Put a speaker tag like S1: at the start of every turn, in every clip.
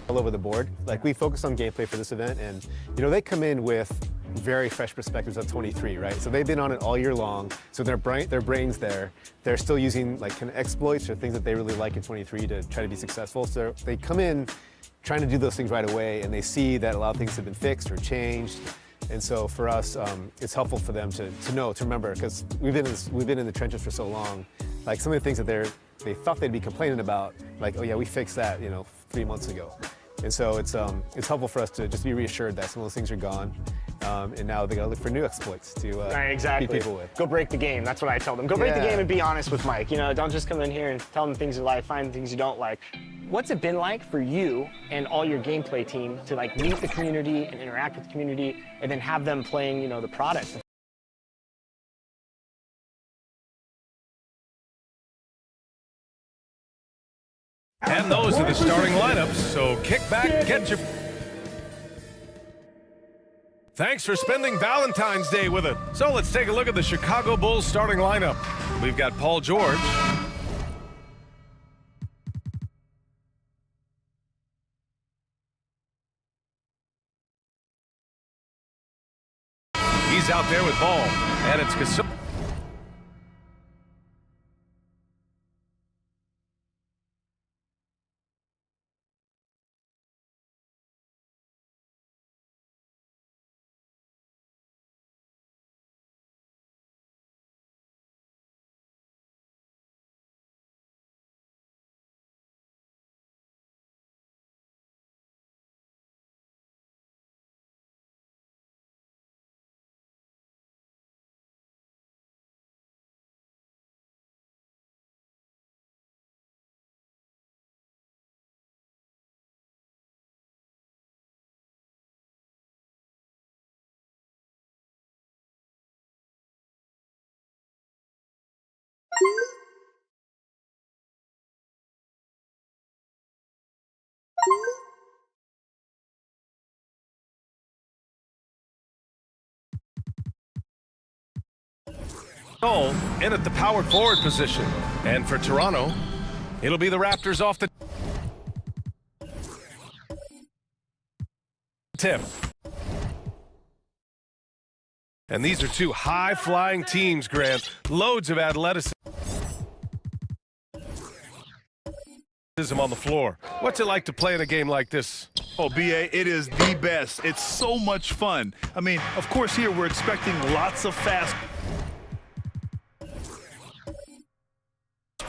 S1: All over the board. Like, we focus on gameplay for this event, and you know, they come in with very fresh perspectives of 23, right? So they've been on it all year long, so their brains there, they're still using like kind of exploits or things that they really like in 23 to try to be successful. So they come in trying to do those things right away, and they see that a lot of things have been fixed or changed. And so for us, it's helpful for them to know, to remember, because we've been in the trenches for so long. Like, some of the things that they thought they'd be complaining about, like, oh yeah, we fixed that, you know, 3 months ago. And so it's helpful for us to just be reassured that some of those things are gone, and now they gotta look for new exploits to
S2: exactly.
S1: beat people with.
S2: Go break the game. That's what I tell them. Go break the game and be honest with Mike. You know, don't just come in here and tell them things you like, find things you don't like. What's it been like for you and all your gameplay team to like meet the community and interact with the community, and then have them playing, you know, the product?
S3: And those are the starting lineups, so kick back, get your... Thanks for spending Valentine's Day with us. So let's take a look at the Chicago Bulls starting lineup. We've got Paul George. He's out there with ball, and it's Gasol. In at the power forward position. And for Toronto, it'll be the Raptors off the tip. And these are two high-flying teams, Grant. Loads of athleticism on the floor. What's it like to play in a game like this?
S4: Oh, B.A., it is the best. It's so much fun. I mean, of course, here we're expecting lots of fast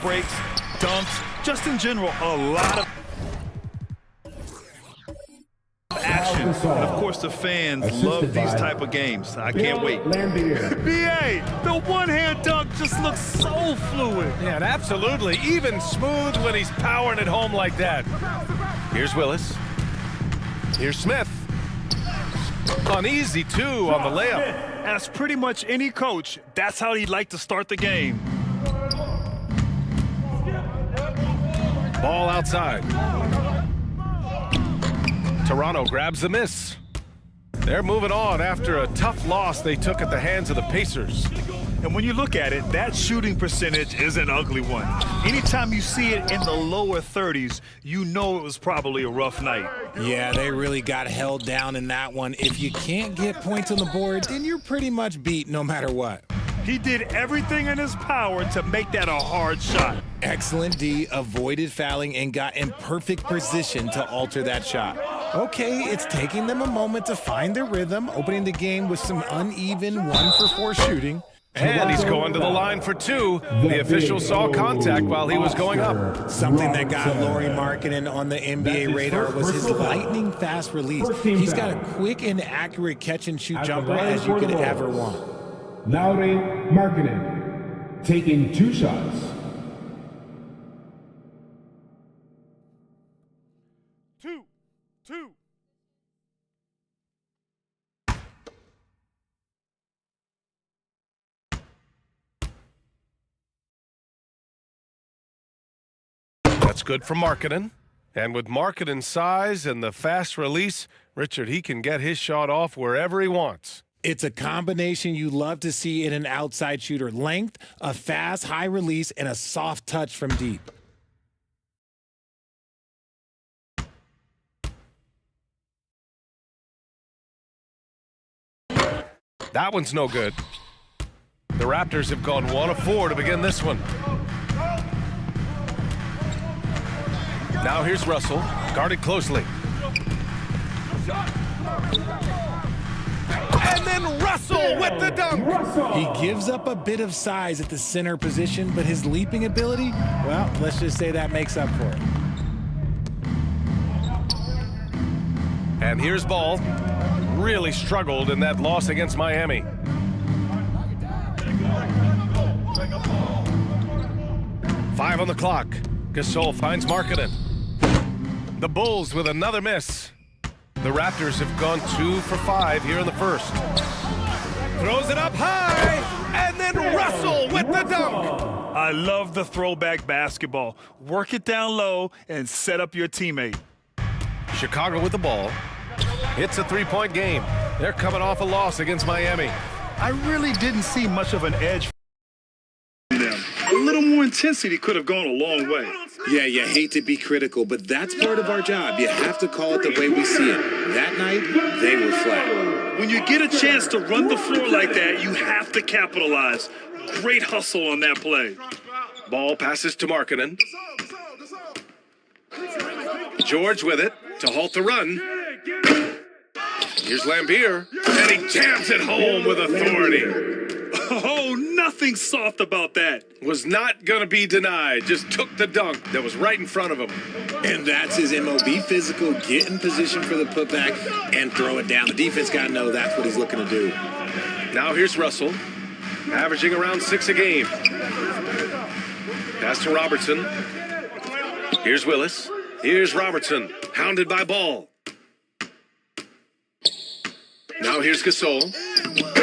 S4: breaks, dunks, just in general, a lot of action. And of course, the fans love these type of games. I can't wait. B.A., the one-hand dunk just looks so fluid.
S3: Yeah, and absolutely. Even smooth when he's powering it home like that. Here's Willis. Here's Smith. On easy, too, on the layup.
S4: As pretty much any coach, that's how he'd like to start the game.
S3: Ball outside. Toronto grabs the miss. They're moving on after a tough loss they took at the hands of the Pacers.
S4: And when you look at it, that shooting percentage is an ugly one. Anytime you see it in the lower 30s, you know it was probably a rough night.
S5: Yeah, they really got held down in that one. If you can't get points on the board, then you're pretty much beat no matter what.
S4: He did everything in his power to make that a hard shot.
S5: Excellent D, avoided fouling and got in perfect position to alter that shot. Okay, it's taking them a moment to find their rhythm, opening the game with some uneven 1-for-4 shooting.
S3: And he's going to the line for two. The official saw contact while he was going up.
S5: Something that got Lauri Markkanen on the NBA radar was his lightning fast release. He's got a quick and accurate catch and shoot jumper as you could ever want.
S6: Lauri Markkanen taking 2 shots.
S4: Two.
S3: That's good for Markkanen. And with Markkanen's size and the fast release, Richard, he can get his shot off wherever he wants.
S5: It's a combination you love to see in an outside shooter. Length, a fast, high release, and a soft touch from deep.
S3: That one's no good. The Raptors have gone 1 of 4 to begin this one. Now here's Russell, guarded closely. And then Russell with the dunk.
S5: He gives up a bit of size at the center position, but his leaping ability, well, let's just say that makes up for it.
S3: And here's Ball. Really struggled in that loss against Miami. Five on the clock. Gasol finds Markkanen. The Bulls with another miss. The Raptors have gone 2 for 5 here in the first. Throws it up high, and then Russell with the dunk.
S4: I love the throwback basketball. Work it down low and set up your teammate.
S3: Chicago with the ball. It's a 3-point game. They're coming off a loss against Miami.
S4: I really didn't see much of an edge for them. A little more intensity could have gone a long way.
S7: Yeah, you hate to be critical, but that's part of our job. You have to call it the way we see it. That night, they were flat.
S4: When you get a chance to run the floor like that, you have to capitalize. Great hustle on that play.
S3: Ball passes to Markkanen. George with it to halt the run. Here's Lambier, and he jams it home with authority.
S4: Oh, nothing soft about that.
S3: Was not going to be denied, just took the dunk that was right in front of him.
S7: And that's his MOB physical, get in position for the putback and throw it down. The defense got to know that's what he's looking to do.
S3: Now here's Russell, averaging around 6 a game. Pass to Robertson. Here's Willis. Here's Robertson, hounded by Ball. Now here's Gasol.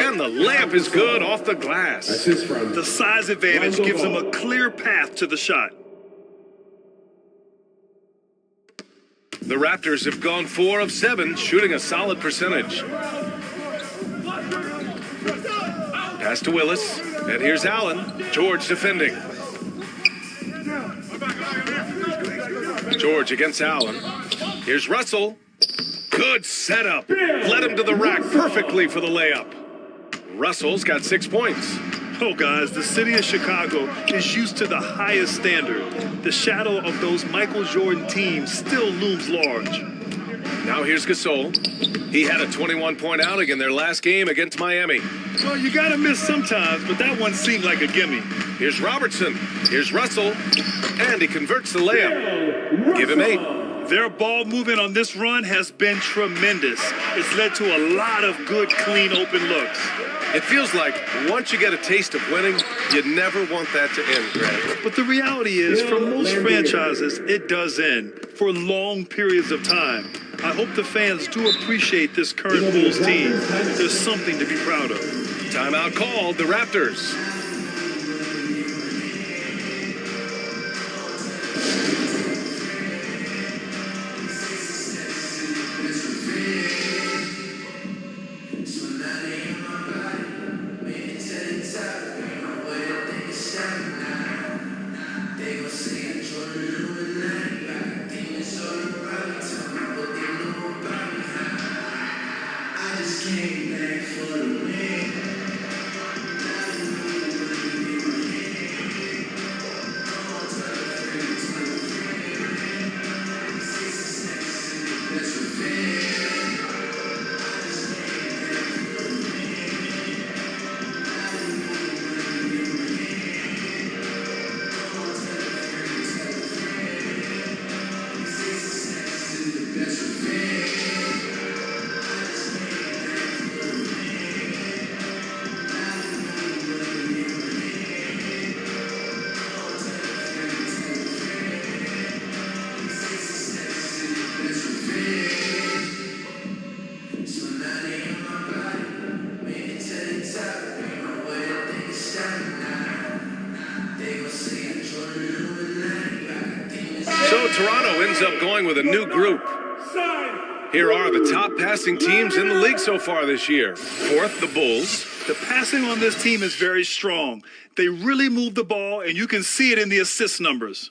S3: And the layup is good off the glass.
S4: The size advantage gives him a clear path to the shot.
S3: The Raptors have gone 4 of 7, shooting a solid percentage. Pass to Willis. And here's Allen. George defending. George against Allen. Here's Russell. Good setup. Led him to the rack perfectly for the layup. Russell's got 6 points.
S4: Oh, guys, the city of Chicago is used to the highest standard. The shadow of those Michael Jordan teams still looms large.
S3: Now here's Gasol. He had a 21-point outing in their last game against Miami.
S4: Well, you got to miss sometimes, but that one seemed like a gimme.
S3: Here's Robertson. Here's Russell. And he converts the layup. Give him 8.
S4: Their ball movement on this run has been tremendous. It's led to a lot of good, clean, open looks.
S3: It feels like once you get a taste of winning, you never want that to end, Greg.
S4: But the reality is, for most franchises, it does end for long periods of time. I hope the fans do appreciate this current Bulls team. There's something to be proud of.
S3: Timeout called, the Raptors. Toronto ends up going with a new group. Here are the top passing teams in the league so far this year. Fourth, the Bulls.
S4: The passing on this team is very strong. They really move the ball, and you can see it in the assist numbers.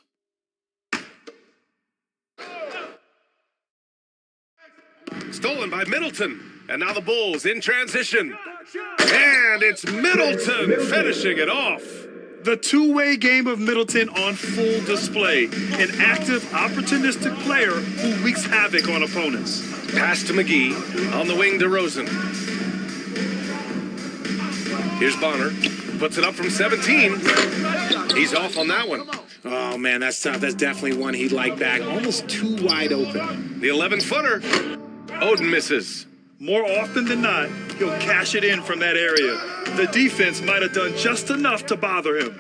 S3: Stolen by Middleton. And now the Bulls in transition. And it's Middleton finishing it off.
S4: The two-way game of Middleton on full display. An active, opportunistic player who wreaks havoc on opponents.
S3: Pass to McGee. On the wing, DeRozan. Here's Bonner. Puts it up from 17. He's off on that one.
S7: Oh, man, that's tough. That's definitely one he'd like back. Almost too wide open.
S3: The 11-footer. Oden misses.
S4: More often than not, he'll cash it in from that area. The defense might have done just enough to bother him.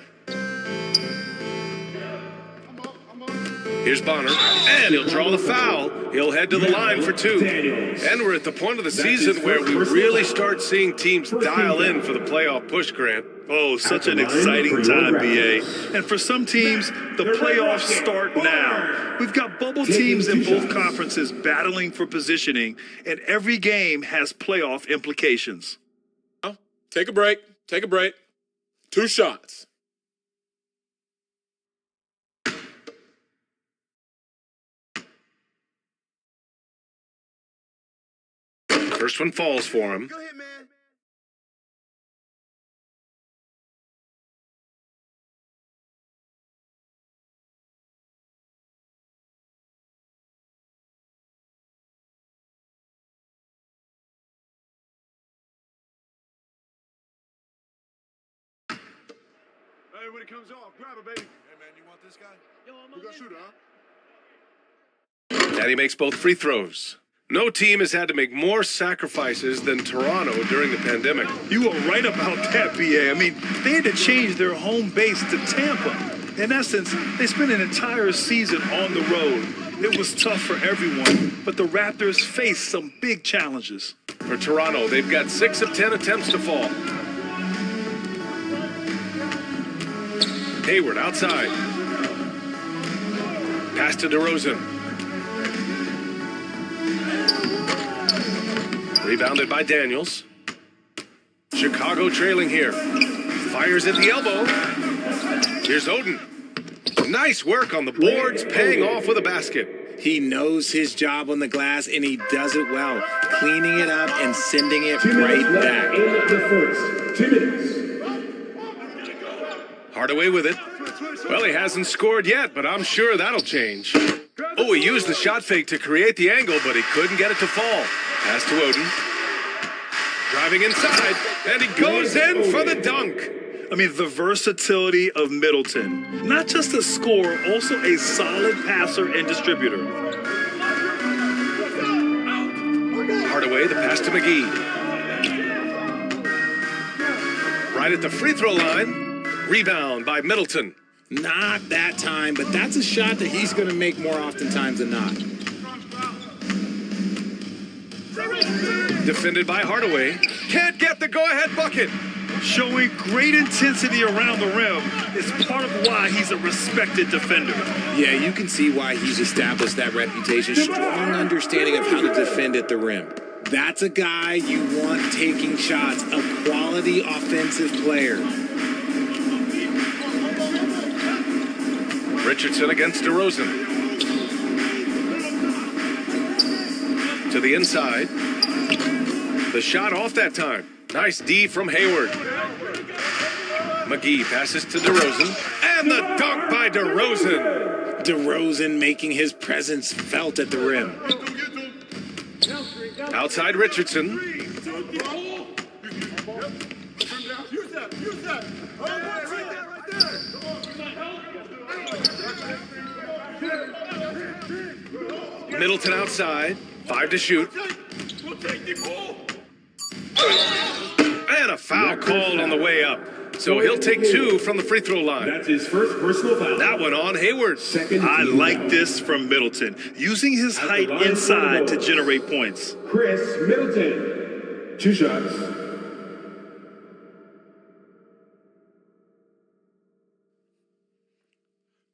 S3: Here's Bonner, and he'll draw the foul. He'll head to the line for two. And we're at the point of the season where we really start seeing teams dial in for the playoff push, Grant.
S4: Oh, such an exciting time, BA. And for some teams, the playoffs start now. We've got bubble teams in both conferences battling for positioning, and every game has playoff implications.
S7: Take a break. Take a break. 2 shots.
S3: First one falls for him.
S4: Go ahead, man.
S8: Hey, when it comes off, grab it, baby. Hey, man, you want this guy? You got shooter, huh?
S3: And he makes both free throws. No team has had to make more sacrifices than Toronto during the pandemic.
S4: You are right about that, BA. I mean, they had to change their home base to Tampa. In essence, they spent an entire season on the road. It was tough for everyone, but the Raptors faced some big challenges.
S3: For Toronto, they've got 6 of 10 attempts to fall. Hayward outside. Pass to DeRozan. Rebounded by Daniels. Chicago trailing here. Fires at the elbow. Here's Oden. Nice work on the boards, paying off with a basket.
S7: He knows his job on the glass, and he does it well, cleaning it up and sending it
S6: 2 minutes
S7: right
S6: left
S7: back.
S6: in the first. 2 minutes.
S3: Hardaway with it. Well, he hasn't scored yet, but I'm sure that'll change. Oh, he used the shot fake to create the angle, but he couldn't get it to fall. Pass to Oden. Driving inside, and he goes in for the dunk.
S4: I mean, the versatility of Middleton. Not just a scorer, also a solid passer and distributor.
S3: Hardaway, the pass to McGee. Right at the free throw line. Rebound by Middleton.
S7: Not that time, but that's a shot that he's going to make more oftentimes than not.
S3: Defended by Hardaway. Can't get the go-ahead bucket.
S4: Showing great intensity around the rim is part of why he's a respected defender.
S7: Yeah, you can see why he's established that reputation. Strong understanding of how to defend at the rim. That's a guy you want taking shots, a quality offensive player.
S3: Richardson against DeRozan. To the inside. The shot off that time. Nice D from Hayward. McGee passes to DeRozan. And the dunk by DeRozan.
S7: DeRozan making his presence felt at the rim.
S3: Outside Richardson. Middleton outside. 5 to shoot. And a foul called on the way up. So he'll take 2 from the free throw line.
S6: That's his first personal foul.
S3: That one on Hayward.
S4: I like this from Middleton, using his height inside to generate points.
S6: Chris Middleton. 2 shots.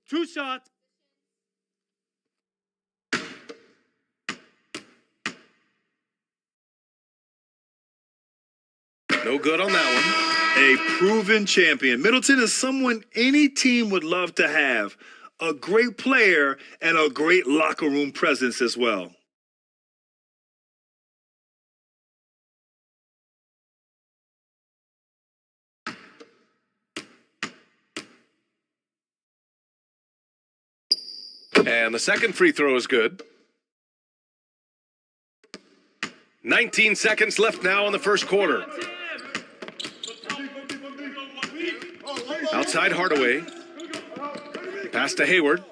S4: Two shots.
S3: No good on that one.
S4: A proven champion. Middleton is someone any team would love to have. A great player and a great locker room presence as well.
S3: And the second free throw is good. 19 seconds left now in the first quarter. Outside Hardaway. Pass to Hayward.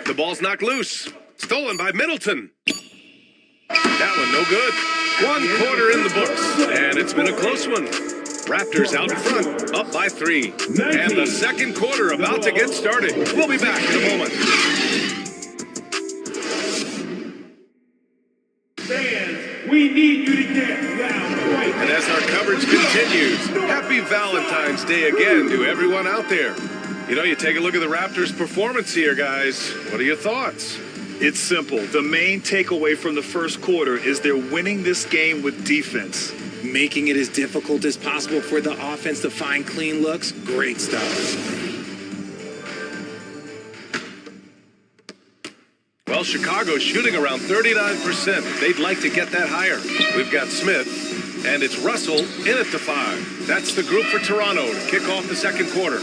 S3: The ball's knocked loose. Stolen by Middleton. That one no good. 1 quarter in the books. And it's been a close one. Raptors out in front, up by 3. And the second quarter about to get started. We'll be back in a moment.
S6: Fans, we need you to get loud. Right.
S3: And as our coverage continues, happy Valentine's Day again to everyone out there. You know, you take a look at the Raptors' performance here, guys. What are your thoughts?
S4: It's simple. The main takeaway from the first quarter is they're winning this game with defense.
S7: Making it as difficult as possible for the offense to find clean looks. Great stuff.
S3: Well, Chicago's shooting around 39%. They'd like to get that higher. We've got Smith, and it's Russell in at the 5. That's the group for Toronto to kick off the second quarter.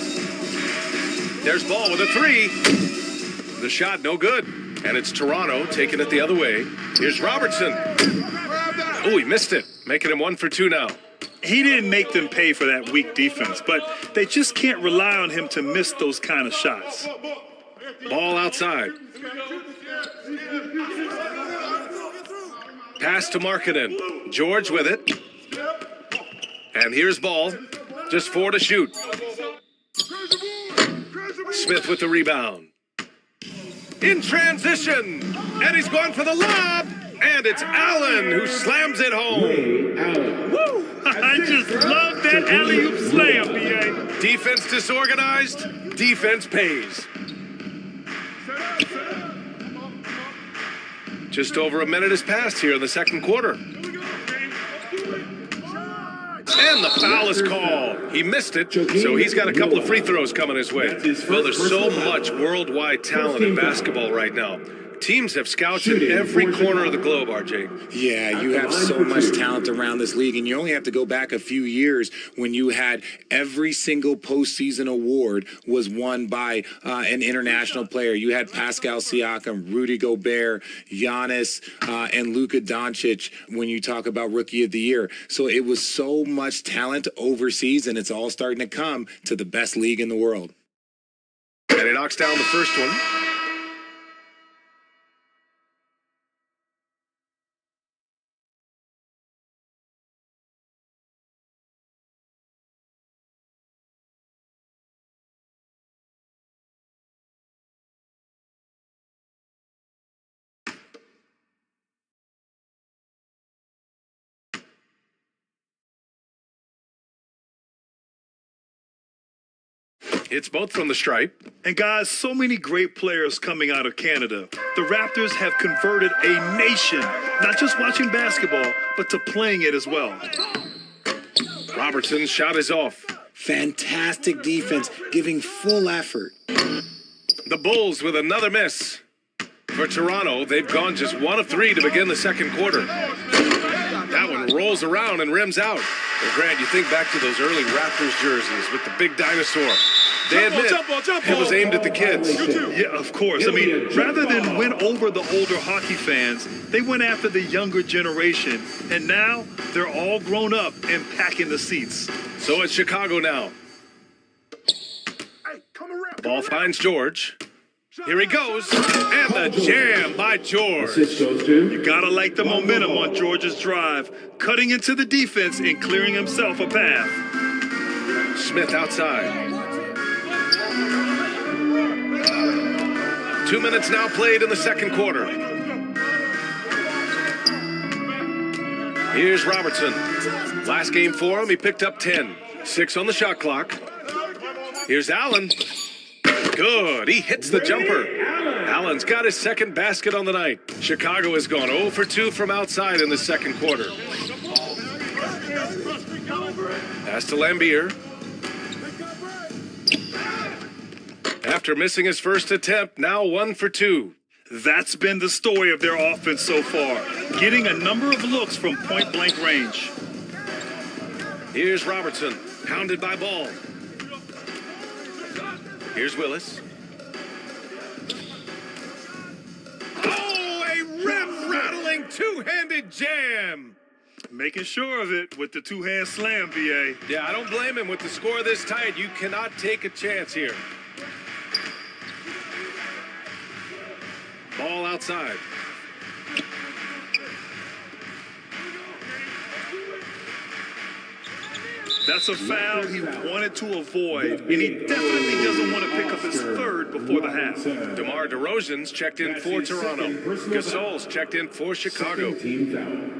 S3: There's Ball with a 3. The shot no good. And it's Toronto taking it the other way. Here's Robertson. Oh, he missed it. Making him 1 for 2 now.
S4: He didn't make them pay for that weak defense, but they just can't rely on him to miss those kind of shots.
S3: Ball outside. Pass to Markkanen. George with it. And here's Ball. Just 4 to shoot. Smith with the rebound. In transition. And he's going for the lob. And it's Allen who slams it home.
S4: Woo! I just love that alley-oop slam, B.A.
S3: Defense disorganized. Defense pays. Just over a minute has passed here in the second quarter. And the foul is called. He missed it, so he's got a couple of free throws coming his way. Well, there's so much worldwide talent in basketball right now. Teams have scouted every corner of the globe, RJ.
S7: Yeah, you have so much talent around this league, and you only have to go back a few years when you had every single postseason award was won by an international player. You had Pascal Siakam, Rudy Gobert, Giannis, and Luka Doncic when you talk about Rookie of the Year. So it was so much talent overseas, and it's all starting to come to the best league in the world.
S3: And he knocks down the first one. It's both from the stripe.
S4: And guys, so many great players coming out of Canada. The Raptors have converted a nation, not just watching basketball, but to playing it as well.
S3: Robertson's shot is off.
S7: Fantastic defense, giving full effort.
S3: The Bulls with another miss. For Toronto, they've gone just 1 of 3 to begin the second quarter. That one rolls around and rims out. Well, Grant, you think back to those early Raptors jerseys with the big dinosaur. They admit it was aimed at the kids.
S4: Yeah, of course. I mean, rather than win over the older hockey fans, they went after the younger generation. And now they're all grown up and packing the seats.
S3: So it's Chicago now. Ball finds George. Here he goes. And the jam by George.
S4: You gotta like the momentum on George's drive, cutting into the defense and clearing himself a path.
S3: Smith outside. 2 minutes now played in the second quarter. Here's Robertson. Last game for him, he picked up 10. 6 on the shot clock. Here's Allen. Good. He hits the jumper. Allen Allen's got his second basket on the night. Chicago has gone 0 for 2 from outside in the second quarter. Pass to Lambier. After missing his first attempt, now 1 for 2.
S4: That's been the story of their offense so far, getting a number of looks from point-blank range.
S3: Here's Robertson, pounded by Ball. Here's Willis. Oh, a rim-rattling two-handed jam.
S4: Making sure of it with the two-hand slam, B.A.
S3: Yeah, I don't blame him. With the score this tight, you cannot take a chance here. Ball outside.
S4: That's a foul he wanted to avoid, and he definitely doesn't want to pick up his third before the half.
S3: DeMar DeRozan's checked in for Toronto. Gasol's checked in for Chicago.
S6: Team foul.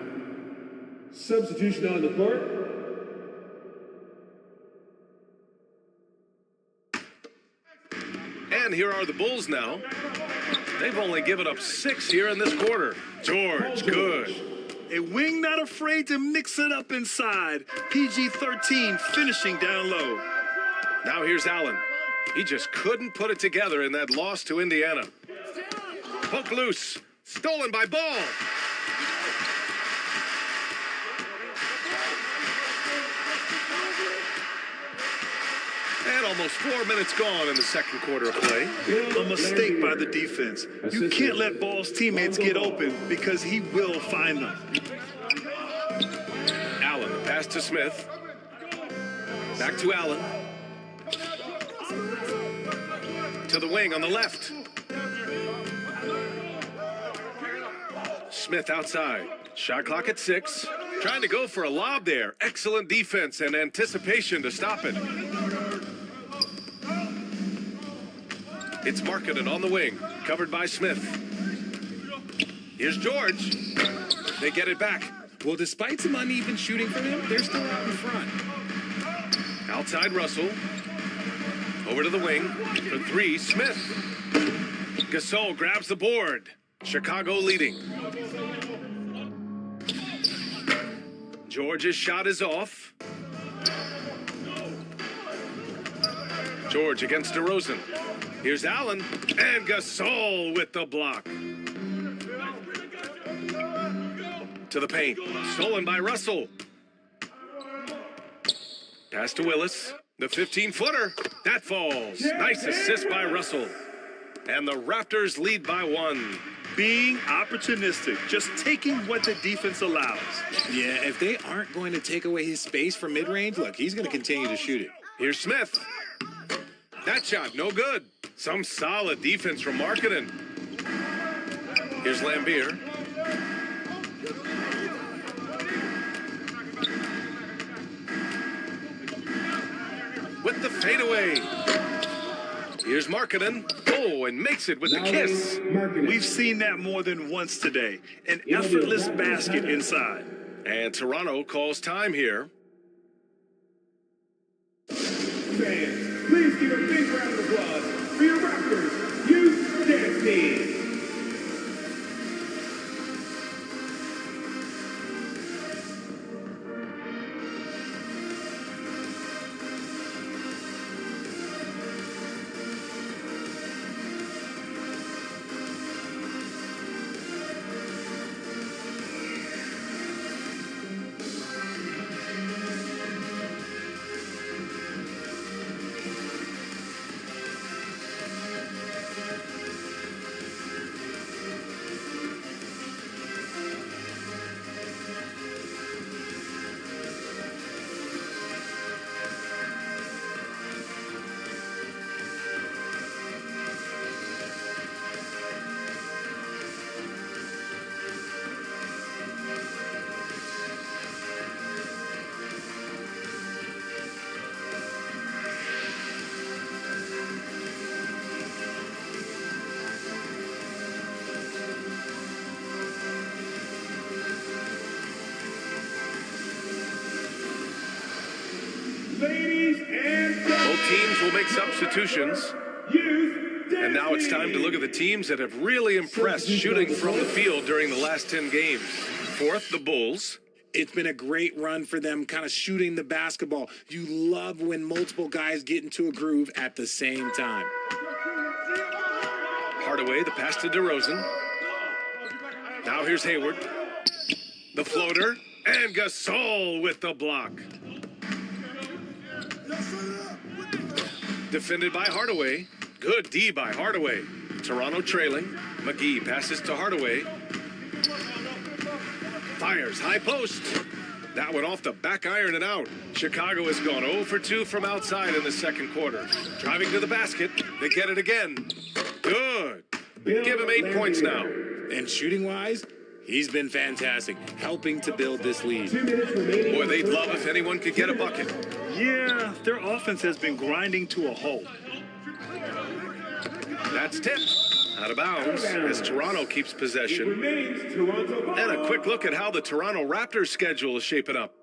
S6: Substitution on the court.
S3: And here are the Bulls now. They've only given up 6 here in this quarter. George, good.
S4: A wing not afraid to mix it up inside. PG-13 finishing down low.
S3: Now here's Allen. He just couldn't put it together in that loss to Indiana. Poke loose. Stolen by Ball. And almost 4 minutes gone in the second quarter of play.
S4: A mistake by the defense. You can't let Ball's teammates get open because he will find them.
S3: Allen, the pass to Smith. Back to Allen. To the wing on the left. Smith outside. Shot clock at 6. Trying to go for a lob there. Excellent defense and anticipation to stop it. It's Markkanen on the wing, covered by Smith. Here's George. They get it back.
S5: Well, despite some uneven shooting from him, they're still out in front.
S3: Outside Russell. Over to the wing. For 3, Smith. Gasol grabs the board. Chicago leading. George's shot is off. George against DeRozan. Here's Allen, and Gasol with the block. To the paint, stolen by Russell. Pass to Willis, the 15-footer. That falls. Nice assist by Russell. And the Raptors lead by 1.
S4: Being opportunistic, just taking what the defense allows.
S5: Yeah, if they aren't going to take away his space from mid-range, look, he's going to continue to shoot it.
S3: Here's Smith. That shot, no good. Some solid defense from Markkanen. Here's Lambier. With the fadeaway. Here's Markkanen. Oh, and makes it with the kiss.
S4: We've seen that more than once today. An effortless basket inside.
S3: And Toronto calls time here.
S6: Fans, please give a big round of applause for your Raptors Youth Dance Team. Ladies and gentlemen,
S3: Both teams will make substitutions.
S6: Youth Dance
S3: And now it's time to look at the teams that have really impressed shooting from the field during the last 10 games. Fourth, the Bulls.
S7: It's been a great run for them, kind of shooting the basketball. You love when multiple guys get into a groove at the same time.
S3: Hardaway, the pass to DeRozan. Now here's Hayward. The floater, and Gasol with the block. Defended by Hardaway. Good D by Hardaway. Toronto trailing. McGee passes to Hardaway. Fires high post. That one off the back iron and out. Chicago has gone 0 for 2 from outside in the second quarter. Driving to the basket. They get it again. Good. Give him 8 points now.
S7: And shooting-wise, he's been fantastic, helping to build this lead.
S3: Boy, they'd love if anyone could get a bucket.
S4: Yeah, their offense has been grinding to a halt.
S3: That's tipped. Out of bounds as Toronto keeps possession. And a quick look at how the Toronto Raptors schedule is shaping up.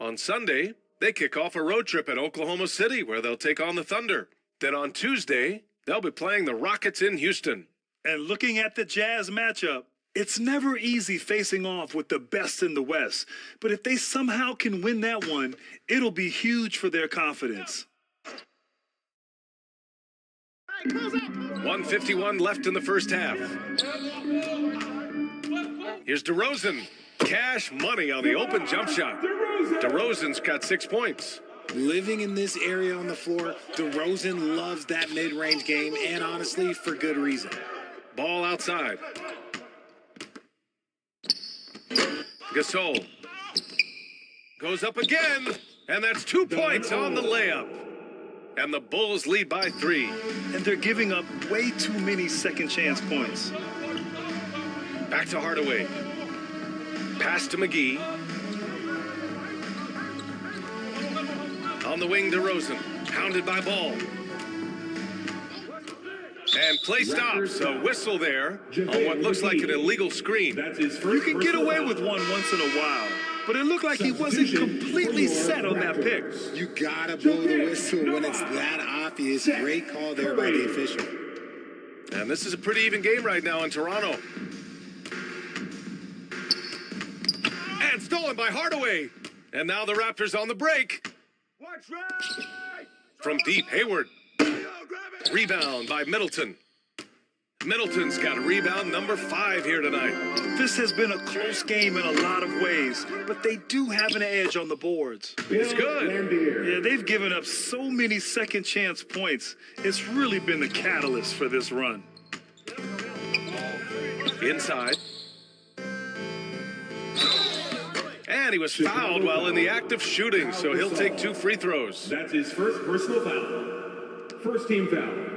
S3: On Sunday, they kick off a road trip at Oklahoma City where they'll take on the Thunder. Then on Tuesday, they'll be playing the Rockets in Houston.
S4: And looking at the Jazz matchup, it's never easy facing off with the best in the West. But if they somehow can win that one, it'll be huge for their confidence.
S3: 1:51 left in the first half. Here's DeRozan. Cash money on the open jump shot. DeRozan's got 6 points.
S7: Living in this area on the floor, DeRozan loves that mid-range game, and honestly, for good reason.
S3: Ball outside. Gasol goes up again, and that's 2 points on the layup. And the Bulls lead by 3.
S4: And they're giving up way too many second chance points.
S3: Back to Hardaway. Pass to McGee. On the wing, DeRozan. Pounded by Ball. And play stops. A whistle there on what looks like an illegal screen.
S4: You can get away with one once in a while, but it looked like he wasn't completely set on that pick.
S7: You gotta blow the whistle when it's that obvious. Great call there by the official.
S3: And this is a pretty even game right now in Toronto. And stolen by Hardaway. And now the Raptors on the break. From deep, Hayward. Rebound by Middleton. Middleton's got a rebound number 5 here tonight.
S4: This has been a close game in a lot of ways, but they do have an edge on the boards.
S3: It's good.
S4: Yeah, they've given up so many second chance points. It's really been the catalyst for this run.
S3: Inside. And he was fouled while in the act of shooting, so he'll take 2 free throws.
S6: That's his first personal foul. First team foul.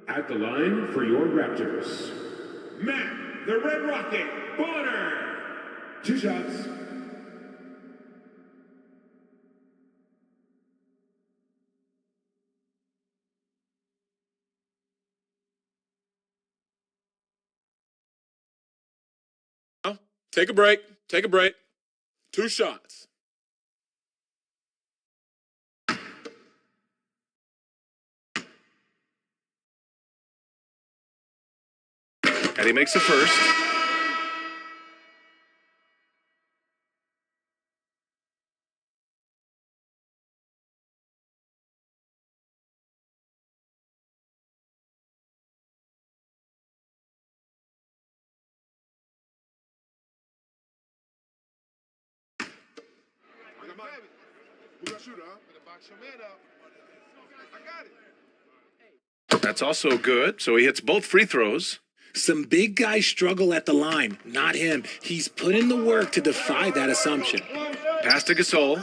S6: At the line for your Raptors, Matt, the Red Rocket, Bonner. 2 shots.
S9: Take a break. Take a break. 2 shots.
S3: And he makes the first. That's also good. So he hits both free throws.
S7: Some big guys struggle at the line, not him. He's put in the work to defy that assumption.
S3: Pass to Gasol.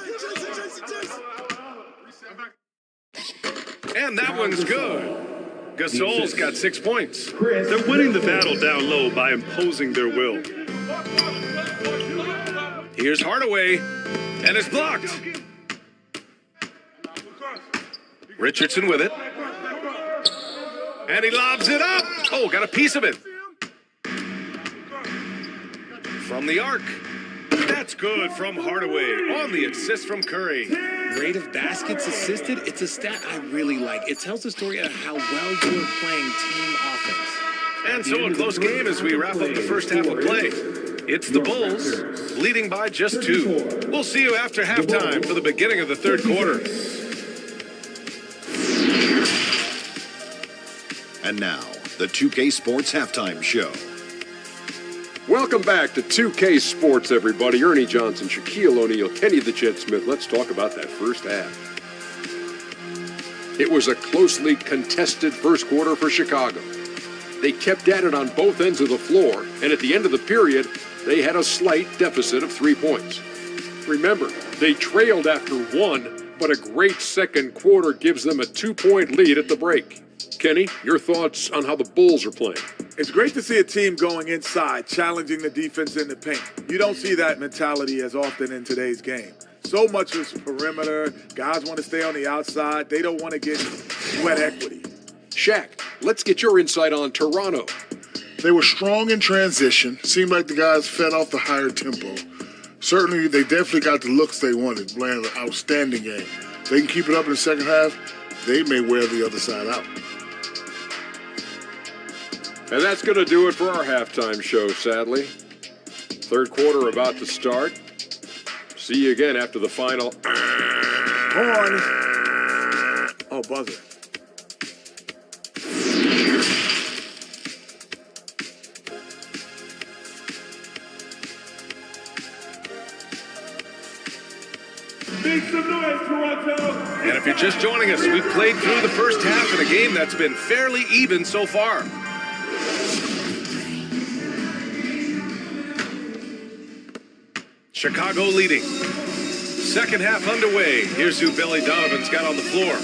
S3: And that one's good. Gasol's got 6 points.
S4: They're winning the battle down low by imposing their will.
S3: Here's Hardaway, and it's blocked. Richardson with it. And he lobs it up. Oh, got a piece of it. From the arc. That's good from Hardaway on the assist from Curry.
S7: Rate of baskets assisted, it's a stat I really like. It tells the story of how well you are playing team offense.
S3: And so a close game as we wrap up the first half of play. It's the Bulls leading by just 2. We'll see you after halftime for the beginning of the third quarter.
S10: And now, the 2K Sports Halftime Show.
S6: Welcome back to 2K Sports, everybody. Ernie Johnson, Shaquille O'Neal, Kenny the Jet Smith. Let's talk about that first half. It was a closely contested first quarter for Chicago. They kept at it on both ends of the floor, and at the end of the period, they had a slight deficit of 3 points. Remember, they trailed after 1, but a great second quarter gives them a 2-point lead at the break. Kenny, your thoughts on how the Bulls are playing?
S8: It's great to see a team going inside, challenging the defense in the paint. You don't see that mentality as often in today's game. So much is perimeter. Guys want to stay on the outside. They don't want to get sweat equity.
S6: Shaq, let's get your insight on Toronto.
S11: They were strong in transition. Seemed like the guys fed off the higher tempo. Certainly, they definitely got the looks they wanted, playing an outstanding game. They can keep it up in the second half, they may wear the other side out.
S6: And that's going to do it for our halftime show, sadly. Third quarter about to start. See you again after the final.
S8: Horn. Oh, buzzer.
S6: Make some noise, Toronto!
S3: And if you're just joining us, we've played through the first half in a game that's been fairly even so far. Chicago leading. Second half underway. Here's who Billy Donovan's got on the floor.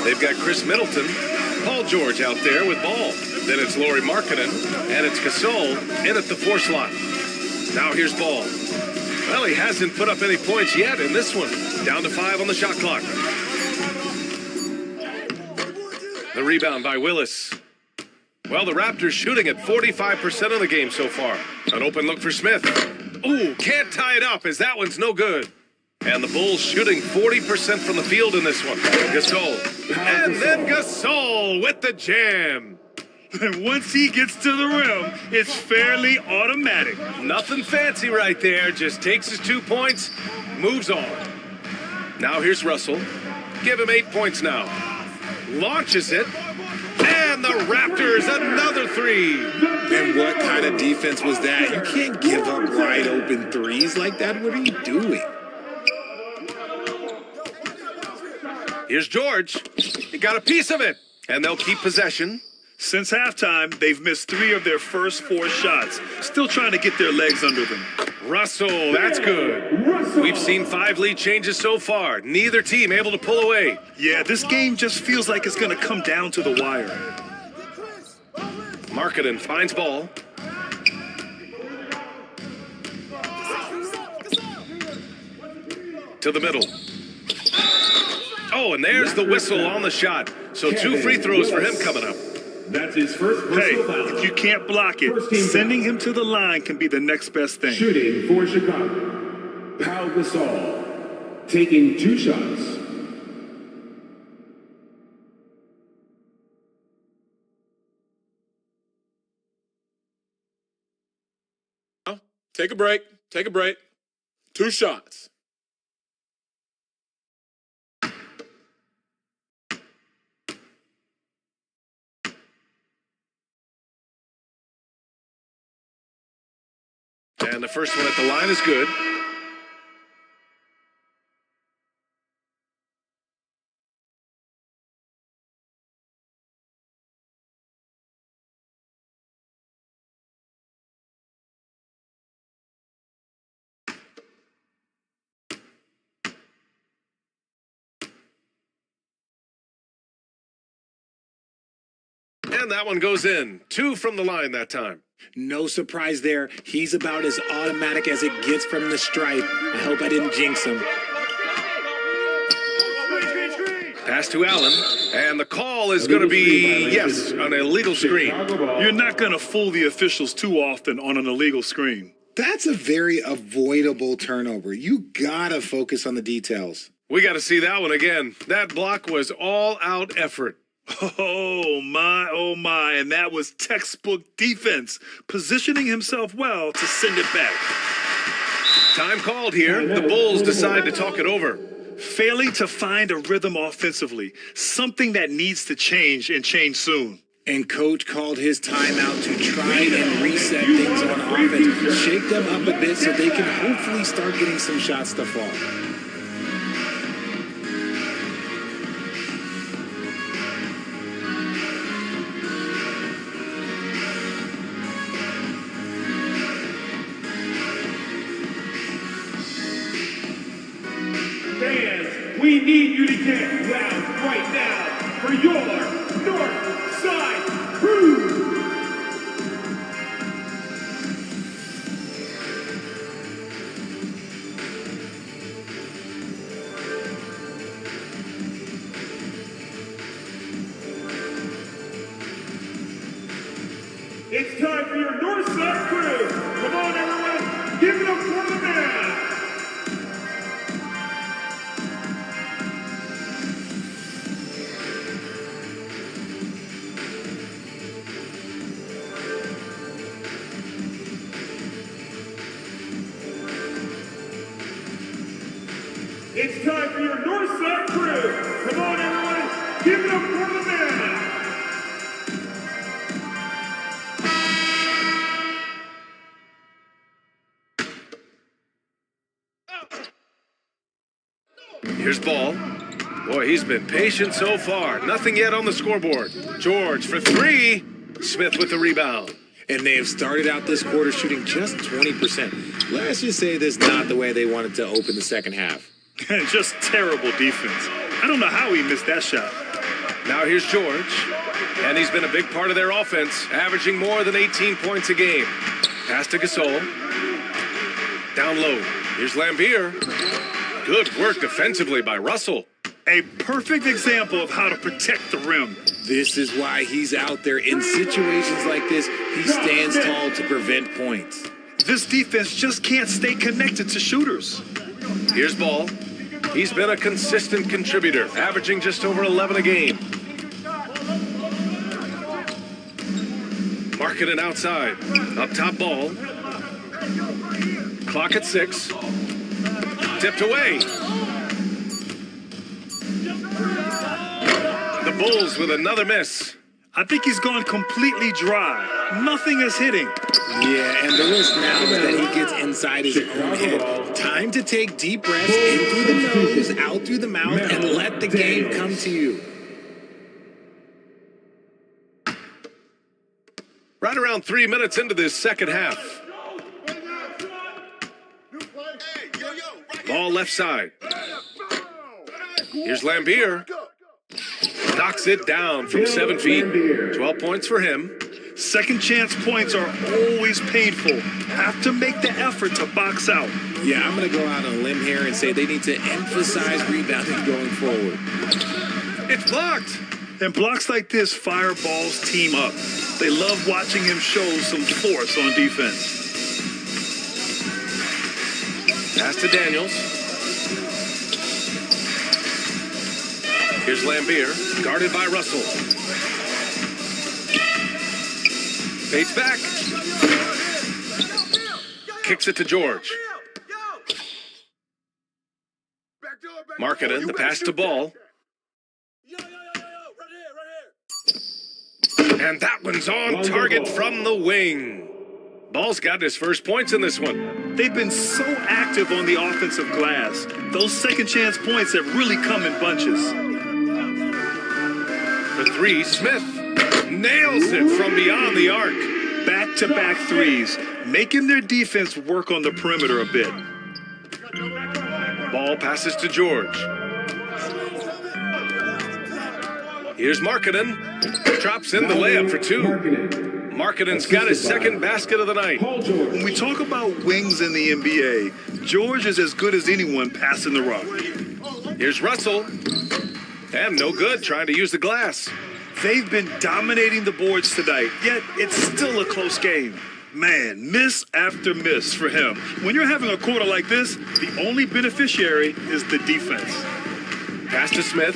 S3: They've got Chris Middleton, Paul George out there with ball. Then it's Lauri Markkanen, and it's Gasol in at the 4 slot. Now here's Ball. Well, he hasn't put up any points yet in this one. Down to 5 on the shot clock. The rebound by Willis. Well, the Raptors shooting at 45% of the game so far. An open look for Smith. Ooh, can't tie it up as that one's no good. And the Bulls shooting 40% from the field in this one. Gasol. And then Gasol with the jam.
S4: And once he gets to the rim, it's fairly automatic.
S3: Nothing fancy right there. Just takes his 2 points, moves on. Now here's Russell. Give him 8 points now. Launches it. And the Raptors, another 3.
S7: And what kind of defense was that? You can't give up wide open threes like that. What are you doing?
S3: Here's George. He got a piece of it. And they'll keep possession.
S4: Since halftime, they've missed 3 of their first 4 shots. Still trying to get their legs under them.
S3: Russell, that's good. We've seen 5 lead changes so far. Neither team able to pull away.
S4: Yeah, this game just feels like it's going to come down to the wire.
S3: Markkanen finds Ball. To the middle. Oh, and there's the whistle on the shot. So 2 free throws for him coming up.
S6: That's his first
S4: Hey,
S6: personal foul.
S4: if you can't block it, sending him to the line can be the next best thing.
S6: Shooting for Chicago. Pau Gasol taking 2 shots.
S9: Take a break. Take a break. 2 shots.
S3: And the first one at the line is good. And that one goes in. 2 from the line that time.
S7: No surprise there. He's about as automatic as it gets from the stripe. I hope I didn't jinx him.
S3: Pass to Allen. And the call is going to be, yes, an illegal screen.
S4: You're not going to fool the officials too often on an illegal screen.
S7: That's a very avoidable turnover. You gotta focus on the details.
S3: We got to see that one again. That block was all-out effort.
S4: Oh my, and that was textbook defense, positioning himself well to send it back.
S3: Time called here. The Bulls decide to talk it over.
S4: Failing to find a rhythm offensively, something that needs to change and change soon.
S7: And coach called his timeout to try and reset things on offense, shake them up a bit so they can hopefully start getting some shots to fall.
S6: Fans, we need you to get loud right now for your North Side Crew. It's time for your North Side Crew. Come on, everyone, give it up for the man. It's time for your North Side Crew. Come on, everyone, give it up for the man.
S3: Here's Ball. Boy, he's been patient so far. Nothing yet on the scoreboard. George for three. Smith with the rebound.
S7: And they have started out this quarter shooting just 20%. Let's just say this is not the way they wanted to open the second half.
S4: Just terrible defense. I don't know how he missed that shot.
S3: Now here's George. And he's been a big part of their offense, averaging more than 18 points a game. Pass to Gasol. Down low. Here's Lambier. Good work defensively by Russell.
S4: A perfect example of how to protect the rim.
S7: This is why he's out there. In situations like this, he stands tall to prevent points.
S4: This defense just can't stay connected to shooters.
S3: Here's Ball. He's been a consistent contributor, averaging just over 11 a game. Marketing outside. Up top Ball. Clock at 6. Tipped away. The Bulls with another miss.
S4: I think he's gone completely dry. Nothing is hitting.
S7: Yeah, and the risk now is that he gets inside his own head. Time to take deep breaths in through the nose, out through the mouth, and let the game come to you.
S3: Right around 3 minutes into this second half. Ball left side. Here's Lambier. Knocks it down from 7 feet. 12 points for him.
S4: Second chance points are always painful. Have to make the effort to box out.
S7: Yeah, I'm going to go out on a limb here and say they need to emphasize rebounding going forward.
S3: It's blocked.
S4: And blocks like this fire Ball's team up. They love watching him show some force on defense.
S3: Pass to Daniels. Here's Lambier, guarded by Russell. Fades back. Kicks it to George. Marketing, the pass to Ball. And that one's on target from the wing. Ball's got his first points in this one.
S4: They've been so active on the offensive glass. Those second chance points have really come in bunches.
S3: For three, Smith nails it from beyond the arc.
S4: Back-to-back threes, making their defense work on the perimeter a bit.
S3: Ball passes to George. Here's Markkanen. Drops in the layup for two. Markkanen's got his second basket of the night.
S4: When we talk about wings in the NBA, George is as good as anyone passing the rock.
S3: Here's Russell. And no good trying to use the glass.
S4: They've been dominating the boards tonight, yet it's still a close game. Man, miss after miss for him. When you're having a quarter like this, the only beneficiary is the defense.
S3: Pass to Smith.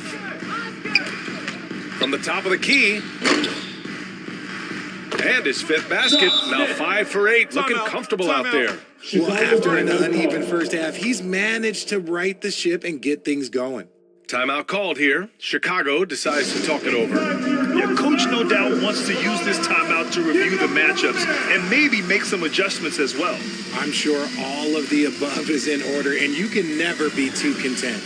S3: From the top of the key. And his fifth basket. Now 5 for 8. Looking comfortable out there.
S7: Well, after an uneven first half, he's managed to right the ship and get things going.
S3: Timeout called here. Chicago decides to talk it over.
S4: Yeah, coach no doubt wants to use this timeout to review the matchups and maybe make some adjustments as well.
S7: I'm sure all of the above is in order, and you can never be too content.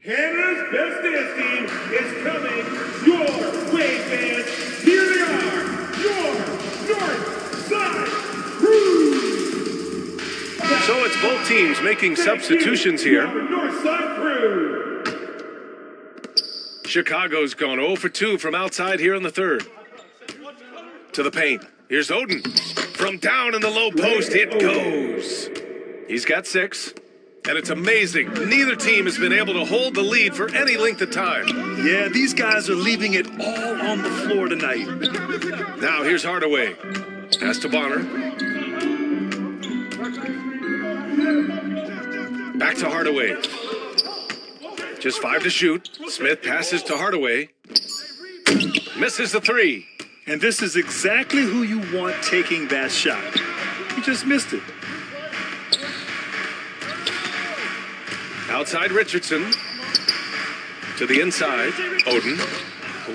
S6: Canada's best dance team is coming your way, fans. Here they are, your North Side Crew.
S3: So it's both teams making substitutions here.
S6: North Side Crew.
S3: Chicago's gone 0 for 2 from outside here in the third. To the paint. Here's Oden. From down in the low post, it goes. He's got 6. And it's amazing. Neither team has been able to hold the lead for any length of time.
S4: Yeah, these guys are leaving it all on the floor tonight.
S3: Now here's Hardaway. Pass to Bonner. Back to Hardaway. Just 5 to shoot. Smith passes to Hardaway. Misses the 3.
S4: And this is exactly who you want taking that shot. He just missed it.
S3: Outside Richardson. To the inside. Oden.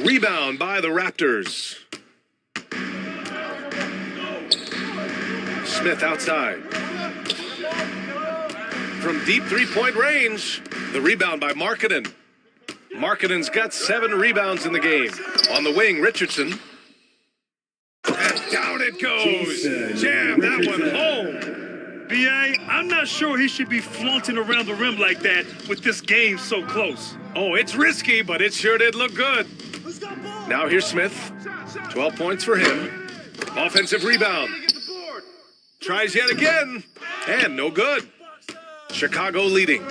S3: Rebound by the Raptors. Smith outside. From deep three-point range. The rebound by Markkanen. Markkanen's got 7 rebounds in the game. On the wing, Richardson. And down it goes. Jam that one home.
S4: B.A., I'm not sure he should be flaunting around the rim like that with this game so close.
S3: Oh, it's risky, but it sure did look good. Now here's Smith. 12 points for him. Offensive rebound. Tries yet again. And no good. Chicago leading.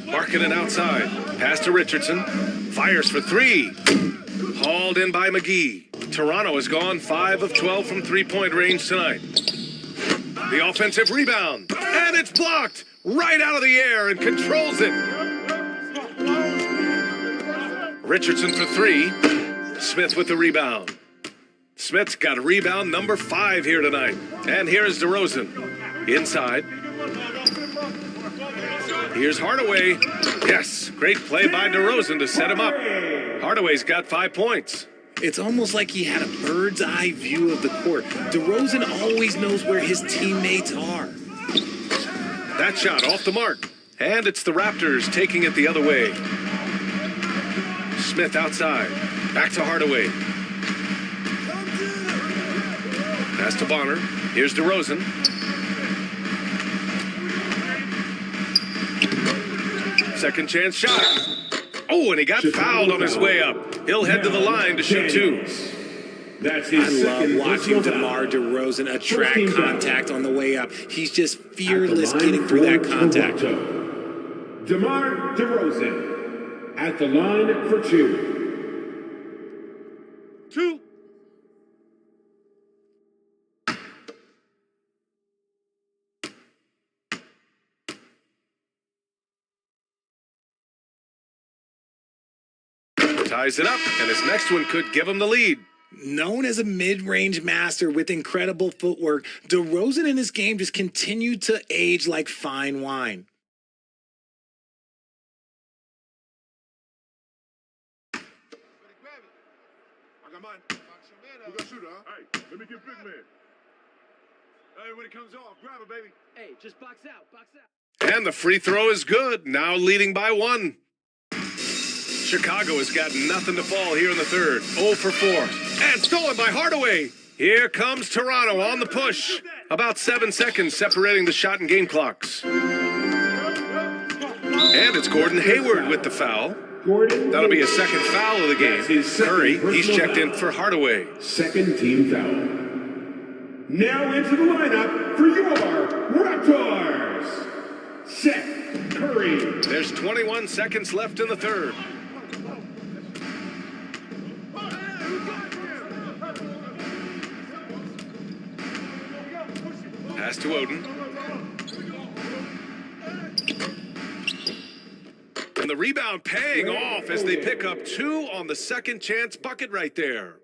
S3: Markkanen outside. Pass to Richardson. Fires for 3. Hauled in by McGee. Toronto has gone 5 of 12 from three-point range tonight. The offensive rebound. And it's blocked right out of the air and controls it. Richardson for 3. Smith with the rebound. Smith's got rebound number 5 here tonight. And here's DeRozan. Inside. Here's Hardaway. Yes, great play by DeRozan to set him up. Hardaway's got 5 points.
S7: It's almost like he had a bird's eye view of the court. DeRozan always knows where his teammates are.
S3: That shot off the mark. And it's the Raptors taking it the other way. Smith outside. Back to Hardaway. Pass to Bonner. Here's DeRozan. Second chance shot. Oh, and he got fouled on his way up. He'll head to the line to shoot 2.
S6: That's
S7: I
S6: his
S7: love
S6: second
S7: watching DeMar DeRozan attract contact on the way up. He's just fearless getting through that contact.
S6: DeMar DeRozan at the line for 2.
S4: 2.
S3: Ties it up, and his next one could give him the lead.
S7: Known as a mid-range master with incredible footwork, DeRozan in his game just continued to age like fine wine.
S11: I got mine. We got shooter, huh? Hey, let me get big man. Hey, when it comes off, grab it, baby.
S12: Hey, just box out, box out.
S3: And the free throw is good, now leading by 1. Chicago has got nothing to fall here in the third. 0 for 4. And stolen by Hardaway. Here comes Toronto on the push. About 7 seconds separating the shot and game clocks. And it's Gordon Hayward with the foul. That'll be his second foul of the game. Curry, he's checked in for Hardaway.
S6: Second team foul. Now into the lineup for your Raptors, Seth Curry.
S3: There's 21 seconds left in the third. Pass to Oden. And the rebound paying off as they pick up 2 on the second chance bucket right there.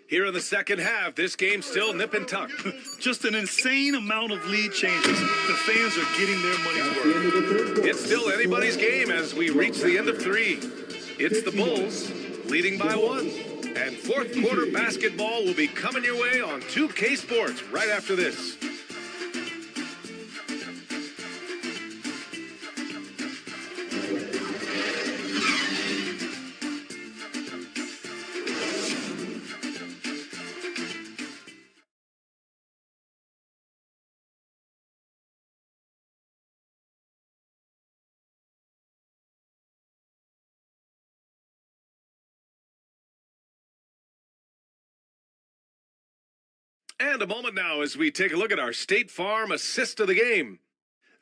S3: Here in the second half, this game's still nip and tuck.
S4: Just an insane amount of lead changes. The fans are getting their money's worth.
S3: It's still anybody's game as we reach the end of 3. It's the Bulls leading by 1. And fourth quarter basketball will be coming your way on 2K Sports right after this. And a moment now as we take a look at our State Farm assist of the game.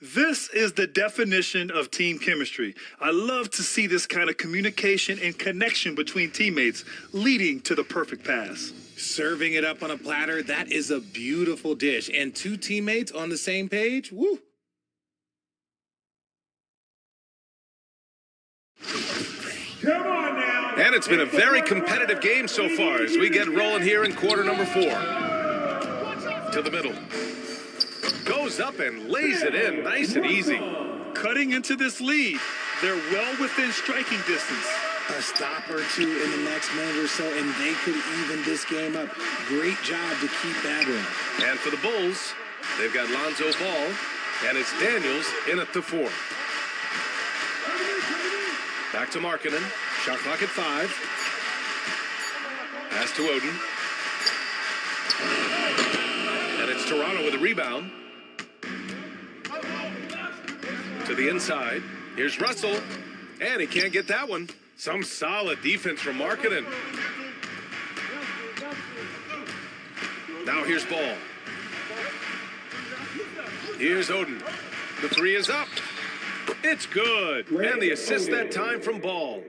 S4: This is the definition of team chemistry. I love to see this kind of communication and connection between teammates leading to the perfect pass.
S5: Serving it up on a platter, that is a beautiful dish. And 2 teammates on the same page, woo.
S6: Come on now.
S3: And it's been a very competitive game so far as we get rolling here in quarter number 4. To the middle. Goes up and lays it in nice and easy.
S4: Cutting into this lead. They're well within striking distance.
S5: A stop or 2 in the next minute or so, and they could even this game up. Great job to keep battling.
S3: And for the Bulls, they've got Lonzo Ball, and it's Daniels in at the 4. Back to Markkanen. Shot clock at 5. Pass to Oden. And it's Toronto with a rebound. To the inside. Here's Russell. And he can't get that one. Some solid defense from Markkanen. Now here's Ball. Here's Oden. The 3 is up. It's good. And the assist that time from Ball.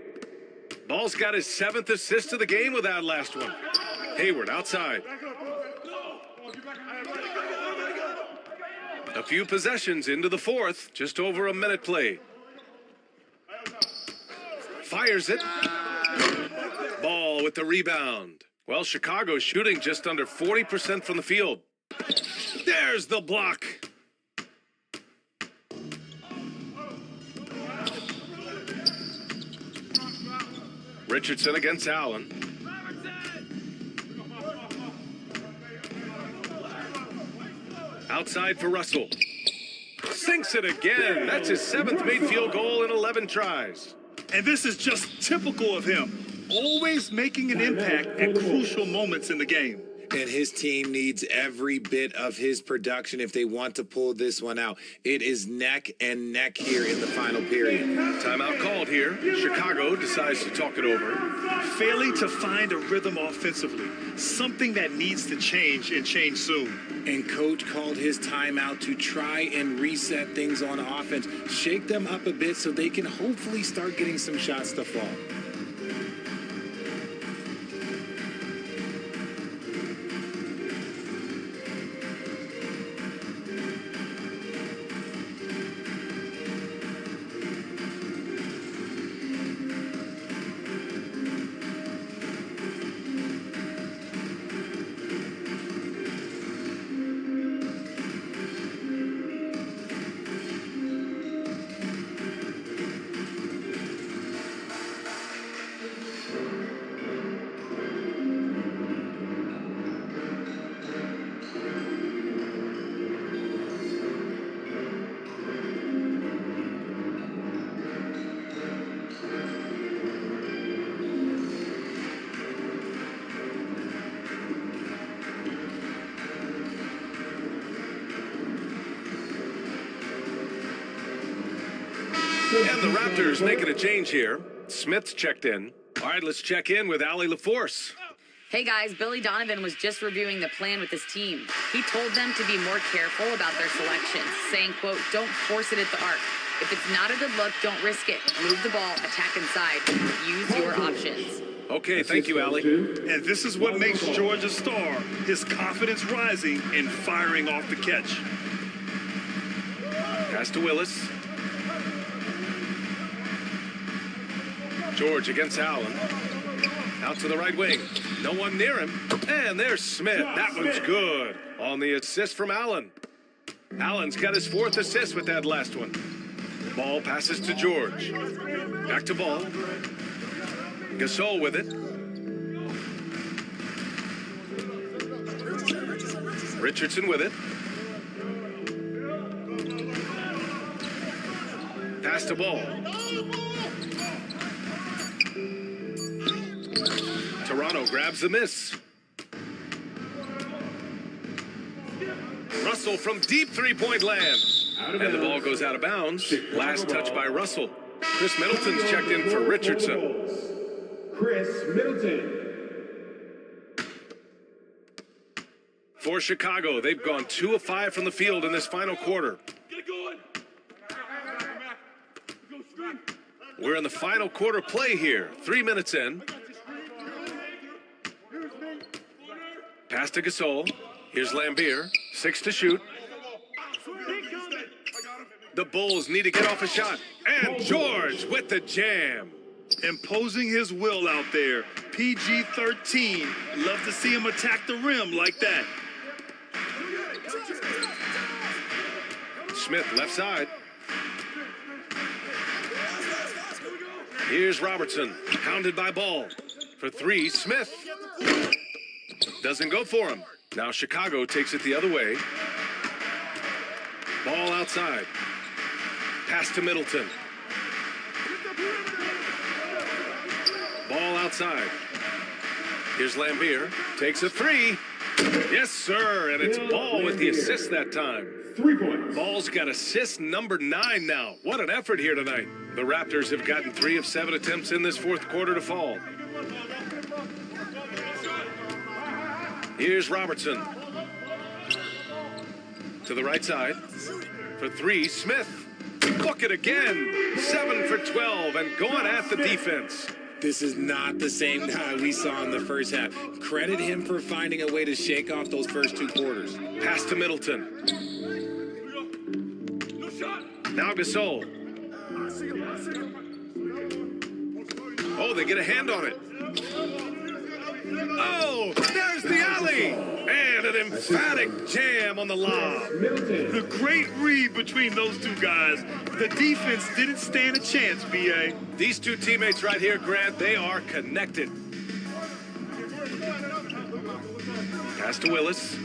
S3: Ball's got his 7th assist of the game with that last one. Hayward outside. A few possessions into the 4th. Just over a minute played. Fires it. Ball with the rebound. Well, Chicago's shooting just under 40% from the field. There's the block. Richardson against Allen. Outside for Russell. Sinks it again. That's his 7th made field goal in 11 tries.
S4: And this is just typical of him. Always making an impact at crucial moments in the game.
S5: And his team needs every bit of his production if they want to pull this one out. It is neck and neck here in the final period.
S3: Timeout called here. Chicago decides to talk it over.
S4: Failing to find a rhythm offensively. Something that needs to change and change soon.
S5: And coach called his timeout to try and reset things on offense. Shake them up a bit so they can hopefully start getting some shots to fall.
S3: And the Raptors making a change here. Smith's checked in. All right, let's check in with Allie LaForce.
S13: Hey guys, Billy Donovan was just reviewing the plan with his team. He told them to be more careful about their selections, saying, quote, don't force it at the arc. If it's not a good look, don't risk it. Move the ball, attack inside. Use your options.
S3: Okay, thank you, Allie.
S4: And this is what makes George a star. His confidence rising and firing off the catch.
S3: Pass to Willis. George against Allen. Out to the right wing. No one near him. And there's Smith. That one's good. On the assist from Allen. Allen's got his 4th assist with that last one. Ball passes to George. Back to Ball. Gasol with it. Richardson with it. Pass to Ball. Toronto grabs the miss. Russell from deep three-point land. And the ball goes out of bounds. Last touch by Russell. Chris Middleton's checked in for Richardson.
S6: Chris Middleton.
S3: For Chicago, they've gone 2 of 5 from the field in this final quarter. We're in the final quarter play here. 3 minutes in. Pass to Gasol. Here's Lambier. 6 to shoot. The Bulls need to get off a shot. And George with the jam.
S4: Imposing his will out there. PG-13. Love to see him attack the rim like that.
S3: Smith left side. Here's Robertson. Hounded by Ball. For 3, Smith. Doesn't go for him. Now Chicago takes it the other way. Ball outside. Pass to Middleton. Ball outside. Here's Lambier. Takes a 3. Yes, sir. And it's Ball with the assist that time.
S6: 3 points.
S3: Ball's got assist number 9 now. What an effort here tonight. The Raptors have gotten 3 of 7 attempts in this 4th quarter to fall. Here's Robertson. To the right side. For 3, Smith. Look it again. 7 for 12 and going at the defense.
S5: This is not the same guy we saw in the first half. Credit him for finding a way to shake off those first 2 quarters.
S3: Pass to Middleton. Now Gasol. Oh, they get a hand on it. Oh, there's the alley. And an emphatic jam on the lob.
S4: The great read between those 2 guys. The defense didn't stand a chance, B.A.
S3: These 2 teammates right here, Grant, they are connected. Pass to Willis.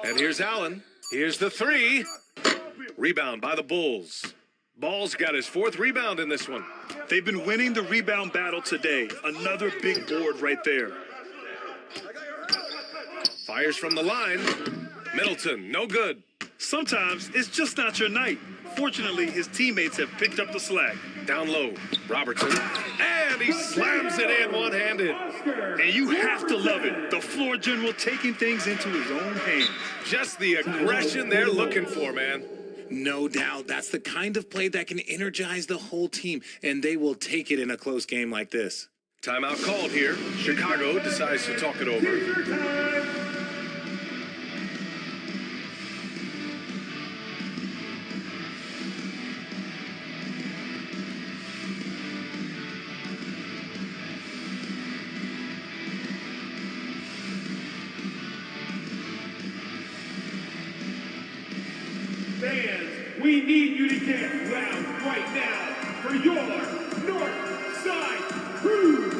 S3: And here's Allen. Here's the 3. Rebound by the Bulls. Ball's got his 4th rebound in this one.
S4: They've been winning the rebound battle today. Another big board right there.
S3: Fires from the line. Middleton, no good.
S4: Sometimes it's just not your night. Fortunately, his teammates have picked up the slack.
S3: Down low, Robertson. And he slams it in one-handed.
S4: And you have to love it. The floor general taking things into his own hands.
S3: Just the aggression they're looking for, man.
S5: No doubt. That's the kind of play that can energize the whole team, and they will take it in a close game like this.
S3: Timeout called here. Chicago decides to talk it over.
S6: Fans, we need you to get loud right now for your North Side Crew.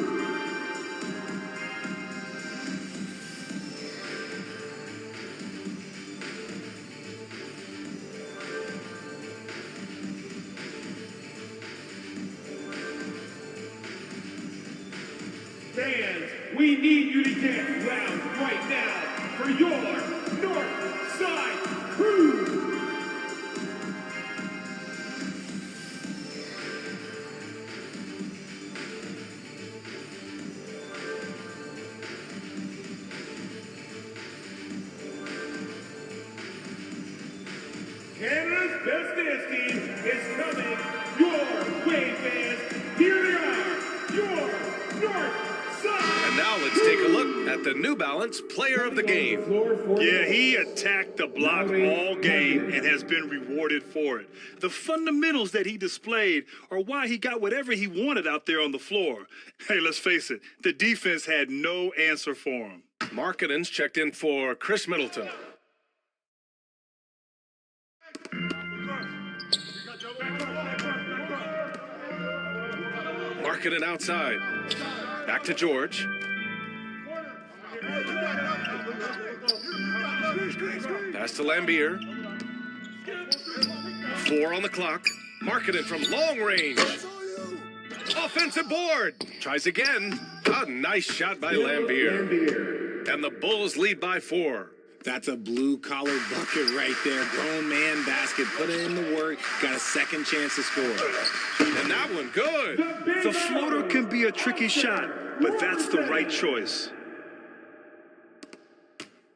S6: Fans, we need you to get loud right now for your North Side Crew. Canada's best dance team is coming your way, fans. Here they are, your North Side.
S3: And now let's take a look at the New Balance Player of the Game.
S4: Yeah, he attacked the block all game and has been rewarded for it. The fundamentals that he displayed are why he got whatever he wanted out there on the floor. Hey, let's face it, the defense had no answer for him.
S3: Markkinen's checked in for Chris Middleton. Markkinen outside. Back to George. Pass to Lambier. 4 on the clock. Markkinen from long range. Offensive board. Tries again. A nice shot by Lambier. And the Bulls lead by 4.
S7: That's a blue-collar bucket right there. Grown man basket. Put in the work. Got a second chance to score.
S3: And that one good.
S4: The floater can be a tricky shot, but that's the right choice.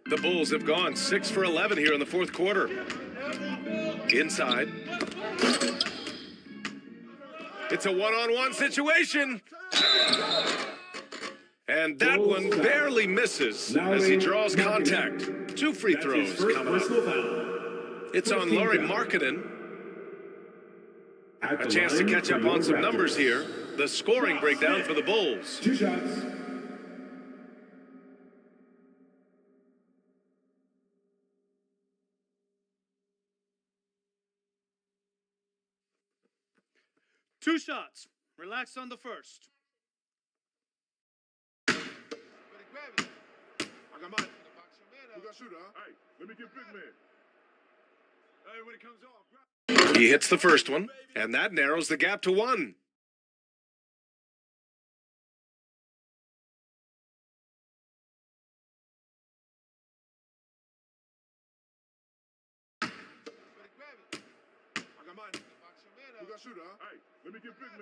S3: The Bulls have gone 6 for 11 here in the fourth quarter. Inside. It's a one-on-one situation. And that one barely misses as he draws contact. 2 free throws coming up. It's on Lauri Markkinen. A chance to catch up on some numbers here. The scoring breakdown for the Bulls.
S6: 2 shots.
S4: Two shots. Relax on the first.
S11: I got mine. We got shooter, huh?
S6: Hey, let me get big man. Hey, when it comes off.
S3: He hits the first one, and that narrows the gap to 1.
S11: I got mine. We got shooter, huh?
S6: Hey, let me get big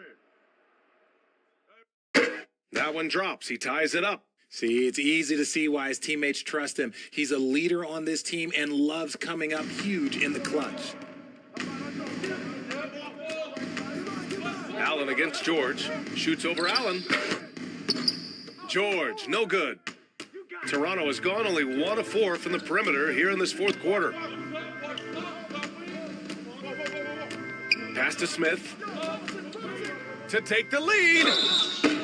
S6: man.
S3: That one drops. He ties it up.
S7: See, it's easy to see why his teammates trust him. He's a leader on this team and loves coming up huge in the clutch.
S3: Allen against George. Shoots over Allen. George, no good. Toronto has gone only 1 of 4 from the perimeter here in this fourth quarter. Pass to Smith to take the lead.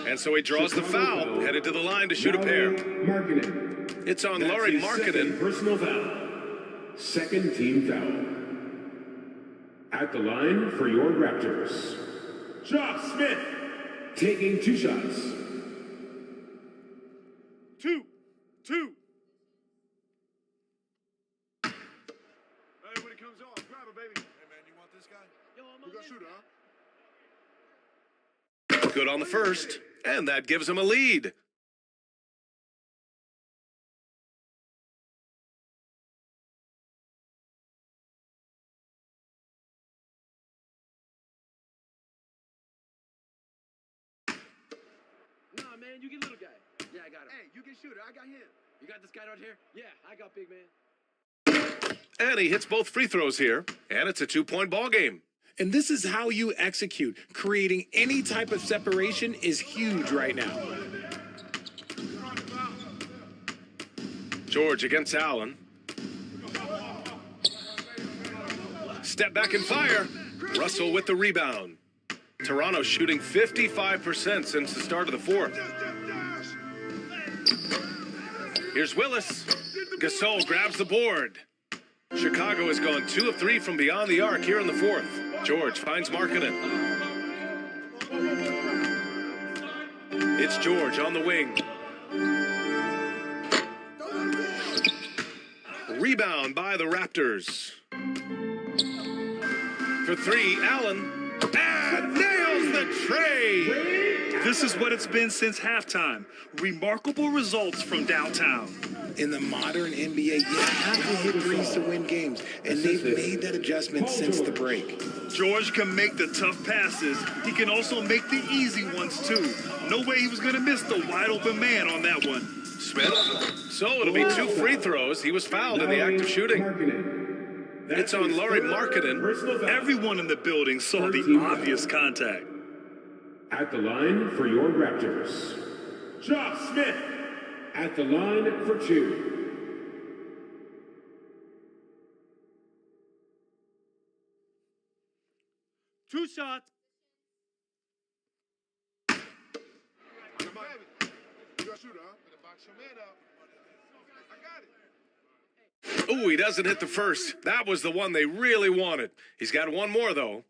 S3: And so he draws the foul, headed to the line to shoot a pair.
S6: Markkinen.
S3: It's on Lauri Markkinen.
S6: Personal foul. Second team foul. At the line for your Raptors, Josh Smith taking 2 shots.
S4: 2.
S11: Hey, when it comes off, grab it, baby. Hey, man, you want this guy? We got shooter, huh?
S3: Good on the first, and that gives him a lead.
S12: Nah, man, you get little guy. Yeah, I got him. Hey, you get shooter. I got him. You got this guy right here? Yeah, I got big man.
S3: And he hits both free throws here, and it's a 2-point ball game.
S7: And this is how you execute. Creating any type of separation is huge right now.
S3: George against Allen. Step back and fire. Russell with the rebound. Toronto shooting 55% since the start of the fourth. Here's Willis. Gasol grabs the board. Chicago has gone 2 of 3 from beyond the arc here in the fourth. George finds Markkinen. It's George on the wing. Rebound by the Raptors. For 3, Allen. And nails the tray.
S4: This is what it's been since halftime. Remarkable results from downtown.
S7: In the modern NBA, you have to hit threes to win games, and they've made that adjustment since the break.
S4: George can make the tough passes. He can also make the easy ones, too. No way he was going to miss the wide-open man on that one.
S3: Smith. So it'll be 2 free throws. He was fouled in the act of shooting. It's on Laurie Markkinen.
S4: Everyone in the building saw the obvious contact.
S6: At the line for your Raptors, Josh Smith. At the line for 2.
S4: Two shots.
S3: Ooh, he doesn't hit the first. That was the one they really wanted. He's got one more, though.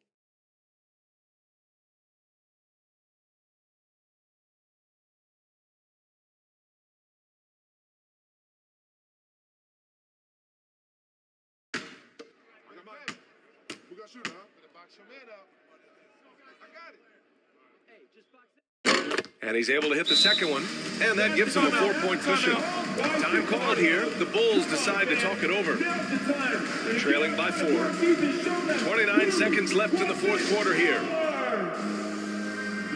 S3: And he's able to hit the second one, and that gives him a 4-point cushion. Time called here. The Bulls decide to talk it over. They're trailing by 4. 29 seconds left in the fourth quarter here.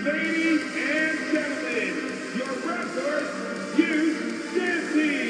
S6: Ladies and gentlemen, your Raptors Youth Dance Team.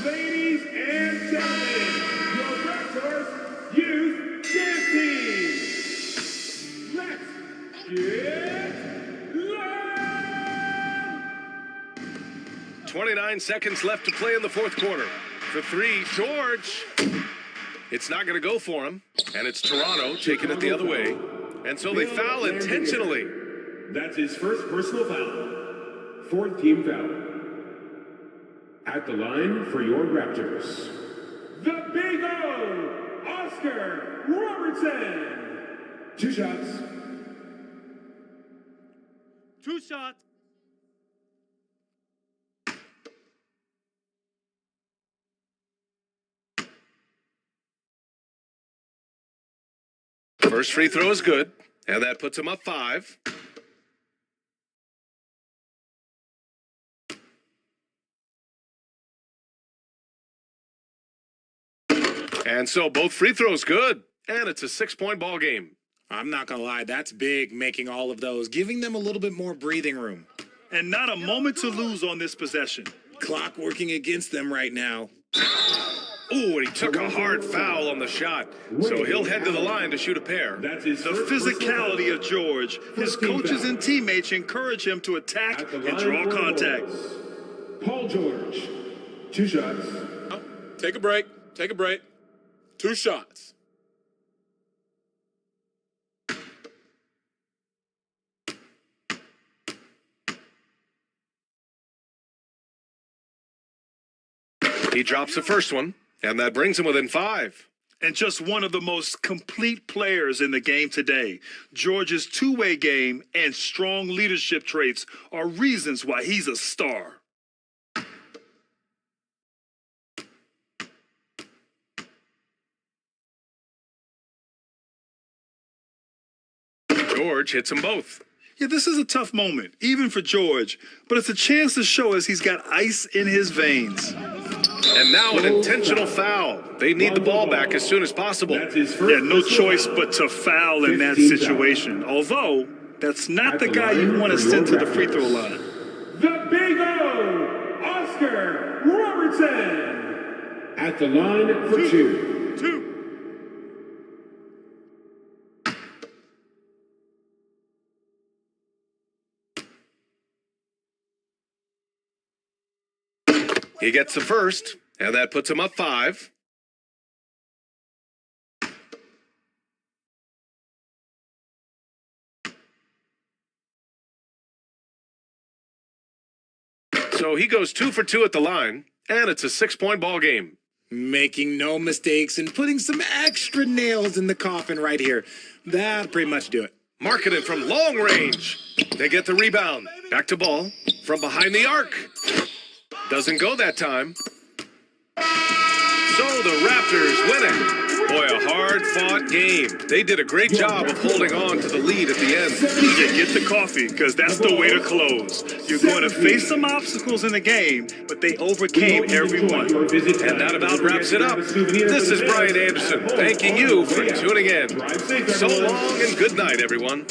S6: Ladies and gentlemen, your Raptors Youth Dance Team. Let's get loud!
S3: 29 seconds left to play in the fourth quarter. For 3, George. It's not going to go for him, and it's Toronto taking it the other way. And so they foul intentionally.
S6: That's his first personal foul. 4th team foul. At the line for your Raptors, the Big O, Oscar Robertson. 2 shots.
S4: 2 shots.
S3: First free throw is good, and that puts him up 5. And so both free throws good, and it's a 6-point ball game.
S7: I'm not going to lie, that's big, making all of those, giving them a little bit more breathing room.
S4: And not a moment to lose on this possession.
S7: Clock working against them right now.
S3: Ooh, and he took a hard foul on the shot, so he'll head to the line to shoot a pair.
S6: That's his
S4: The physicality of George. His coaches and teammates encourage him to attack and draw contact.
S6: Paul George. 2 shots.
S9: Take a break. Take a break. 2 shots.
S3: He drops the first one, and that brings him within 5.
S4: And just one of the most complete players in the game today. George's two-way game and strong leadership traits are reasons why he's a star.
S3: George hits them both.
S4: Yeah, this is a tough moment, even for George, but it's a chance to show us he's got ice in his veins.
S3: And now an intentional foul. They need the ball back as soon as possible.
S4: Yeah, no choice but to foul in that situation. Although, That's not the guy you want to send to the free throw line.
S6: The Big O, Oscar Robertson. At the line for two.
S3: He gets the first, and that puts him up 5. So he goes 2 for 2 at the line, and it's a 6-point ball game.
S7: Making no mistakes and putting some extra nails in the coffin right here. That'll pretty much do it.
S3: Marketing from long range. They get the rebound. Back to ball from behind the arc. Doesn't go that time. So the Raptors win it. Boy, a hard-fought game. They did a great job of holding on to the lead at the end.
S4: DJ, get the coffee, because that's the way to close. You're going to face some obstacles in the game, but they overcame every one.
S3: And that about wraps it up. This is Brian Anderson, thanking you for tuning in. So long and good night, everyone.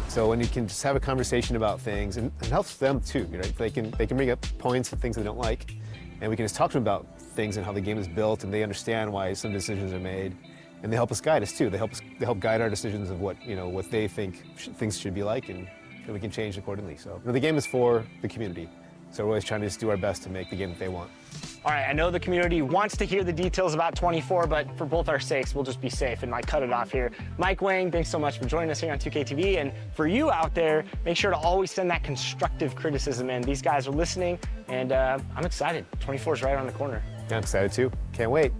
S1: So when you can just have a conversation about things, and it helps them too, right? They can bring up points and things they don't like, and we can just talk to them about things and how the game is built, and they understand why some decisions are made, and they help us guide us too. They help guide our decisions of what what they think things should be like, and we can change accordingly. So the game is for the community, so we're always trying to just do our best to make the game that they want.
S2: All right, I know the community wants to hear the details about 24, but for both our sakes, we'll just be safe and cut it off here. Mike Wang, thanks so much for joining us here on 2K TV. And for you out there, make sure to always send that constructive criticism in. These guys are listening, and I'm excited. 24 is right around the corner.
S1: Yeah, I'm excited too. Can't wait.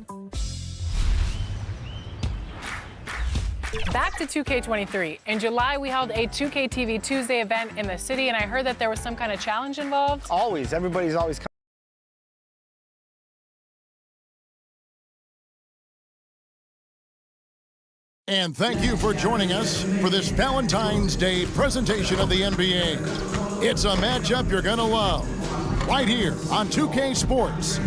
S14: Back to 2K23. In July, we held a 2K TV Tuesday event in the city, and I heard that there was some kind of challenge involved.
S2: Always. Everybody's always
S15: And thank you for joining us for this Valentine's Day presentation of the NBA. It's a matchup you're going to love, right here on 2K Sports.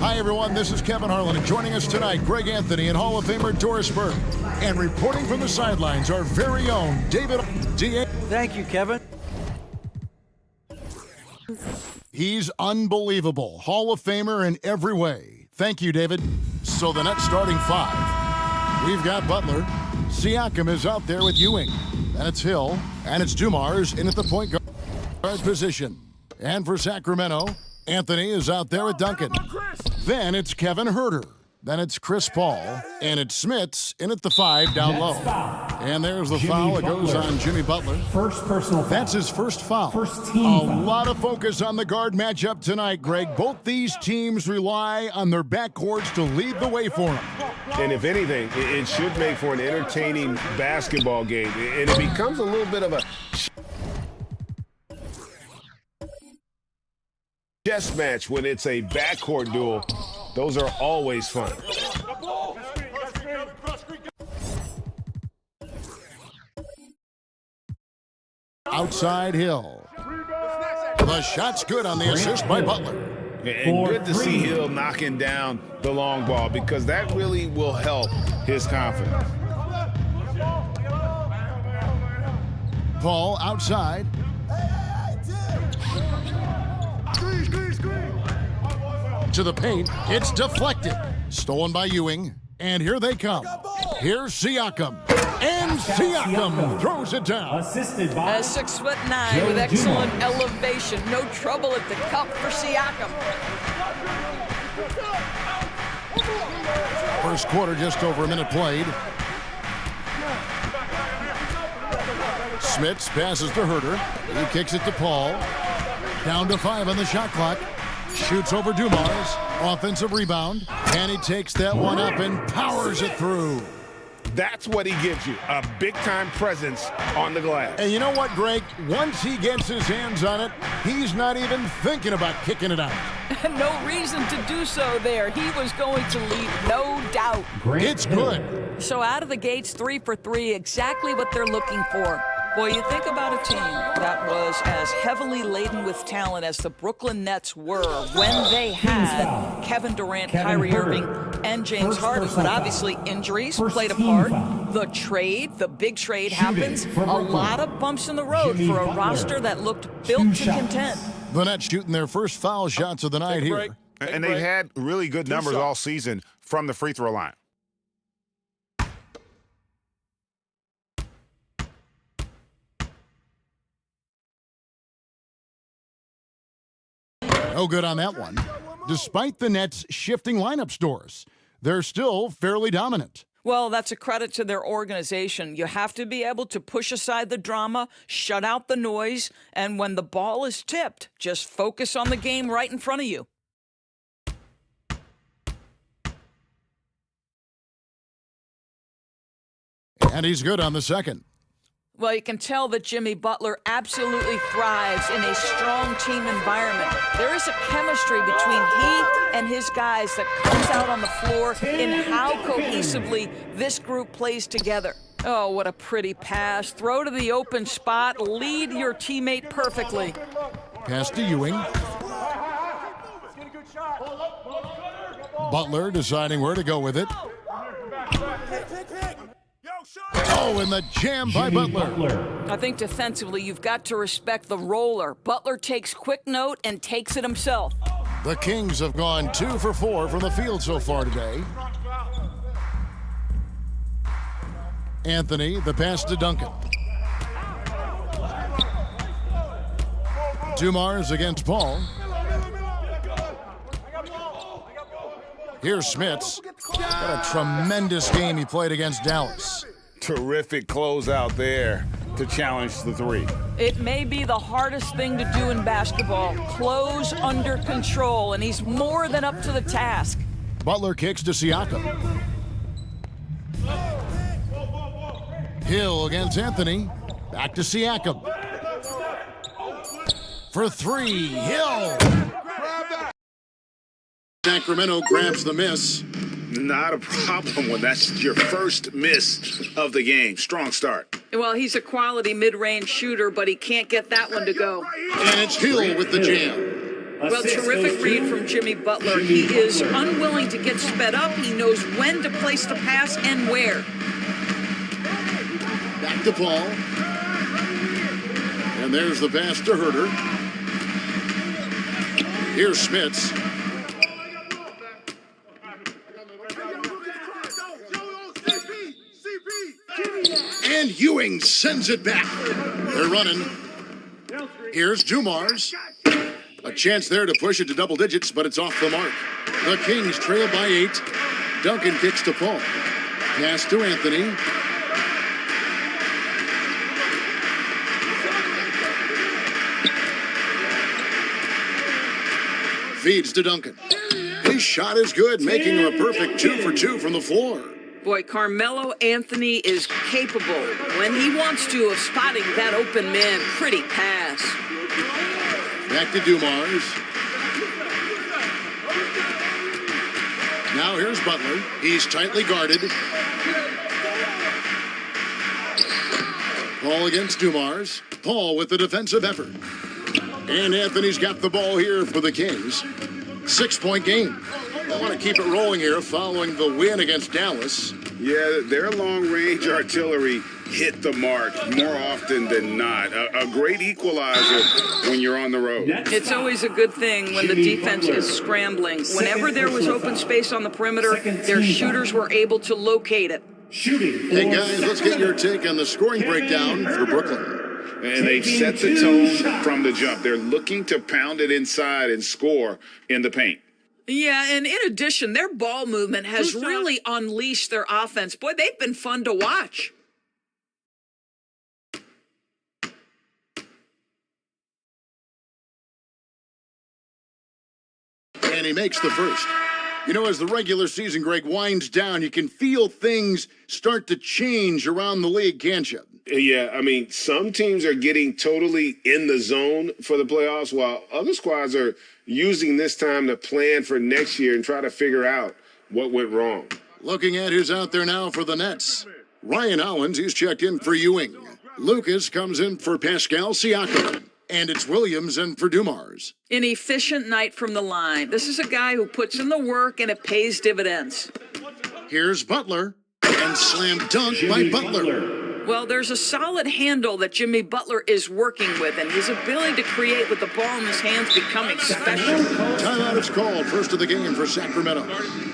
S15: Hi, everyone. This is Kevin Harlan, and joining us tonight, Greg Anthony and Hall of Famer Doris Burke. And reporting from the sidelines, our very own David D.A.
S16: Thank you, Kevin.
S15: He's unbelievable. Hall of Famer in every way. Thank you, David. So the Nets starting five. We've got Butler. Siakam is out there with Ewing. And it's Hill. And it's Dumars in at the point guard position. And for Sacramento, Anthony is out there with Duncan. Then it's Kevin Huerter. Then it's Chris Paul. And it's Smits in at the 5 down low. And there's the foul. It goes on Jimmy Butler.
S17: First personal foul.
S15: That's his first foul.
S17: First team
S15: foul.
S17: A
S15: lot of focus on the guard matchup tonight, Greg. Both these teams rely on their backcourts to lead the way for them.
S3: And if anything, it should make for an entertaining basketball game. And it becomes a little bit of a chess match when it's a backcourt duel. Those are always fun.
S15: Outside Hill. The shot's good on the assist by Butler.
S3: And good to see Hill knocking down the long ball because that really will help his confidence.
S15: Paul outside. To the paint, it's deflected. Stolen by Ewing, and here they come. Here's Siakam, and Siakam throws it down.
S17: Assisted by
S18: 6'9" with excellent elevation. No trouble at the cup for Siakam.
S15: First quarter, just over a minute played. Smits passes to Huerter. He kicks it to Paul. Down to 5 on the shot clock. Shoots over Dumars. Offensive rebound. And he takes that one up and powers it through.
S3: That's what he gives you, a big-time presence on the glass.
S15: And you know what, Greg? Once he gets his hands on it, he's not even thinking about kicking it out.
S18: No reason to do so there. He was going to lead, no doubt.
S15: It's good.
S18: So out of the gates, 3 for 3, exactly what they're looking for. Boy, you think about a team that was as heavily laden with talent as the Brooklyn Nets were when they had Kevin Durant, Kyrie Irving, and James Harden. But obviously injuries played a part. The trade, the big trade happens. A lot of bumps in the road for a roster that looked built to contend.
S15: The Nets shooting their first foul shots of the night here.
S19: And they've had really good numbers all season from the free throw line.
S15: No good on that one. Despite the Nets' shifting lineup stores, they're still fairly dominant.
S18: Well, Well, that's a credit to their organization. You have to be able to push aside the drama, shut out the noise, and when the ball is tipped, just focus on the game right in front of you.
S15: And he's good on the second.
S18: Well, you can tell that Jimmy Butler absolutely thrives in a strong team environment. There is a chemistry between he and his guys that comes out on the floor in how cohesively this group plays together. Oh, what a pretty pass. Throw to the open spot. Lead your teammate perfectly.
S15: Pass to Ewing. Butler deciding where to go with it. Oh, and the jam by Butler.
S18: I think defensively, you've got to respect the roller. Butler takes quick note and takes it himself.
S15: The Kings have gone 2 for 4 from the field so far today. Anthony, the pass to Duncan. Dumars against Paul. Here's Smits. What a tremendous game he played against Dallas.
S19: Terrific closeout there to challenge the three.
S18: It may be the hardest thing to do in basketball. Close under control, and he's more than up to the task.
S15: Butler kicks to Siakam. Hill against Anthony. Back to Siakam. For 3, Hill. Sacramento grabs the miss.
S19: Not a problem when that's your first miss of the game. Strong start.
S18: Well, he's a quality mid-range shooter, but he can't get that one to go.
S15: And it's Hill with the jam.
S18: Well, terrific read from Jimmy Butler. He is unwilling to get sped up. He knows when to place the pass and where.
S15: Back to Paul. And there's the pass to Herter. Here's Smits. And Ewing sends it back. They're running. Here's Dumars. A chance there to push it to double digits, but it's off the mark. The Kings trail by 8. Duncan kicks to Paul. Pass to Anthony. Feeds to Duncan. His shot is good, making him a perfect 2 for 2 from the floor.
S18: Boy, Carmelo Anthony is capable, when he wants to, of spotting that open man. Pretty pass.
S15: Back to Dumars. Now here's Butler. He's tightly guarded. Paul against Dumars. Paul with the defensive effort. And Anthony's got the ball here for the Kings. 6-point game. I want to keep it rolling here following the win against Dallas.
S19: Yeah, their long-range artillery hit the mark more often than not. A great equalizer when you're on the road.
S18: It's always a good thing when the defense is scrambling. Whenever there was open space on the perimeter, their shooters were able to locate it.
S15: Hey, guys, let's get your take on the scoring breakdown for Brooklyn.
S19: And they've set the tone from the jump. They're looking to pound it inside and score in the paint.
S18: Yeah, and in addition, their ball movement has really unleashed their offense. Boy, they've been fun to watch.
S15: And he makes the first. You know, as the regular season, Greg, winds down, you can feel things start to change around the league, can't you?
S6: Yeah, I mean, some teams are getting totally in the zone for the playoffs, while other squads are using this time to plan for next year and try to figure out what went wrong.
S15: Looking at who's out there now for the Nets. Ryan Owens, he's checked in for Ewing. Lucas comes in for Pascal Siakam. And it's Williams in for Dumars.
S18: An efficient night from the line. This is a guy who puts in the work and it pays dividends.
S15: Here's Butler. And slam dunk by Butler.
S18: Well, there's a solid handle that Jimmy Butler is working with, and his ability to create with the ball in his hands becoming special.
S15: Timeout is called. First of the game for Sacramento.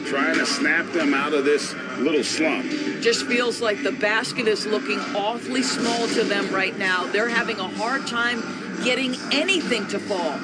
S19: Trying to snap them out of this little slump.
S18: Just feels like the basket is looking awfully small to them right now. They're having a hard time getting anything to fall.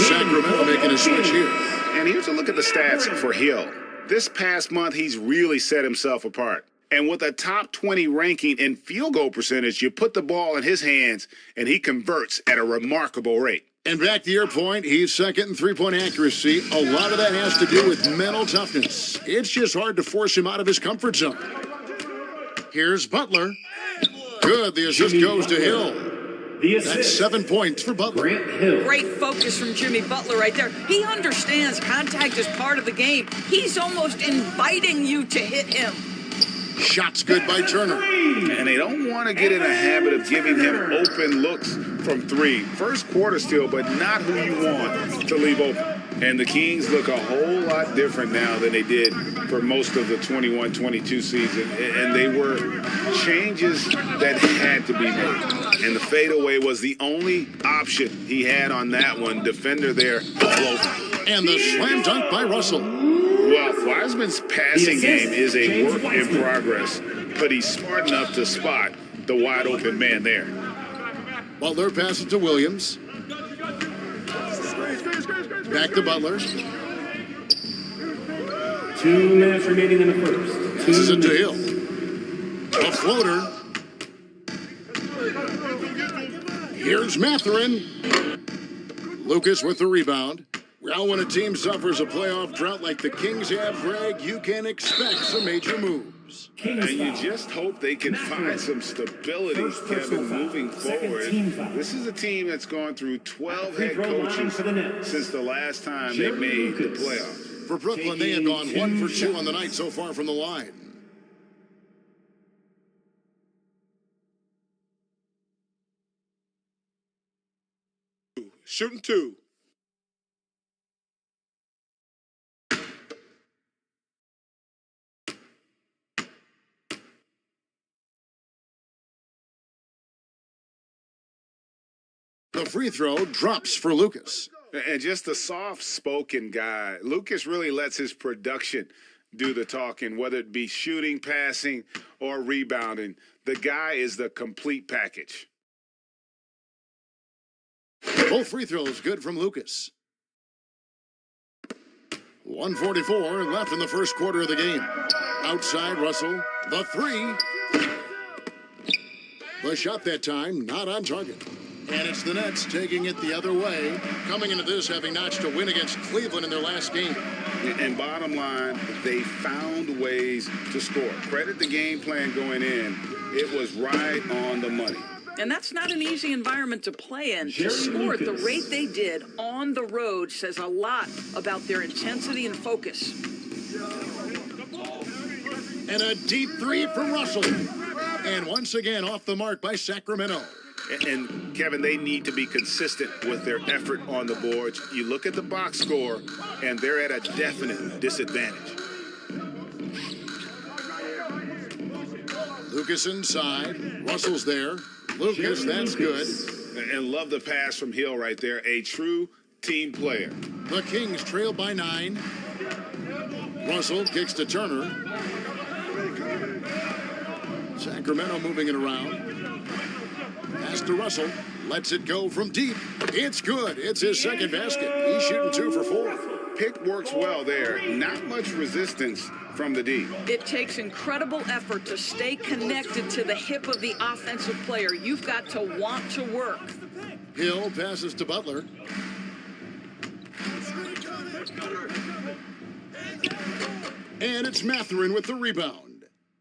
S15: Sacramento making a switch here.
S19: And here's a look at the stats for Hill. This past month, he's really set himself apart. And with a top 20 ranking in field goal percentage, you put the ball in his hands, and he converts at a remarkable rate.
S15: And back to your point, he's second in three-point accuracy. A lot of that has to do with mental toughness. It's just hard to force him out of his comfort zone. Here's Butler. Good, the assist goes to Hill. That's 7 points for Butler.
S18: Great focus from Jimmy Butler right there. He understands contact is part of the game. He's almost inviting you to hit him.
S15: Shots good by Turner.
S19: And they don't want to get in a habit of giving him open looks from three. First quarter still, but not who you want to leave open. And the Kings look a whole lot different now than they did for most of the 21-22 season. And they were changes that had to be made. And the fadeaway was the only option he had on that one. Defender there, close.
S15: And the slam dunk by Russell.
S19: Well, Wiseman's passing game is a work in progress, but he's smart enough to spot the wide open man there.
S15: Butler passes to Williams. Back to Butler.
S6: 2 minutes remaining in the first.
S15: Passes it to Hill. A floater. Here's Mathurin. Lucas with the rebound. Well, when a team suffers a playoff drought like the Kings have, Greg, you can expect some major moves.
S19: And you just hope they can find some stability, Kevin, moving forward. This is a team that's gone through 12 head coaches since the last time they made the playoffs.
S15: For Brooklyn, they have gone 1 for 2 on the night so far from the line.
S19: Shooting 2.
S15: The free throw drops for Lucas.
S19: And just a soft-spoken guy. Lucas really lets his production do the talking, whether it be shooting, passing, or rebounding. The guy is the complete package.
S15: Both free throws good from Lucas. 1:44 left in the first quarter of the game. Outside Russell, the three. The shot that time, not on target. And it's the Nets taking it the other way, coming into this having notched a win against Cleveland in their last game.
S19: And bottom line, they found ways to score. Credit the game plan going in. It was right on the money.
S18: And that's not an easy environment to play in. To score at the rate they did on the road says a lot about their intensity and focus.
S15: And a deep three from Russell. And once again off the mark by Sacramento.
S19: And Kevin, they need to be consistent with their effort on the boards. You look at the box score, and they're at a definite disadvantage.
S15: Lucas inside. Russell's there. Lucas, that's good.
S19: And love the pass from Hill right there. A true team player.
S15: The Kings trail by 9. Russell kicks to Turner. Sacramento moving it around. Pass to Russell. Lets it go from deep. It's good. It's his second basket. He's shooting 2 for 4.
S19: Pick works well there. Not much resistance from the D.
S18: It takes incredible effort to stay connected to the hip of the offensive player. You've got to want to work.
S15: Hill passes to Butler. And it's Mathurin with the rebound.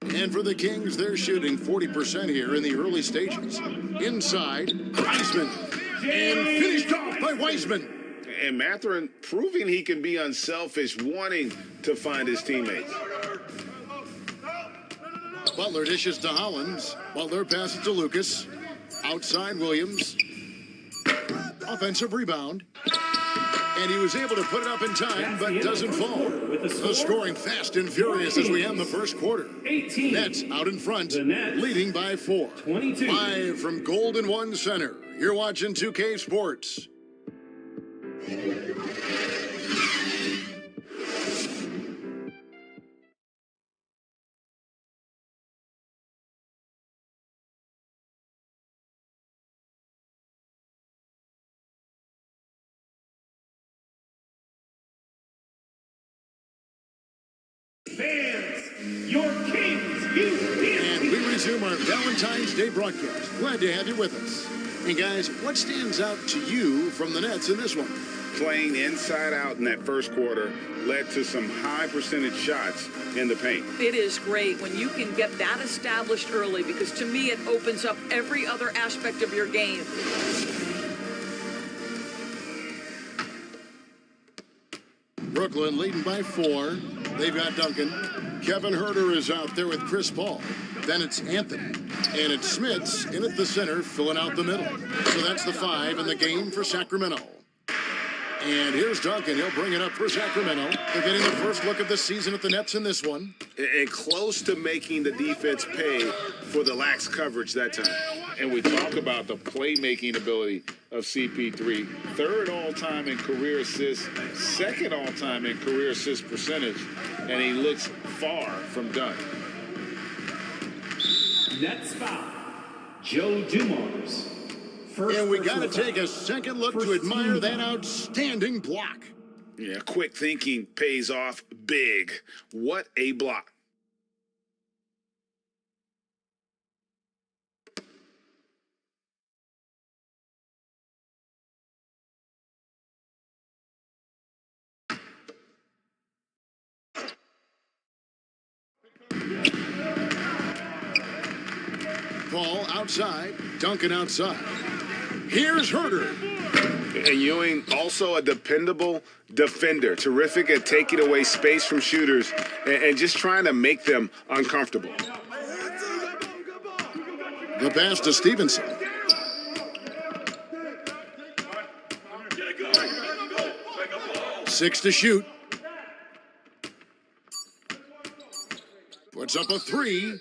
S15: And for the Kings, they're shooting 40% here in the early stages. Inside, Wiseman. And finished off by Wiseman.
S19: And Mathurin proving he can be unselfish, wanting to find his teammates.
S15: Butler dishes to Hollins. Butler passes to Lucas. Outside Williams. Offensive rebound. And he was able to put it up in time, but doesn't fall. The scoring fast and furious as we end the first quarter. Nets out in front, leading by 4. Live from Golden One Center, you're watching 2K Sports.
S6: your Kings Houston.
S15: And we resume our Valentine's Day broadcast. Glad to have you with us. And guys, what stands out to you from the Nets in this one?
S19: Playing inside out in that first quarter led to some high percentage shots in the paint.
S18: It is great when you can get that established early, because to me it opens up every other aspect of your game.
S15: Brooklyn leading by 4. They've got Duncan. Kevin Huerter is out there with Chris Paul. Then it's Anthony. And it's Smits in at the center, filling out the middle. So that's the 5 in the game for Sacramento. And here's Duncan. He'll bring it up for Sacramento. They're getting the first look of the season at the Nets in this one.
S19: And close to making the defense pay for the lax coverage that time. And we talk about the playmaking ability of CP3. 3rd all-time in career assists, 2nd all-time in career assist percentage, and he looks far from done.
S6: Nets foul. Joe Dumars.
S15: And we got to take a second look to admire that outstanding block.
S19: Yeah, quick thinking pays off big. What a block.
S15: Paul outside, Duncan outside. Here's Huerter.
S19: And Ewing, also a dependable defender. Terrific at taking away space from shooters and just trying to make them uncomfortable.
S15: The pass to Stevenson. Six to shoot. Puts up a 3.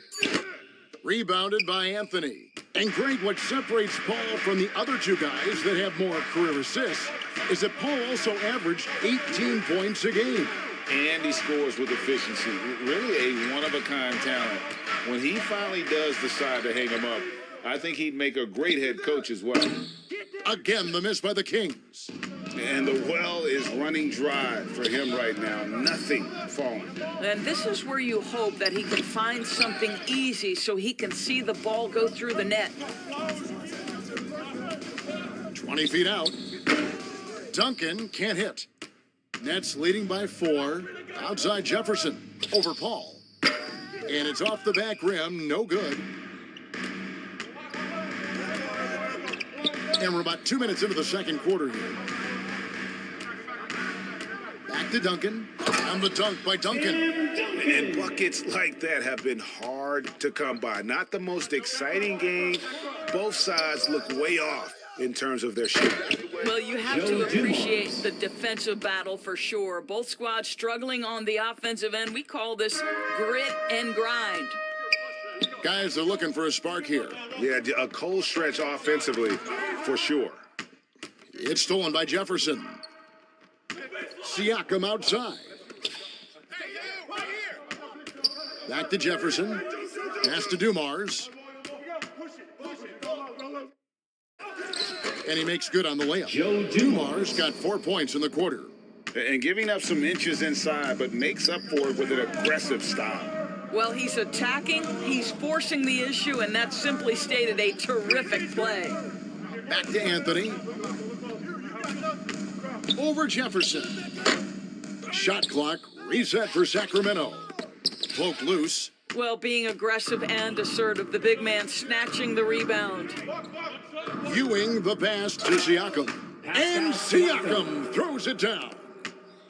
S15: Rebounded by Anthony. And great, what separates Paul from the other 2 guys that have more career assists is that Paul also averaged 18 points a game.
S19: And he scores with efficiency. Really a one-of-a-kind talent. When he finally does decide to hang him up, I think he'd make a great head coach as well.
S15: Again, the miss by the Kings.
S19: And the well is running dry for him right now. Nothing falling.
S18: And this is where you hope that he can find something easy so he can see the ball go through the net.
S15: 20 feet out. Duncan can't hit. Nets leading by 4. Outside Jefferson. Over Paul. And it's off the back rim. No good. And we're about 2 minutes into the second quarter here. Back to Duncan. On the dunk by Duncan.
S19: And buckets like that have been hard to come by. Not the most exciting game. Both sides look way off in terms of their shooting.
S18: Well, you have to appreciate the defensive battle for sure. Both squads struggling on the offensive end. We call this grit and grind.
S15: Guys are looking for a spark here.
S19: Yeah, a cold stretch offensively for sure.
S15: It's stolen by Jefferson. Siakam outside. Back to Jefferson. Pass to Dumars. And he makes good on the layup. Dumars got 4 points in the quarter.
S19: And giving up some inches inside, but makes up for it with an aggressive stop.
S18: Well, he's attacking, he's forcing the issue, and that's simply stated a terrific play.
S15: Back to Anthony. Over Jefferson. Shot clock reset for Sacramento. Poke loose.
S18: Well, being aggressive and assertive, the big man snatching the rebound.
S15: Ewing the pass to Siakam. And Siakam throws it down.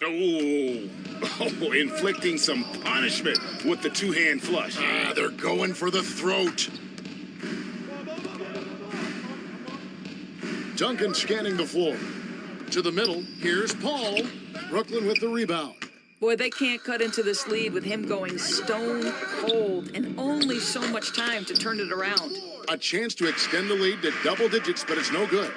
S19: Oh, inflicting some punishment with the two-hand flush.
S15: They're going for the throat. Duncan scanning the floor. To the middle, here's Paul. Brooklyn with the rebound.
S18: Boy, they can't cut into this lead with him going stone cold and only so much time to turn it around.
S15: A chance to extend the lead to double digits, but it's no good.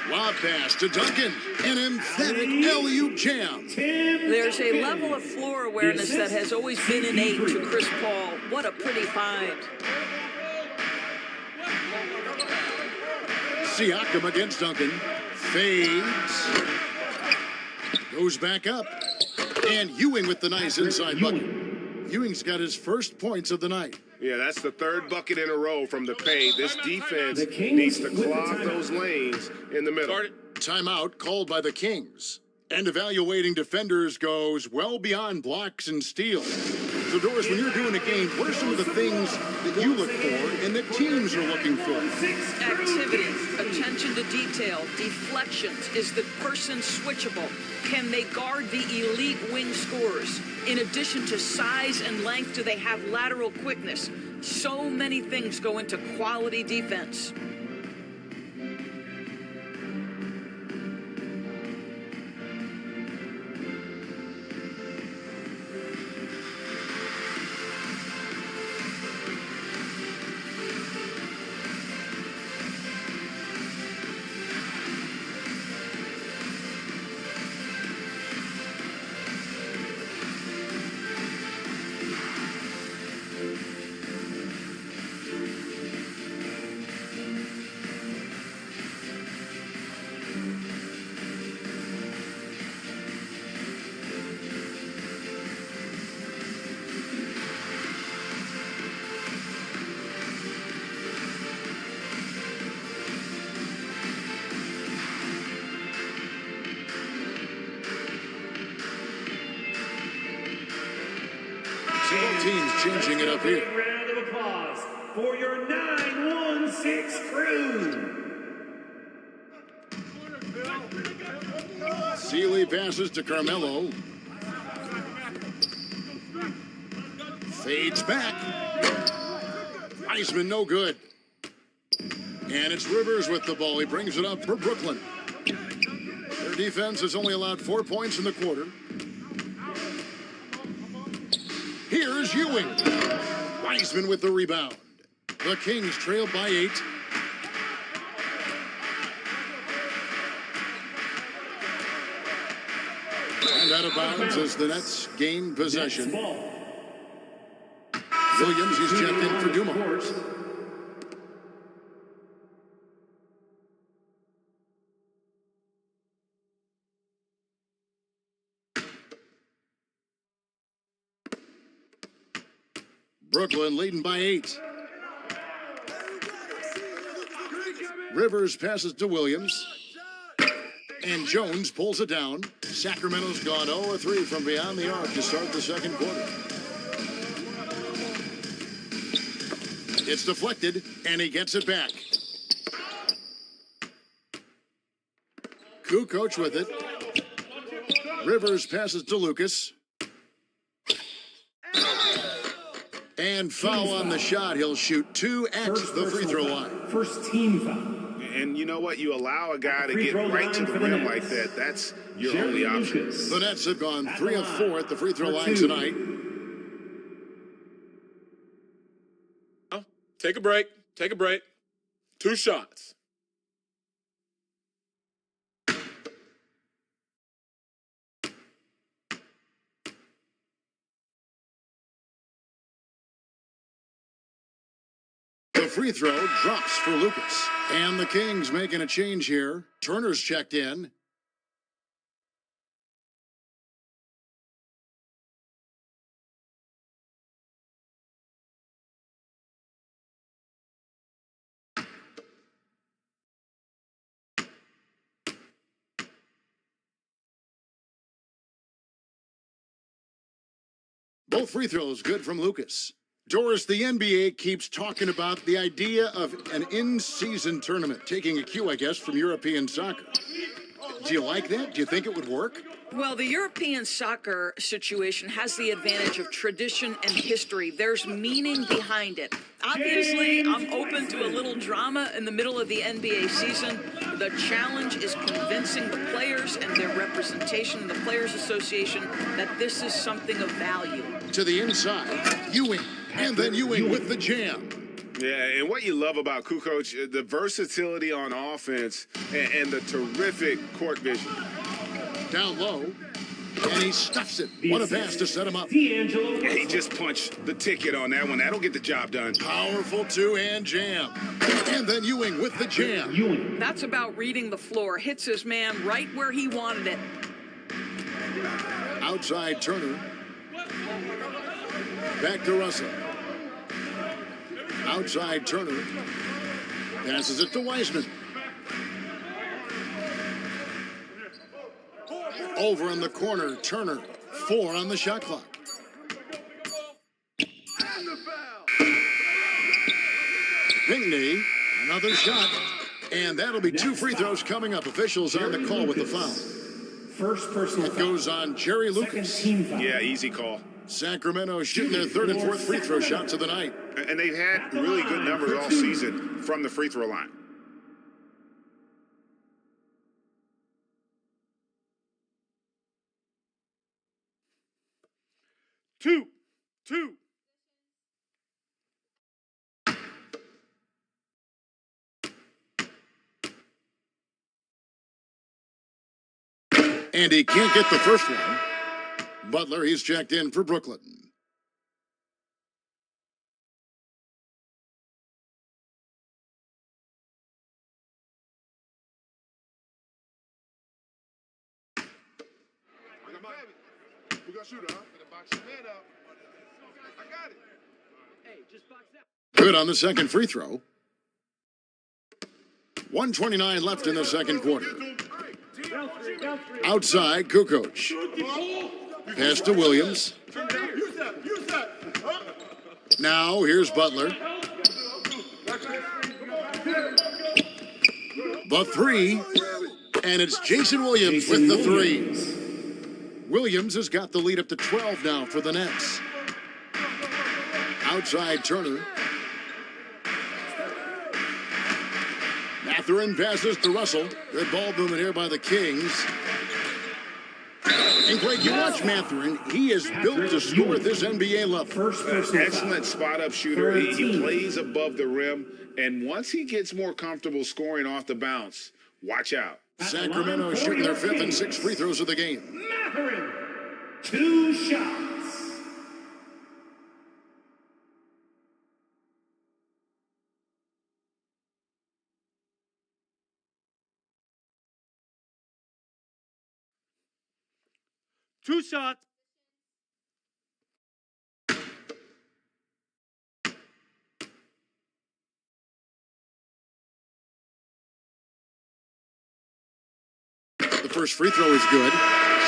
S15: Lob pass to Duncan. An emphatic alley-oop jam.
S18: There's a level of floor awareness that has always been innate to Chris Paul. What a pretty find.
S15: Siakam against Duncan. Fades. Goes back up. And Ewing with the nice inside bucket. Ewing's got his first points of the night.
S19: Yeah, that's the third bucket in a row from the paint. This defense
S6: The Kings
S19: needs to
S6: with the
S19: clog
S6: timeout.
S19: those lanes in the middle.
S15: Timeout called by the Kings. And evaluating defenders goes well beyond blocks and steals. So, Doris, when you're doing a game, what are some of the things that you look for and that teams are looking for?
S18: Activity, attention to detail, deflections. Is the person switchable? Can they guard the elite wing scorers? In addition to size and length, do they have lateral quickness? So many things go into quality defense.
S15: Both teams changing it up here.
S6: Round of applause for your 916 crew.
S15: Seeley passes to Carmelo. Fades back. Wiseman no good. And it's Rivers with the ball. He brings it up for Brooklyn. Their defense has only allowed 4 points in the quarter. Here's Ewing. Wiseman with the rebound. The Kings trail by 8. And out of bounds as the Nets gain possession. Williams, he's checked in for Dumars. Brooklyn leading by 8. Rivers passes to Williams. And Jones pulls it down. Sacramento's gone 0-3 from beyond the arc to start the second quarter. It's deflected, and he gets it back. Kukoc with it. Rivers passes to Lucas. And foul on the shot. He'll shoot 2 at the free throw line.
S6: First team foul.
S19: And you know what? You allow a guy to get right to the rim like that. That's your only option.
S15: The Nets have gone 3 of 4 at the free throw line tonight.
S9: Take a break. Take a break. 2 shots.
S15: The free throw drops for Lucas. And the Kings making a change here. Turner's checked in. Both free throws good from Lucas. Doris, the NBA keeps talking about the idea of an in-season tournament, taking a cue, I guess, from European soccer. Do you like that? Do you think it would work?
S18: Well, the European soccer situation has the advantage of tradition and history. There's meaning behind it. Obviously, I'm open to a little drama in the middle of the NBA season. The challenge is convincing the players and their representation in the Players Association that this is something of value.
S15: To the inside, Ewing, and then Ewing with the jam.
S19: Yeah, and what you love about Kukoc, the versatility on offense and the terrific court vision.
S15: Down low, and he stuffs it. What a pass to set him up.
S19: Yeah, he just punched the ticket on that one. That'll get the job done.
S15: Powerful two-hand jam. And then Ewing with the jam.
S18: That's about reading the floor. Hits his man right where he wanted it.
S15: Outside Turner. Back to Russell. Outside Turner. Passes it to Wiseman. Over in the corner, Turner. 4 on the shot clock. Pinckney, another shot. And that'll be 2 free throws coming up. Officials on the call with the foul.
S6: First personal
S15: It goes on Jerry Lucas.
S19: Yeah, easy call.
S15: Sacramento shooting their 3rd and 4th free throw shots of the night.
S19: And they've had really good numbers all season from the free throw line. Two.
S15: And he can't get the first one. Butler, he's checked in for Brooklyn.
S11: We got shooter, huh? Box your man up. I got it.
S12: Hey, just box out.
S15: Good on the second free throw. 1:29 left in the second quarter. Outside, Kukoc. Pass to Williams. Now, here's Butler. The 3. And it's Jason Williams with the 3. Williams has got the lead up to 12 now for the Nets. Outside Turner. Mathurin passes to Russell. Good ball movement here by the Kings. And Greg, you watch Mathurin. He is built to score at this NBA level.
S19: Excellent spot-up shooter. He plays above the rim. And once he gets more comfortable scoring off the bounce, watch out.
S15: Sacramento shooting their 5th and 6th free throws of the game.
S6: Mathurin, 2 shots.
S2: Two shots.
S15: The first free throw is good.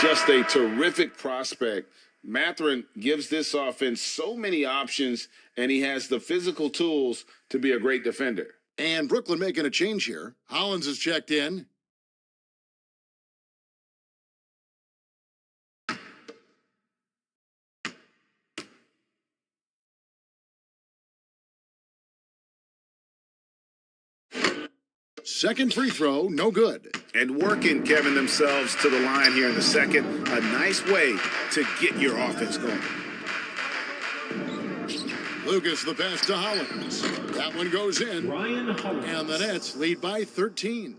S19: Just a terrific prospect. Mathurin gives this offense so many options, and he has the physical tools to be a great defender.
S15: And Brooklyn making a change here. Hollins is checked in. Second free throw, no good.
S19: And working, Kevin, themselves to the line here in the second. A nice way to get your offense going.
S15: Lucas, the pass to Hollins. That one goes in.
S6: Ryan Hollins.
S15: And the Nets lead by 13.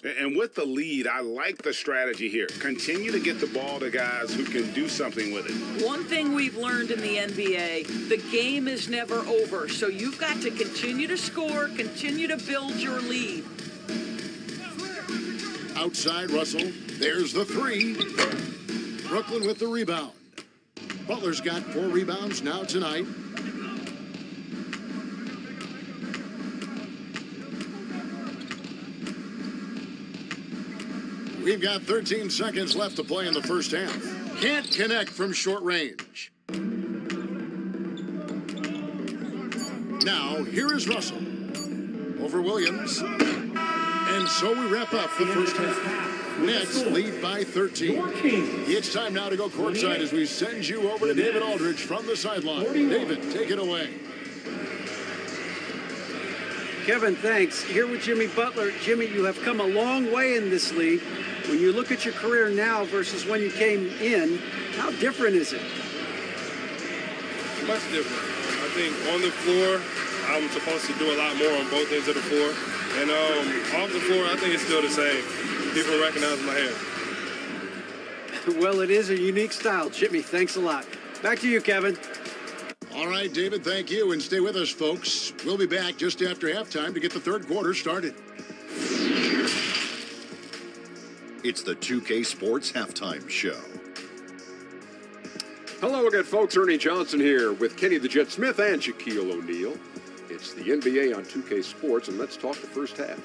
S19: And with the lead, I like the strategy here. Continue to get the ball to guys who can do something with it.
S18: One thing we've learned in the NBA, the game is never over. So you've got to continue to score, continue to build your lead.
S15: Outside Russell. There's the 3. Brooklyn with the rebound. Butler's got 4 rebounds now tonight. We've got 13 seconds left to play in the first half. Can't connect from short range. Now, here is Russell. Over Williams. And so we wrap up the first half. Nets lead by 13. It's time now to go courtside as we send you over to David Aldridge from the sideline. David, take it away.
S12: Kevin, thanks. Here with Jimmy Butler. Jimmy, you have come a long way in this league. When you look at your career now versus when you came in, how different is it?
S16: Much different. I think on the floor, I'm supposed to do a lot more on both ends of the floor. And off the floor, I think it's still the same. People recognize my hair.
S12: Well, it is a unique style. Jimmy, thanks a lot. Back to you, Kevin.
S15: All right, David, thank you. And stay with us, folks. We'll be back just after halftime to get the third quarter started.
S10: It's the 2K Sports Halftime Show.
S17: Hello again, folks. Ernie Johnson here with Kenny the Jet Smith and Shaquille O'Neal. It's the NBA on 2K Sports, and let's talk the first half.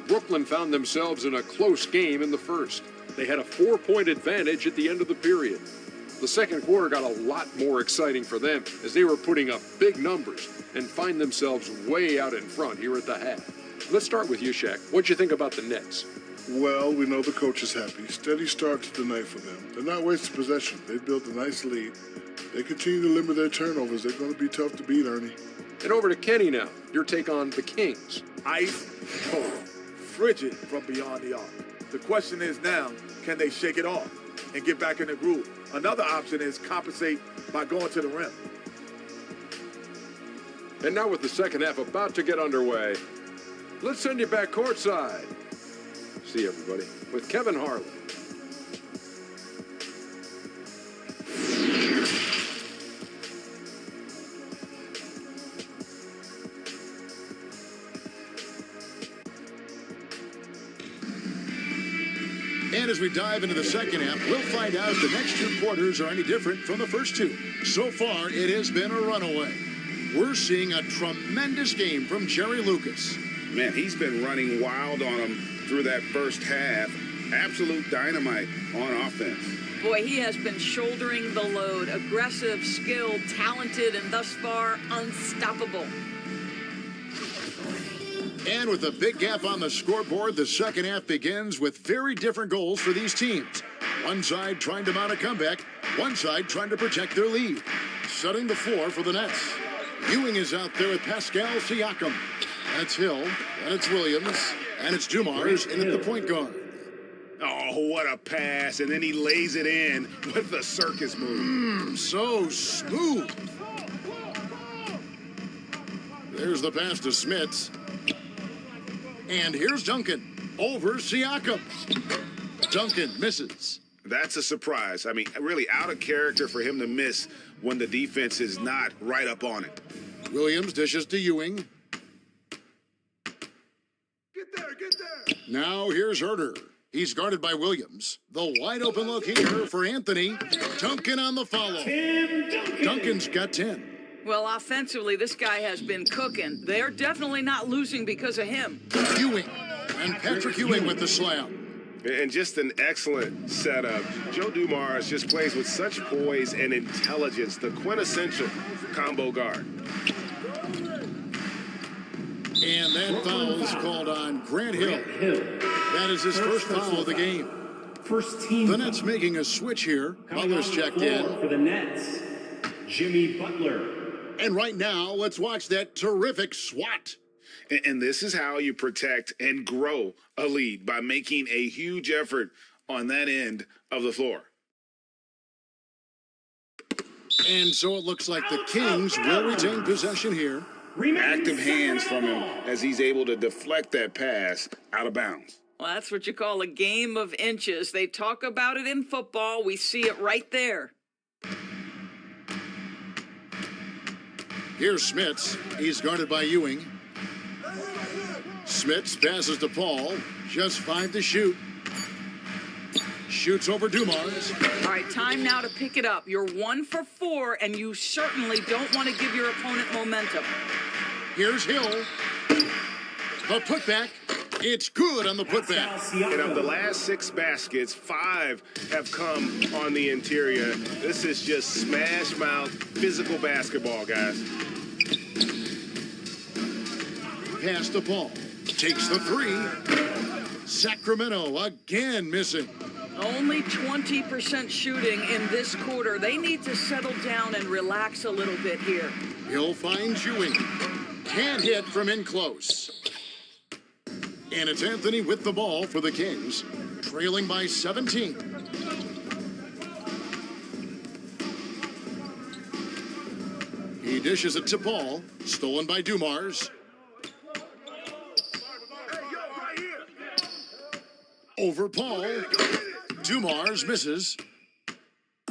S17: Brooklyn found themselves in a close game in the first. They had a 4-point advantage at the end of the period. The second quarter got a lot more exciting for them as they were putting up big numbers and find themselves way out in front here at the half. Let's start with you, Shaq. What'd you think about the Nets?
S11: Well, we know the coach is happy. Steady start to the night for them. They're not wasting possession. They built a nice lead. They continue to limit their turnovers. They're going to be tough to beat, Ernie.
S17: And over to Kenny now. Your take on the Kings.
S8: Ice cold, frigid from beyond the arc. The question is now, can they shake it off and get back in the groove? Another option is compensate by going to the rim.
S17: And now with the second half about to get underway, let's send you back courtside. See everybody with Kevin Harlan.
S15: And as we dive into the second half, we'll find out if the next two quarters are any different from the first two. So far, it has been a runaway. We're seeing a tremendous game from Jerry Lucas.
S19: Man, he's been running wild on him through that first half. Absolute dynamite on offense.
S18: Boy, he has been shouldering the load. Aggressive, skilled, talented, and thus far, unstoppable.
S15: And with a big gap on the scoreboard, the second half begins with very different goals for these teams. One side trying to mount a comeback, one side trying to protect their lead. Setting the floor for the Nets. Ewing is out there with Pascal Siakam. And it's Hill, and it's Williams, and it's Dumars in at the point guard.
S19: Oh, what a pass. And then he lays it in with the circus move.
S15: So smooth. There's the pass to Smits. And here's Duncan over Siakam. Duncan misses.
S19: That's a surprise. I mean, really out of character for him to miss when the defense is not right up on it.
S15: Williams dishes to Ewing.
S19: Get there.
S15: Now here's Herter. He's guarded by Williams. The wide open look here for Anthony. Duncan on the follow. Duncan's got 10.
S18: Well, offensively, this guy has been cooking. They're definitely not losing because of him.
S15: Ewing. And Patrick Ewing with the slam.
S9: And just an excellent setup. Joe Dumars just plays with such poise and intelligence, the quintessential combo guard.
S15: And that foul is called on Grant Hill. That is his first foul of the game.
S6: First team.
S15: The Nets making a switch here. Butler's checked in.
S6: For the Nets, Jimmy Butler.
S15: And right now, let's watch that terrific swat.
S19: And this is how you protect and grow a lead, by making a huge effort on that end of the floor.
S15: And so it looks like the Kings will retain possession here.
S19: Active hands from him as he's able to deflect that pass out of bounds.
S18: Well, that's what you call a game of inches. They talk about it in football. We see it right there.
S15: Here's Smits. He's guarded by Ewing. Smits passes to Paul. Just 5 to shoot. Shoots over Dumars.
S18: All right, time now to pick it up. You're 1 for 4, and you certainly don't want to give your opponent momentum.
S15: Here's Hill. The putback. It's good on the putback.
S9: And of the last 6 baskets, 5 have come on the interior. This is just smash mouth physical basketball, guys.
S15: Pass to Paul. Takes the 3. Sacramento again missing.
S18: Only 20% shooting in this quarter. They need to settle down and relax a little bit here.
S15: Hill finds Ewing. Can't hit from in close. And it's Anthony with the ball for the Kings, trailing by 17. He dishes it to Paul, stolen by Dumars. Over Paul. Dumars misses.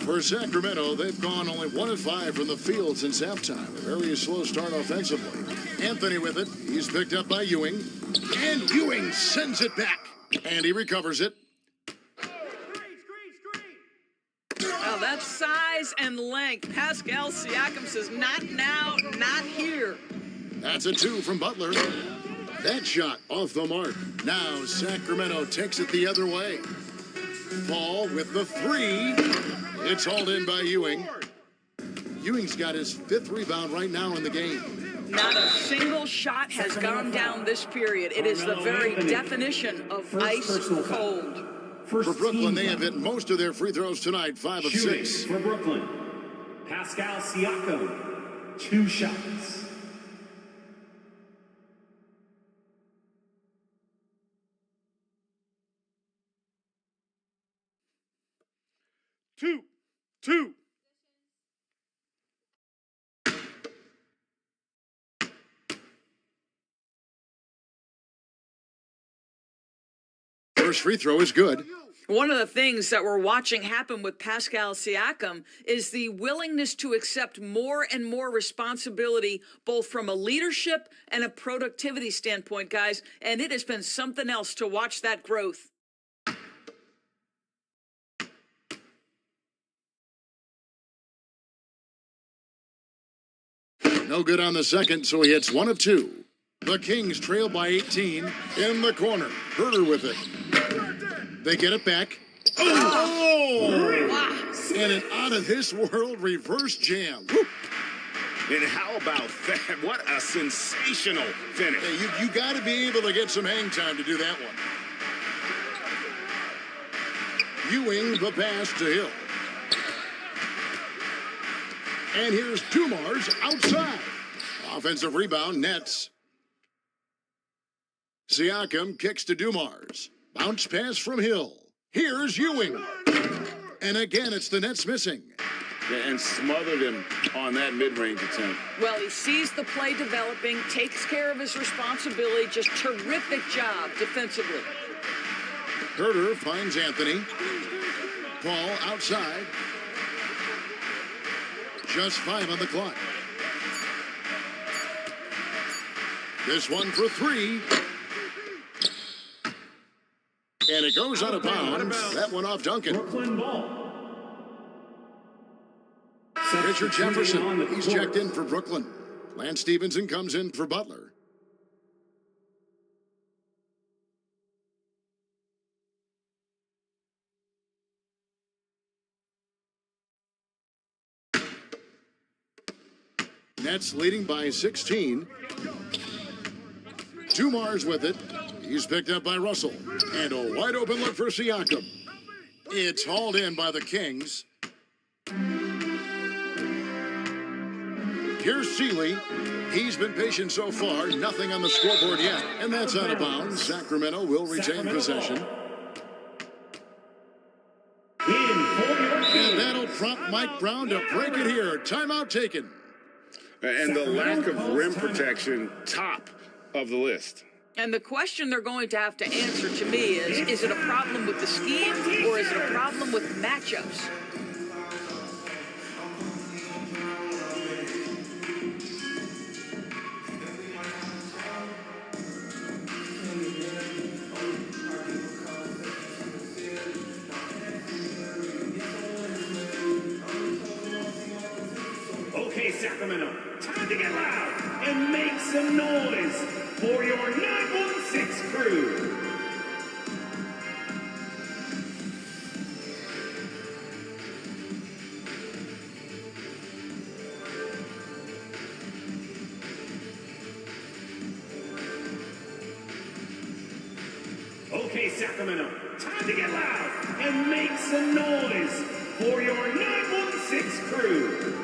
S15: For Sacramento, they've gone only 1 of 5 from the field since halftime. A very slow start offensively. Anthony with it. He's picked up by Ewing. And Ewing sends it back. And he recovers it.
S18: That's size and length. Pascal Siakam says, not now, not here.
S15: That's a 2 from Butler. That shot off the mark. Now Sacramento takes it the other way. Ball with the 3. It's hauled in by Ewing. Ewing's got his 5th rebound right now in the game.
S18: Not a single shot has gone down this period. It is the very definition of ice cold.
S15: For Brooklyn, they have hit most of their free throws tonight, 5 of 6.
S6: For Brooklyn, Pascal Siakam, 2 shots.
S8: Two.
S15: First free throw is good.
S18: One of the things that we're watching happen with Pascal Siakam is the willingness to accept more and more responsibility, both from a leadership and a productivity standpoint, guys. And it has been something else to watch that growth.
S15: No good on the second, so he hits 1 of 2. The Kings trail by 18 in the corner. Herter with it. They get it back. Oh! And an out-of-this-world reverse jam. Woo.
S19: And how about that? What a sensational finish.
S15: Hey, you got to be able to get some hang time to do that one. Ewing the pass to Hill. And here's Dumars outside. Offensive rebound, Nets. Siakam kicks to Dumars. Bounce pass from Hill. Here's Ewing. And again, it's the Nets missing.
S19: And smothered him on that mid-range attempt.
S18: Well, he sees the play developing, takes care of his responsibility. Just terrific job defensively.
S15: Herter finds Anthony. Paul outside. Just 5 on the clock. This one for 3. And it goes out of bounds. That one off Duncan.
S6: Brooklyn ball.
S15: Richard Jefferson, he's checked in for Brooklyn. Lance Stevenson comes in for Butler. Nets leading by 16. Dumars with it. He's picked up by Russell. And a wide open look for Siakam. It's hauled in by the Kings. Here's Seeley. He's been patient so far. Nothing on the scoreboard yet. And that's out of bounds. Sacramento will retain possession. And that'll prompt Mike Brown to break it here. Timeout taken.
S19: And the lack of rim protection, top of the list.
S18: And the question they're going to have to answer to me is it a problem with the scheme or is it a problem with matchups?
S6: Okay, Sacramento, time to get loud and make some noise for your 916 crew. Okay, Sacramento, time to get loud and make some noise for your 916 crew.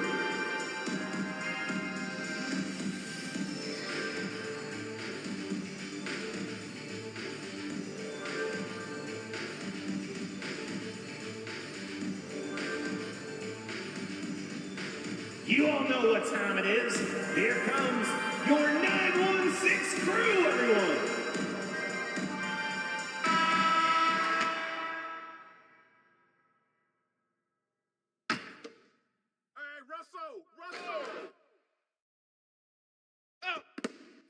S6: You all know what time it is. Here comes your 916 crew, everyone.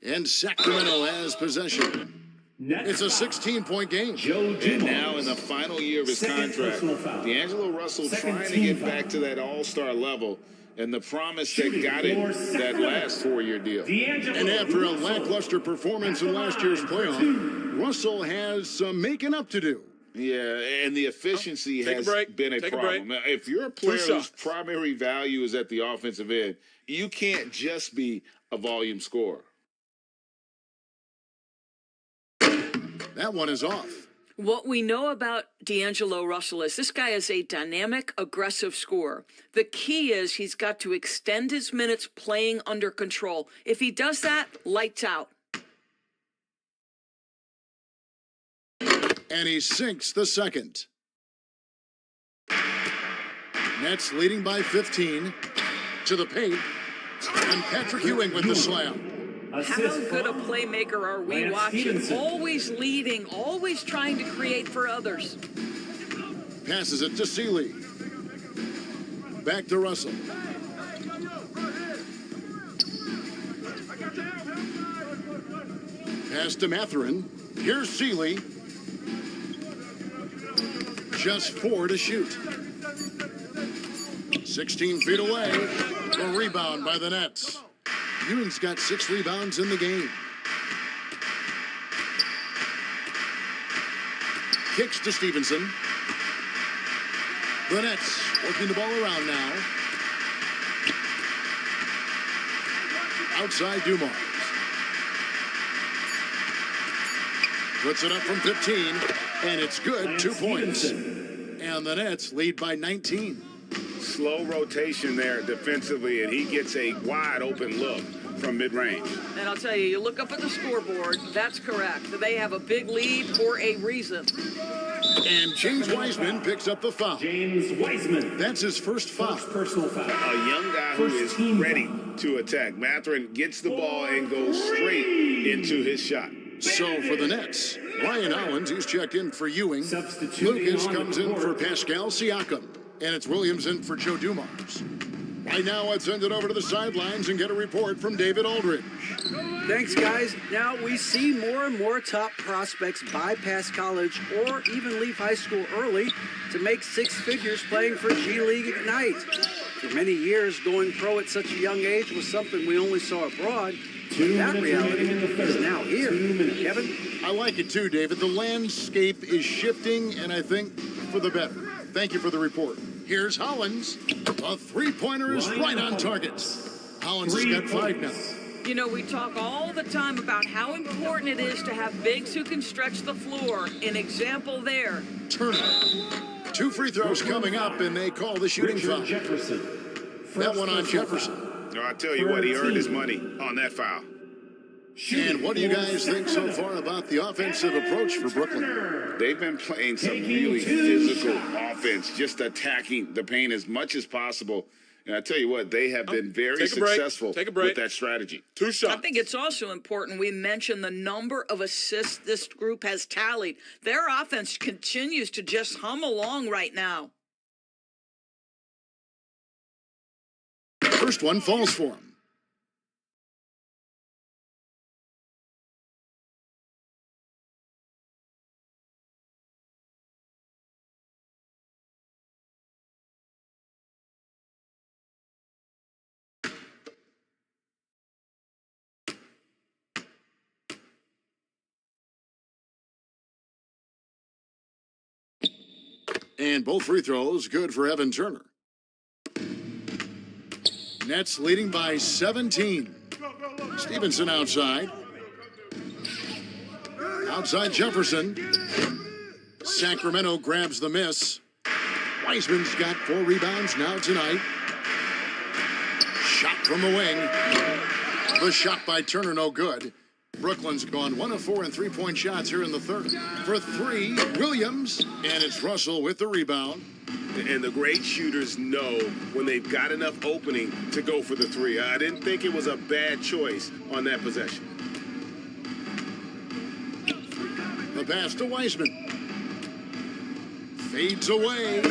S15: And Sacramento has possession. It's a 16-point game.
S19: And now in the final year of his contract, D'Angelo Russell trying to get back to that all-star level and the promise that got him that last 4-year deal.
S15: And after a lackluster performance in last year's playoff, Russell has some making up to do.
S19: Yeah, and the efficiency has been a
S17: Take a
S19: problem.
S17: break.
S19: If you're a player
S17: Two
S19: whose
S17: shots.
S19: primary value is at the offensive end, you can't just be a volume scorer.
S15: That one is off.
S18: What we know about D'Angelo Russell is this guy is a dynamic, aggressive scorer. The key is he's got to extend his minutes playing under control. If he does that, lights out.
S15: And he sinks the second. Nets leading by 15 to the paint. And Patrick Ewing with the slam.
S18: How good a playmaker are we watching? Always leading, always trying to create for others.
S15: Passes it to Seeley. Back to Russell. Pass to Mathurin. Here's Seeley. Just 4 to shoot. 16 feet away. A rebound by the Nets. Ewing's got 6 rebounds in the game. Kicks to Stevenson. The Nets working the ball around now. Outside Dumars. Puts it up from 15, and it's good, 2 points. And the Nets lead by 19.
S19: Slow rotation there defensively, and he gets a wide open look from mid-range.
S18: And I'll tell you, you look up at the scoreboard, that's correct. They have a big lead for a reason.
S15: And James Wiseman picks up the foul.
S6: James Wiseman.
S15: That's his first foul.
S6: Personal foul.
S19: A young guy who is ready to attack. Mathurin gets the ball and goes straight into his shot.
S15: So for the Nets, Ryan Hollins, he's checked in for Ewing. Lucas comes in for Pascal Siakam. And it's Williams in for Joe Dumars. Right now, let's send it over to the sidelines and get a report from David Aldridge.
S12: Thanks, guys. Now we see more and more top prospects bypass college or even leave high school early to make 6 figures playing for G League Ignite. For many years, going pro at such a young age was something we only saw abroad. That reality is now here. Kevin?
S15: I like it too, David. The landscape is shifting, and I think for the better. Thank you for the report. Here's Hollins. A three-pointer is right on target. Hollins has got 5 now.
S18: You know, we talk all the time about how important it is to have bigs who can stretch the floor. An example there.
S15: Turner. 2 free throws coming up, and they call the shooting foul. That one on Jefferson.
S19: No, I tell you what, he earned his money on that foul.
S15: And what do you guys think so far about the offensive approach for Brooklyn?
S19: They've been playing some really physical offense, just attacking the paint as much as possible. And I tell you what, they have been very successful with that strategy.
S17: 2 shots.
S18: I think it's also important we mention the number of assists this group has tallied. Their offense continues to just hum along right now.
S15: First one falls for him. And both free throws good for Evan Turner. Nets leading by 17. Stevenson outside. Outside Jefferson. Sacramento grabs the miss. Wiseman's got 4 rebounds now tonight. Shot from the wing. The shot by Turner no good. Brooklyn's gone 1 of 4 in 3-point shots here in the third. For 3, Williams, and it's Russell with the rebound.
S19: And the great shooters know when they've got enough opening to go for the 3. I didn't think it was a bad choice on that possession.
S15: The pass to Wiseman. Fades away.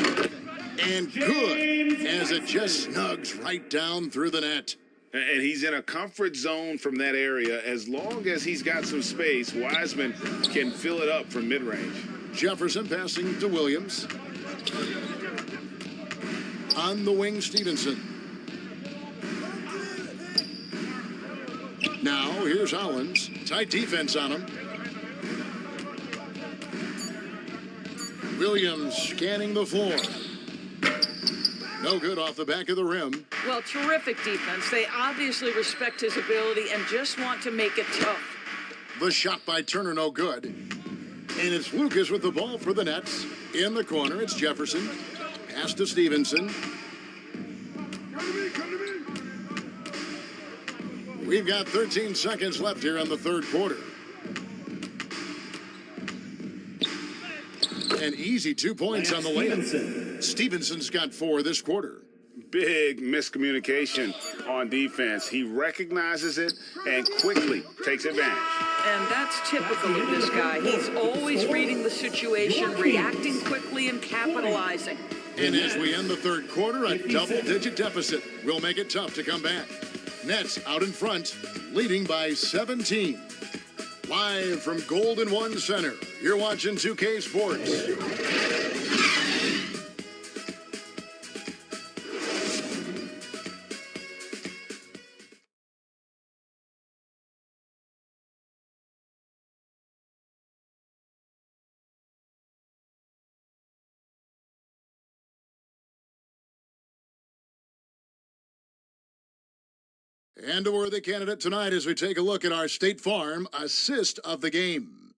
S15: And good as it just snugs right down through the net.
S19: And he's in a comfort zone from that area. As long as he's got some space, Wiseman can fill it up from mid-range.
S15: Jefferson passing to Williams. On the wing, Stevenson. Now, here's Hollins. Tight defense on him. Williams scanning the floor. No good off the back of the rim.
S18: Well, terrific defense. They obviously respect his ability and just want to make it tough.
S15: The shot by Turner, no good. And it's Lucas with the ball for the Nets. In the corner, it's Jefferson. Pass to Stevenson. We've got 13 seconds left here in the third quarter. An easy 2 points on the layup. Stevenson's got 4 this quarter.
S19: Big miscommunication on defense. He recognizes it and quickly takes advantage.
S18: And that's typical of this guy. He's always reading the situation, reacting quickly, and capitalizing.
S15: And as we end the third quarter, a double-digit deficit will make it tough to come back. Nets out in front, leading by 17. Live from Golden One Center, you're watching 2K Sports. And a worthy candidate tonight as we take a look at our State Farm assist of the game.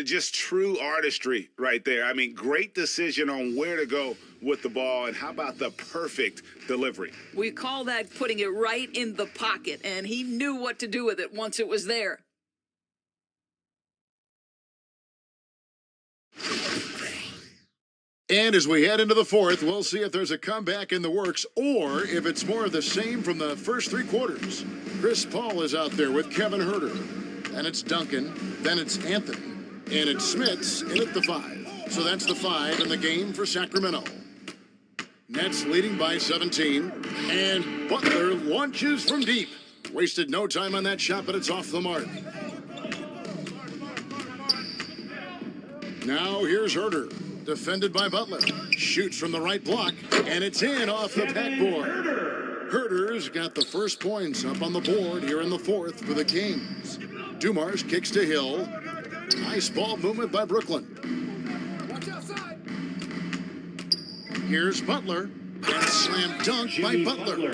S19: Just true artistry right there. I mean, great decision on where to go with the ball, and how about the perfect delivery?
S18: We call that putting it right in the pocket, and he knew what to do with it once it was there.
S15: And as we head into the fourth, we'll see if there's a comeback in the works or if it's more of the same from the first 3 quarters. Chris Paul is out there with Kevin Huerter. Then it's Duncan. Then it's Anthony. And it's Smits in at the 5. So that's the 5 in the game for Sacramento. Nets leading by 17. And Butler launches from deep. Wasted no time on that shot, but it's off the mark. Now here's Huerter. Defended by Butler. Shoots from the right block, and it's in off the backboard. Huerter's got the first points up on the board here in the fourth for the Kings. Dumars kicks to Hill. Nice ball movement by Brooklyn. Here's Butler, and slam dunk by Butler.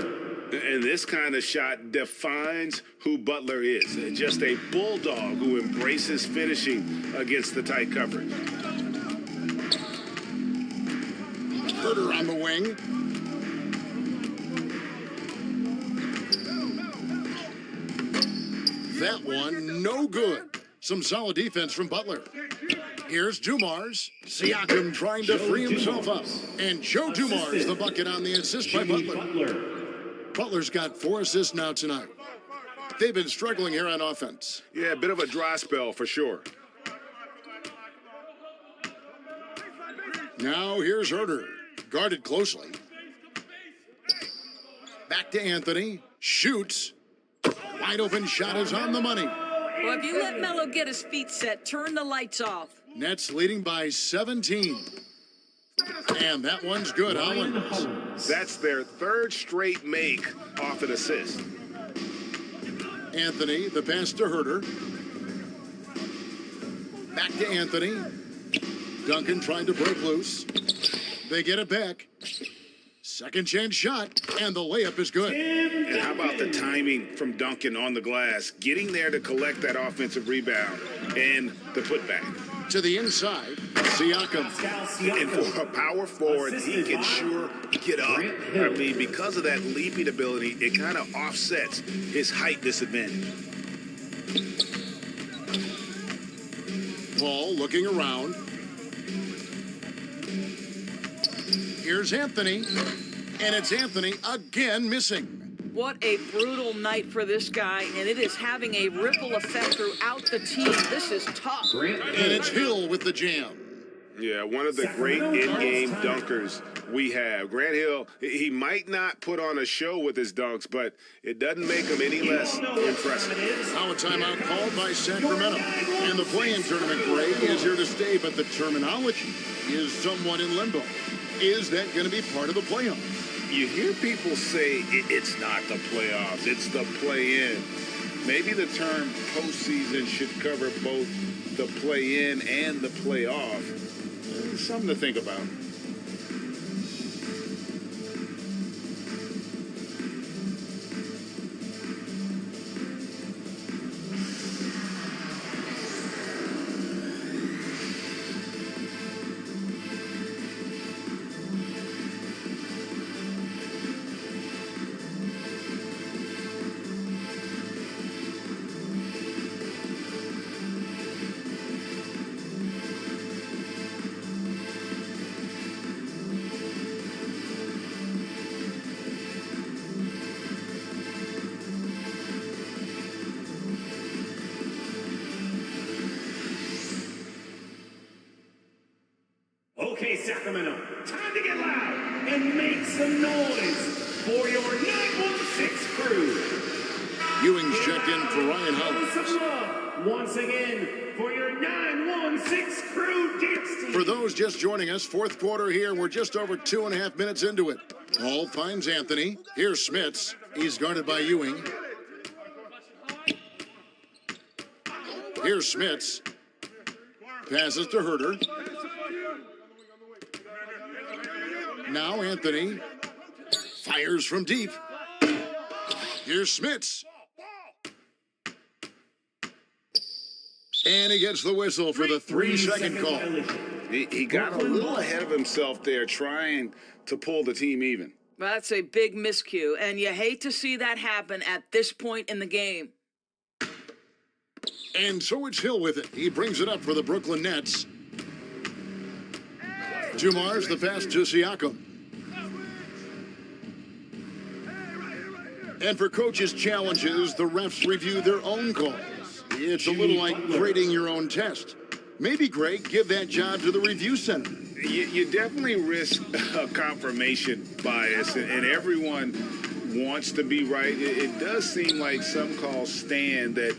S19: And this kind of shot defines who Butler is. Just a bulldog who embraces finishing against the tight coverage.
S15: Huerter on the wing. That one, no good. Some solid defense from Butler. Here's Dumars. Siakam trying to free himself up. And Joe Dumars, the bucket on the assist by Butler. Butler's got 4 assists now tonight. They've been struggling here on offense.
S19: Yeah, a bit of a dry spell for sure.
S15: Now here's Huerter. Guarded closely. Back to Anthony. Shoots. Wide open shot is on the money.
S18: Well, if you let Melo get his feet set, turn the lights off.
S15: Nets leading by 17. And that one's good, Hollins.
S19: That's their 3rd straight make off an assist.
S15: Anthony, the pass to Huerter. Back to Anthony. Duncan trying to break loose. They get it back. Second chance shot, and the layup is good.
S19: And how about the timing from Duncan on the glass, getting there to collect that offensive rebound and the putback.
S15: To the inside, Siakam.
S19: And for a power forward, he can sure get up. I mean, because of that leaping ability, it kind of offsets his height disadvantage.
S15: Paul looking around. Here's Anthony, and it's Anthony again missing.
S18: What a brutal night for this guy, and it is having a ripple effect throughout the team. This is tough.
S15: And it's Hill with the jam.
S9: Yeah, one of the great in-game dunkers we have. Grant Hill, he might not put on a show with his dunks, but it doesn't make him any less impressive.
S15: Now a timeout called by Sacramento. And the play-in tournament, Gray, is here to stay, but the terminology is somewhat in limbo. Is that going to be part of the playoffs?
S19: You hear people say it's not the playoffs, it's the play-in. Maybe the term postseason should cover both the play-in and the playoff. Something to think about.
S6: Okay, Sacramento, time to get loud and make some noise for your 916 crew.
S15: Ewing's checked in for Ryan Hunt.
S6: Some love once again for your 916 crew dance team.
S15: For those just joining us, fourth quarter here. We're just over 2.5 minutes into it. Paul finds Anthony. Here's Smits. He's guarded by Ewing. Here's Smits. Passes to Herter. Now Anthony fires from deep. Here's Smits. And he gets the whistle for the 3-second call.
S19: He got a little ahead of himself there trying to pull the team even.
S18: That's a big miscue, and you hate to see that happen at this point in the game.
S15: And so it's Hill with it. He brings it up for the Brooklyn Nets. Dumars the pass to Siakam. And for coaches' challenges, the refs review their own calls. It's a little like grading your own test. Maybe, Greg, give that job to the review center.
S19: You definitely risk a confirmation bias, and everyone wants to be right. It does seem like some calls stand that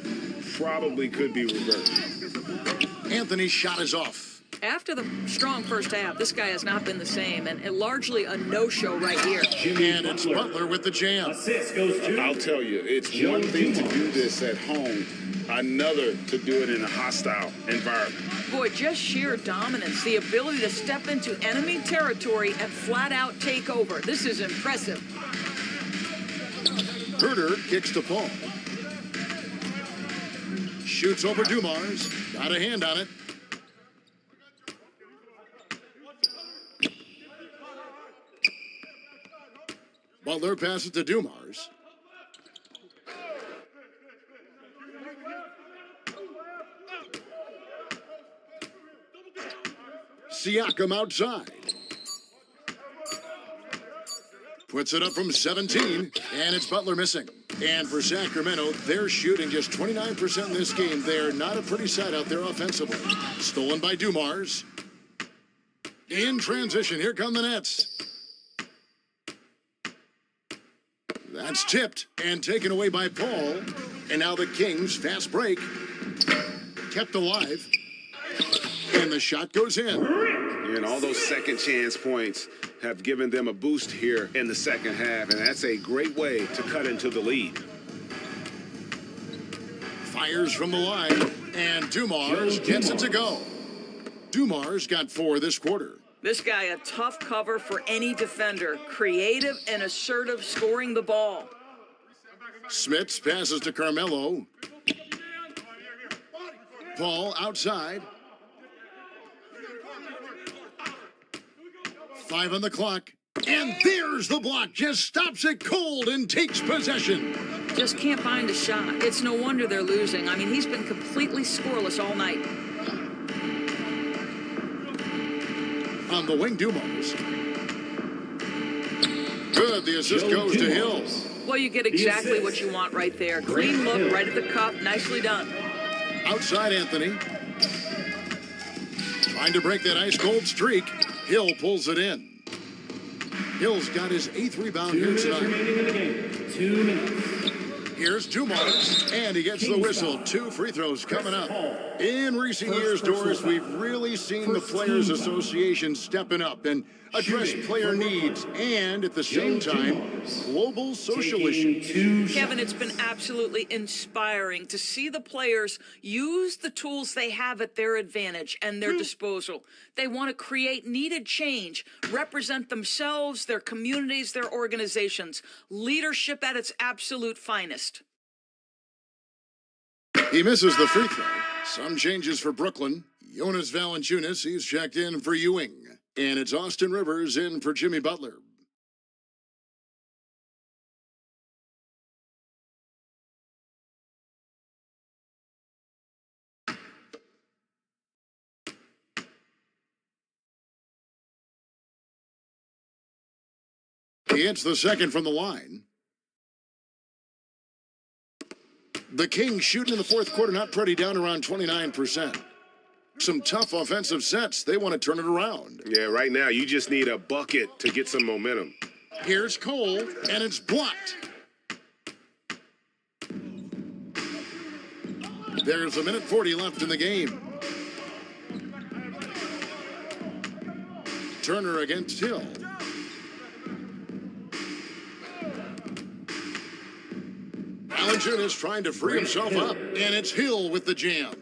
S19: probably could be reversed.
S15: Anthony's shot is off.
S18: After the strong first half, this guy has not been the same, and largely a no-show right here.
S15: And it's Butler with the jam.
S6: Assist goes to
S19: I'll tell you, it's one thing to do this at home, another to do it in a hostile environment.
S18: Boy, just sheer dominance, the ability to step into enemy territory and flat-out take over. This is impressive.
S15: Herter kicks to Paul. Shoots over Dumars. Got a hand on it. Butler passes to Dumars. Siakam outside. Puts it up from 17, and it's Butler missing. And for Sacramento, they're shooting just 29% in this game. They're not a pretty sight out there offensively. Stolen by Dumars. In transition, here come the Nets. That's tipped and taken away by Paul. And now the Kings, fast break. Kept alive. And the shot goes in.
S19: And all those second chance points have given them a boost here in the second half, and that's a great way to cut into the lead.
S15: Fires from the line, and Dumars gets it to go. Dumars got 4 this quarter.
S18: This guy, a tough cover for any defender. Creative and assertive scoring the ball.
S15: Smits passes to Carmelo. Paul outside. 5 on the clock. And there's the block. Just stops it cold and takes possession.
S18: Just can't find a shot. It's no wonder they're losing. I mean, he's been completely scoreless all night.
S15: On the wing, Dumars. Good. The assist goes to Hill.
S18: Well, you get exactly what you want right there. Clean look, right at the cup. Nicely done.
S15: Outside, Anthony. Trying to break that ice-cold streak. Hill pulls it in. Hill's got his 8th rebound here tonight.
S6: 2 minutes remaining in the game. 2 minutes.
S15: Here's Dumars, and he gets the whistle. 2 free throws coming up. In recent years, Doris, we've really seen the Players Association stepping up and address player needs and, at the same time, global social issues.
S18: Kevin, it's been absolutely inspiring to see the players use the tools they have at their advantage and their disposal. They want to create needed change, represent themselves, their communities, their organizations. Leadership at its absolute finest.
S15: He misses the free throw. Some changes for Brooklyn. Jonas Valanciunas, he's checked in for Ewing. And it's Austin Rivers in for Jimmy Butler. He hits the second from the line. The Kings shooting in the fourth quarter, not pretty, down around 29%. Some tough offensive sets. They want to turn it around.
S9: Yeah, right now you just need a bucket to get some momentum.
S15: Here's Cole, and it's blocked. There's 1:40 left in the game. Turner against Hill. Valanciunas trying to free himself up, and it's Hill with the jam.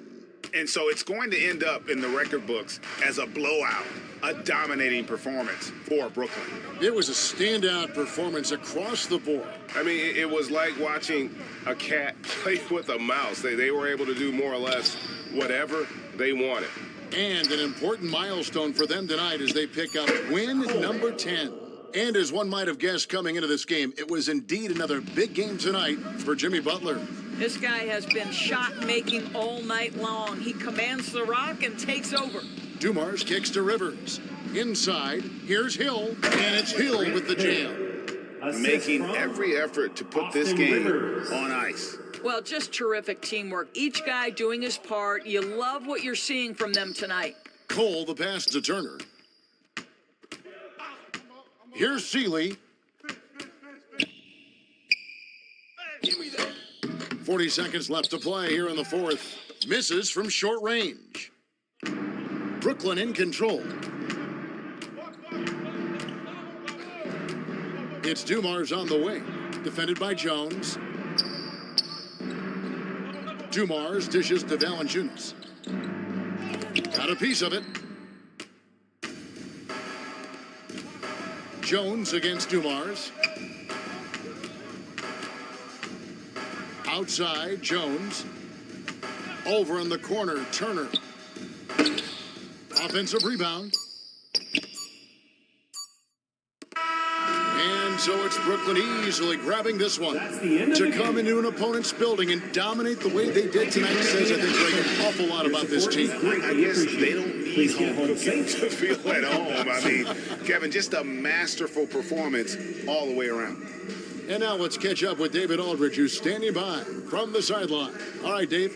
S9: And so it's going to end up in the record books as a blowout, a dominating performance for Brooklyn.
S15: It was a standout performance across the board.
S9: I mean, it was like watching a cat play with a mouse. They were able to do more or less whatever they wanted.
S15: And an important milestone for them tonight as they pick up win number 10. And as one might have guessed coming into this game, it was indeed another big game tonight for Jimmy Butler.
S18: This guy has been shot-making all night long. He commands the rock and takes over.
S15: Dumars kicks to Rivers. Inside, here's Hill, and it's Hill with the jam.
S9: Making every effort to put this game on ice.
S18: Well, just terrific teamwork. Each guy doing his part. You love what you're seeing from them tonight.
S15: Cole, the pass to Turner. Here's Seeley. 40 seconds left to play here in the fourth. Misses from short range. Brooklyn in control. It's Dumars on the wing. Defended by Jones. Dumars dishes to Valanciunas. Got a piece of it. Jones against Dumars. Outside, Jones. Over in the corner, Turner. Offensive rebound. And so it's Brooklyn easily grabbing this one. To come into an opponent's building and dominate the way they did tonight says, I think, Greg, an awful lot about this team.
S9: I guess they don't need home cooking to feel at home. I mean, Kevin, just a masterful performance all the way around.
S15: And now let's catch up with David Aldridge, who's standing by from the sideline. All right, Dave.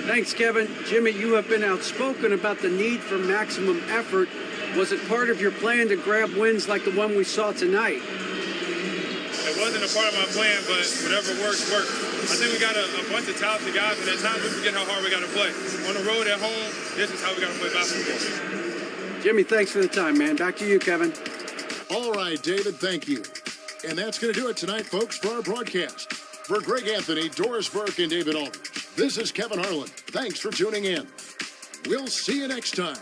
S12: Thanks, Kevin. Jimmy, you have been outspoken about the need for maximum effort. Was it part of your plan to grab wins like the one we saw tonight?
S16: It wasn't a part of my plan, but whatever works, works. I think we got a bunch of talented guys, and at times we forget how hard we got to play. On the road, at home, this is how we got to play basketball.
S12: Jimmy, thanks for the time, man. Back to you, Kevin.
S15: All right, David, thank you. And that's going to do it tonight, folks, for our broadcast. For Greg Anthony, Doris Burke, and David Aldridge, this is Kevin Harlan. Thanks for tuning in. We'll see you next time.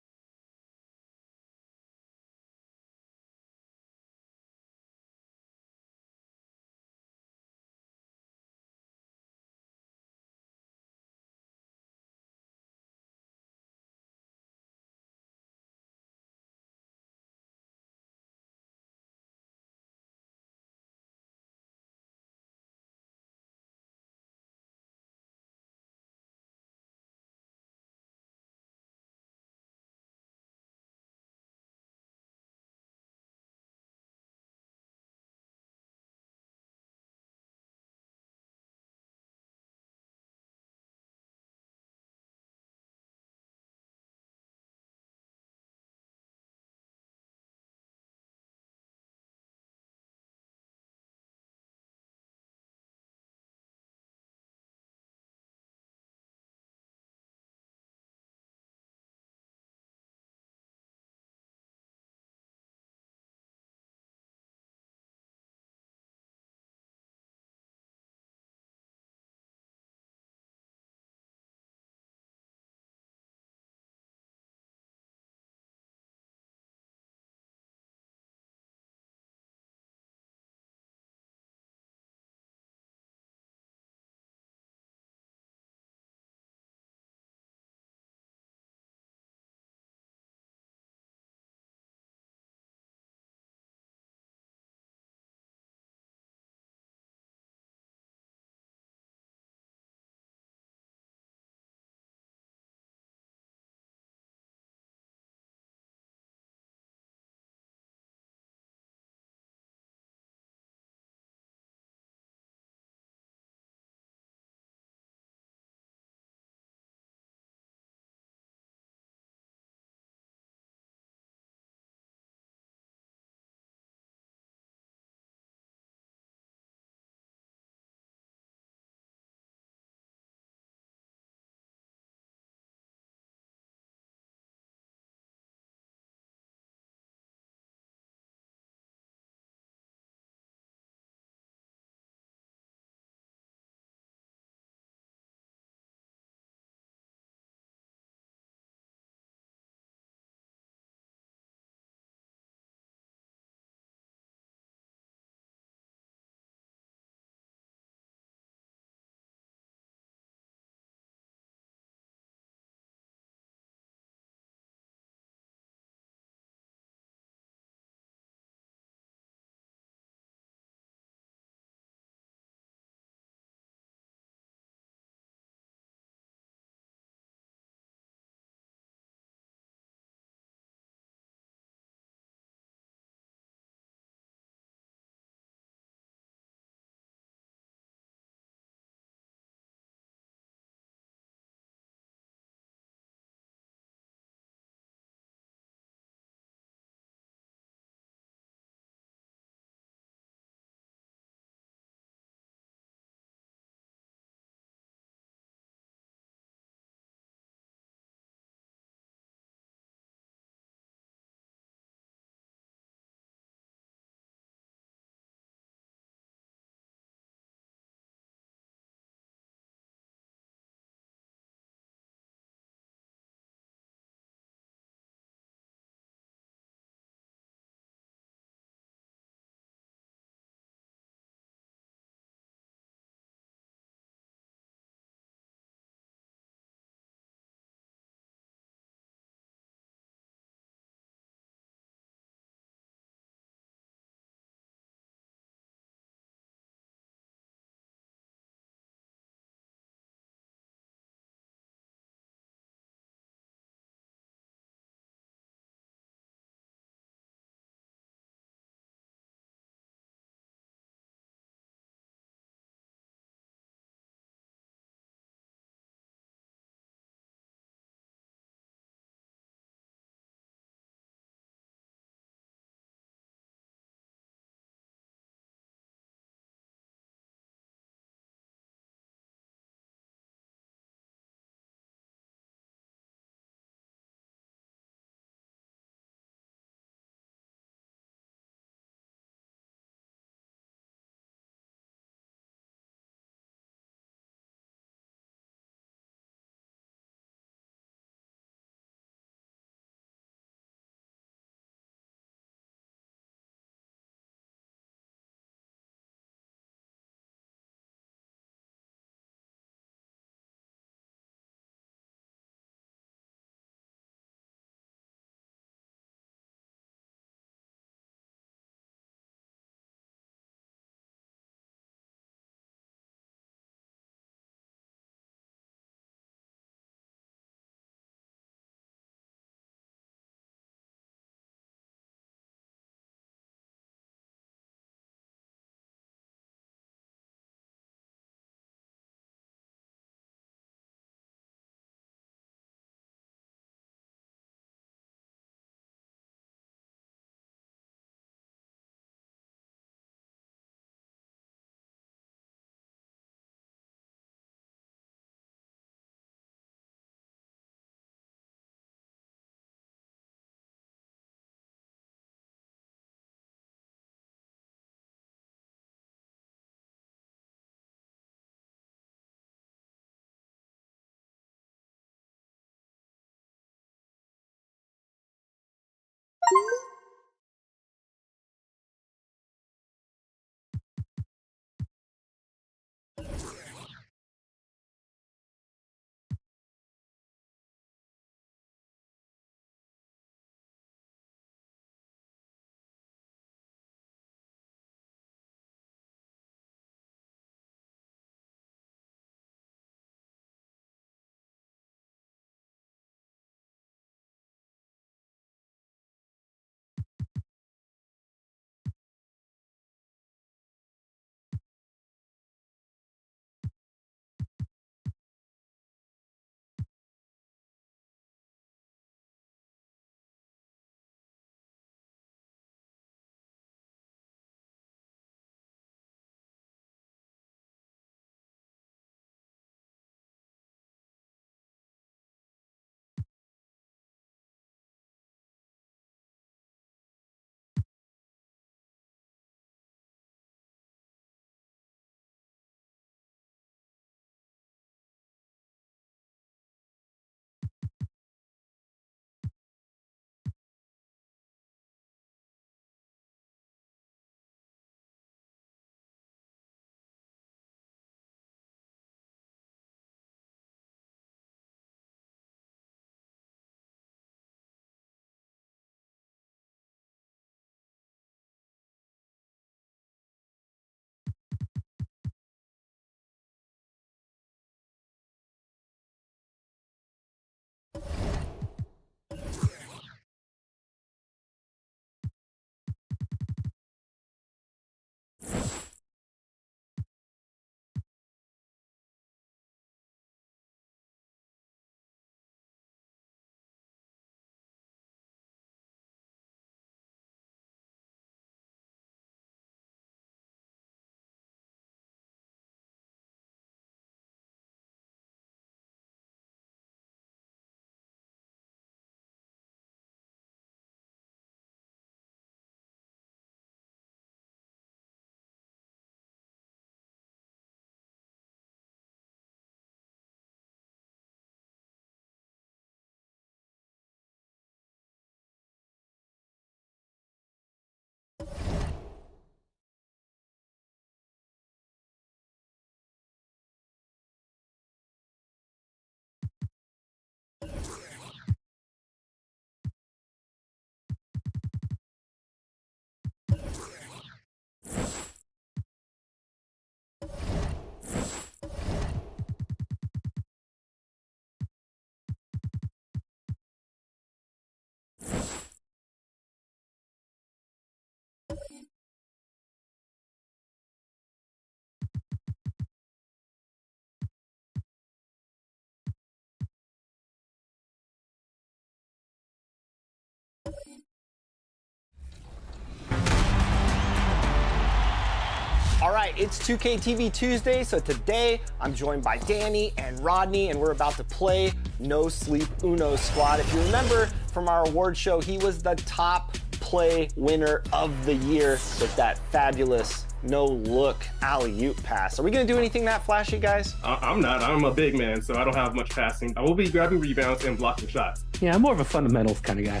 S2: All right, it's 2K TV Tuesday, so today I'm joined by Danny and Rodney, and we're about to play No Sleep Uno Squad. If you remember from our award show, he was the top play winner of the year with that fabulous no-look alley-oop pass. Are we gonna do anything that flashy, guys?
S20: I'm not. I'm a big man, so I don't have much passing. I will be grabbing rebounds and blocking shots.
S21: Yeah, I'm more of a fundamentals kind of guy.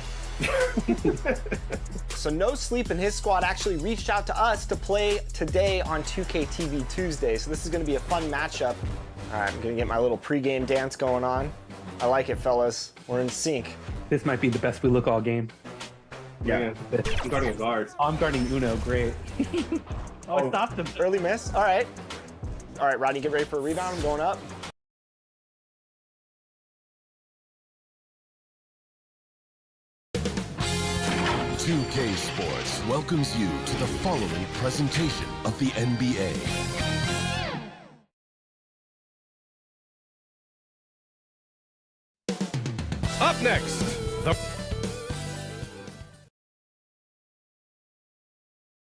S2: So No Sleep and his squad actually reached out to us to play today on 2K TV Tuesday. So this is gonna be a fun matchup. All right, I'm gonna get my little pregame dance going on. I like it, fellas. We're in sync.
S21: This might be the best we look all game.
S20: Yeah, I'm guarding a guard.
S21: I'm guarding Uno, great. I stopped him.
S2: Early miss, all right. All right, Rodney, get ready for a rebound. I'm going up.
S22: .2K Sports welcomes you to the following presentation of the NBA.
S3: Up next,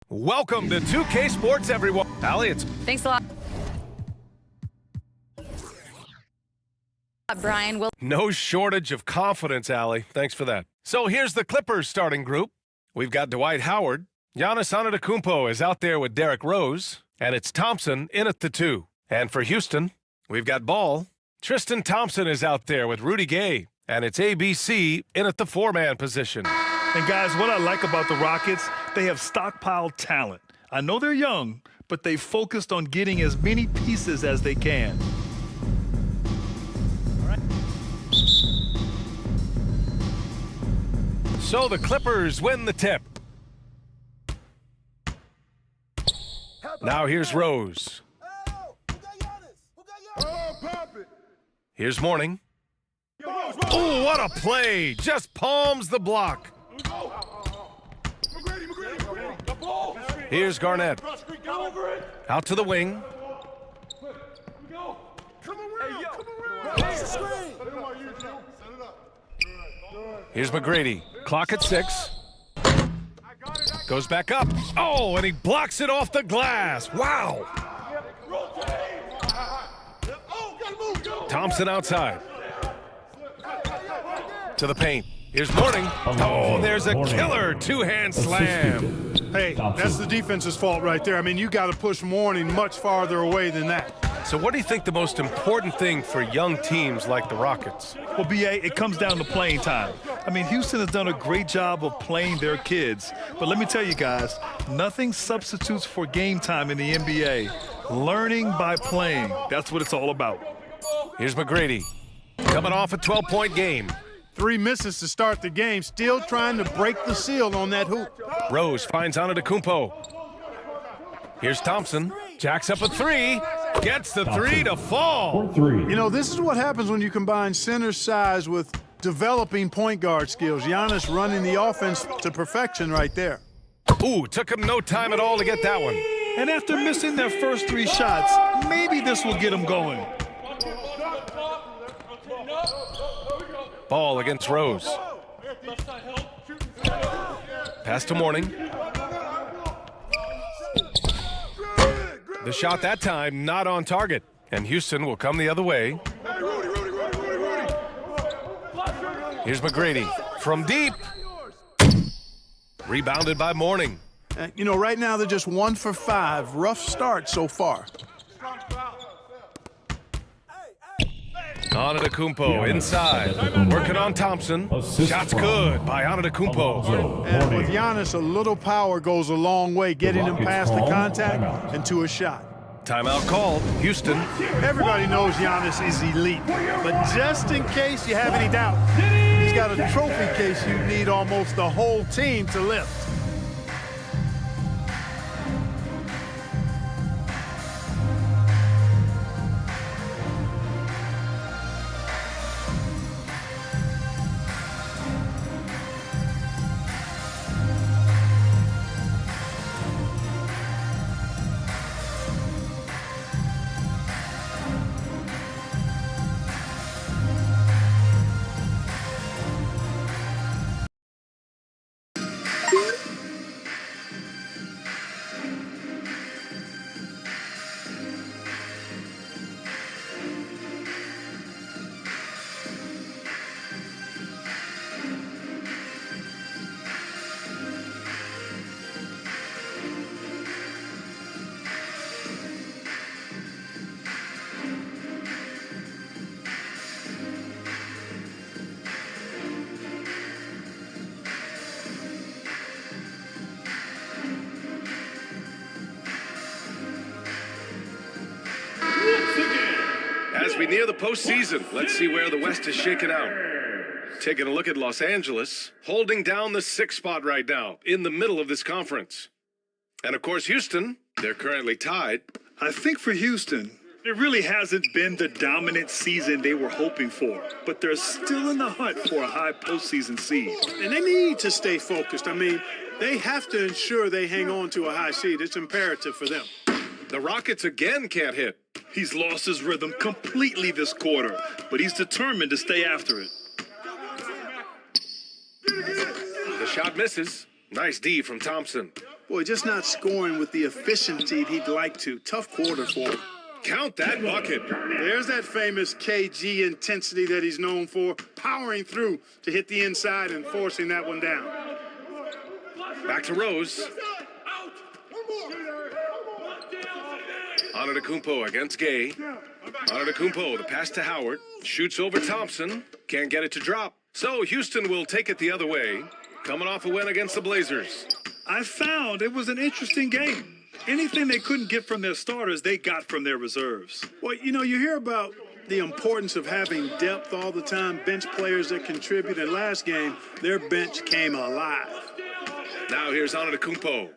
S3: Welcome to 2K Sports, everyone. Allie, it's...
S13: Thanks a lot. Brian,
S3: No shortage of confidence, Allie. Thanks for that. So here's the Clippers starting group. We've got Dwight Howard. Giannis Antetokounmpo is out there with Derrick Rose. And it's Thompson in at the 2. And for Houston, we've got Ball. Tristan Thompson is out there with Rudy Gay. And it's ABC in at the 4-man position.
S4: And guys, what I like about the Rockets, they have stockpiled talent. I know they're young, but they focused on getting as many pieces as they can.
S3: So the Clippers win the tip. Now here's Rose. Here's Morning. Oh, what a play! Just palms the block. Here's Garnett. Out to the wing. Here's McGrady. Clock at 6. Goes back up. Oh, and he blocks it off the glass. Wow. Thompson outside. To the paint. Here's Morning. Oh, there's a killer two-hand slam.
S23: Hey, that's the defense's fault right there. I mean, you got to push Morning much farther away than that.
S3: So what do you think the most important thing for young teams like the Rockets?
S4: Well, BA, it comes down to playing time. I mean, Houston has done a great job of playing their kids. But let me tell you guys, nothing substitutes for game time in the NBA. Learning by playing. That's what it's all about.
S3: Here's McGrady. Coming off a 12-point game.
S23: 3 misses to start the game, still trying to break the seal on that hoop.
S3: Rose finds Antetokounmpo. Here's Thompson. Jacks up a 3. Gets the 3 to fall.
S23: You know, this is what happens when you combine center size with developing point guard skills. Giannis running the offense to perfection right there.
S3: Ooh, took him no time at all to get that one.
S4: And after missing their first 3 shots, maybe this will get them going.
S3: Ball against Rose. Pass to Morning. The shot that time not on target. And Houston will come the other way. Here's McGrady from deep. Rebounded by Morning.
S23: You know, right now they're just 1 for 5. Rough start so far.
S3: Antetokounmpo inside, working on Thompson. Shot's good by Antetokounmpo.
S23: And with Giannis, a little power goes a long way, getting him past the contact and to a shot.
S3: Timeout called, Houston.
S23: Everybody knows Giannis is elite, but just in case you have any doubt, he's got a trophy case you need almost the whole team to lift.
S3: as we near the postseason, let's see where the West is shaken out. Taking a look at Los Angeles, holding down the 6th spot right now, in the middle of this conference. And of course, Houston, they're currently tied.
S4: I think for Houston, it really hasn't been the dominant season they were hoping for, but they're still in the hunt for a high postseason seed.
S1: And they need to stay focused. I mean, they have to ensure they hang on to a high seed. It's imperative for them.
S3: The Rockets again can't hit.
S4: He's lost his rhythm completely this quarter, but he's determined to stay after it.
S3: The shot misses. Nice D from Thompson.
S1: Boy, just not scoring with the efficiency he'd like to. Tough quarter for him.
S3: Count that bucket.
S1: There's that famous KG intensity that he's known for, powering through to hit the inside and forcing that one down.
S3: Back to Rose. Antetokounmpo against Gay. Antetokounmpo, the pass to Howard. Shoots over Thompson. Can't get it to drop. So Houston will take it the other way. Coming off a win against the Blazers.
S4: I found it was an interesting game. Anything they couldn't get from their starters, they got from their reserves.
S1: Well, you know, you hear about the importance of having depth all the time, bench players that contribute. And last game, their bench came alive.
S3: Now here's Antetokounmpo.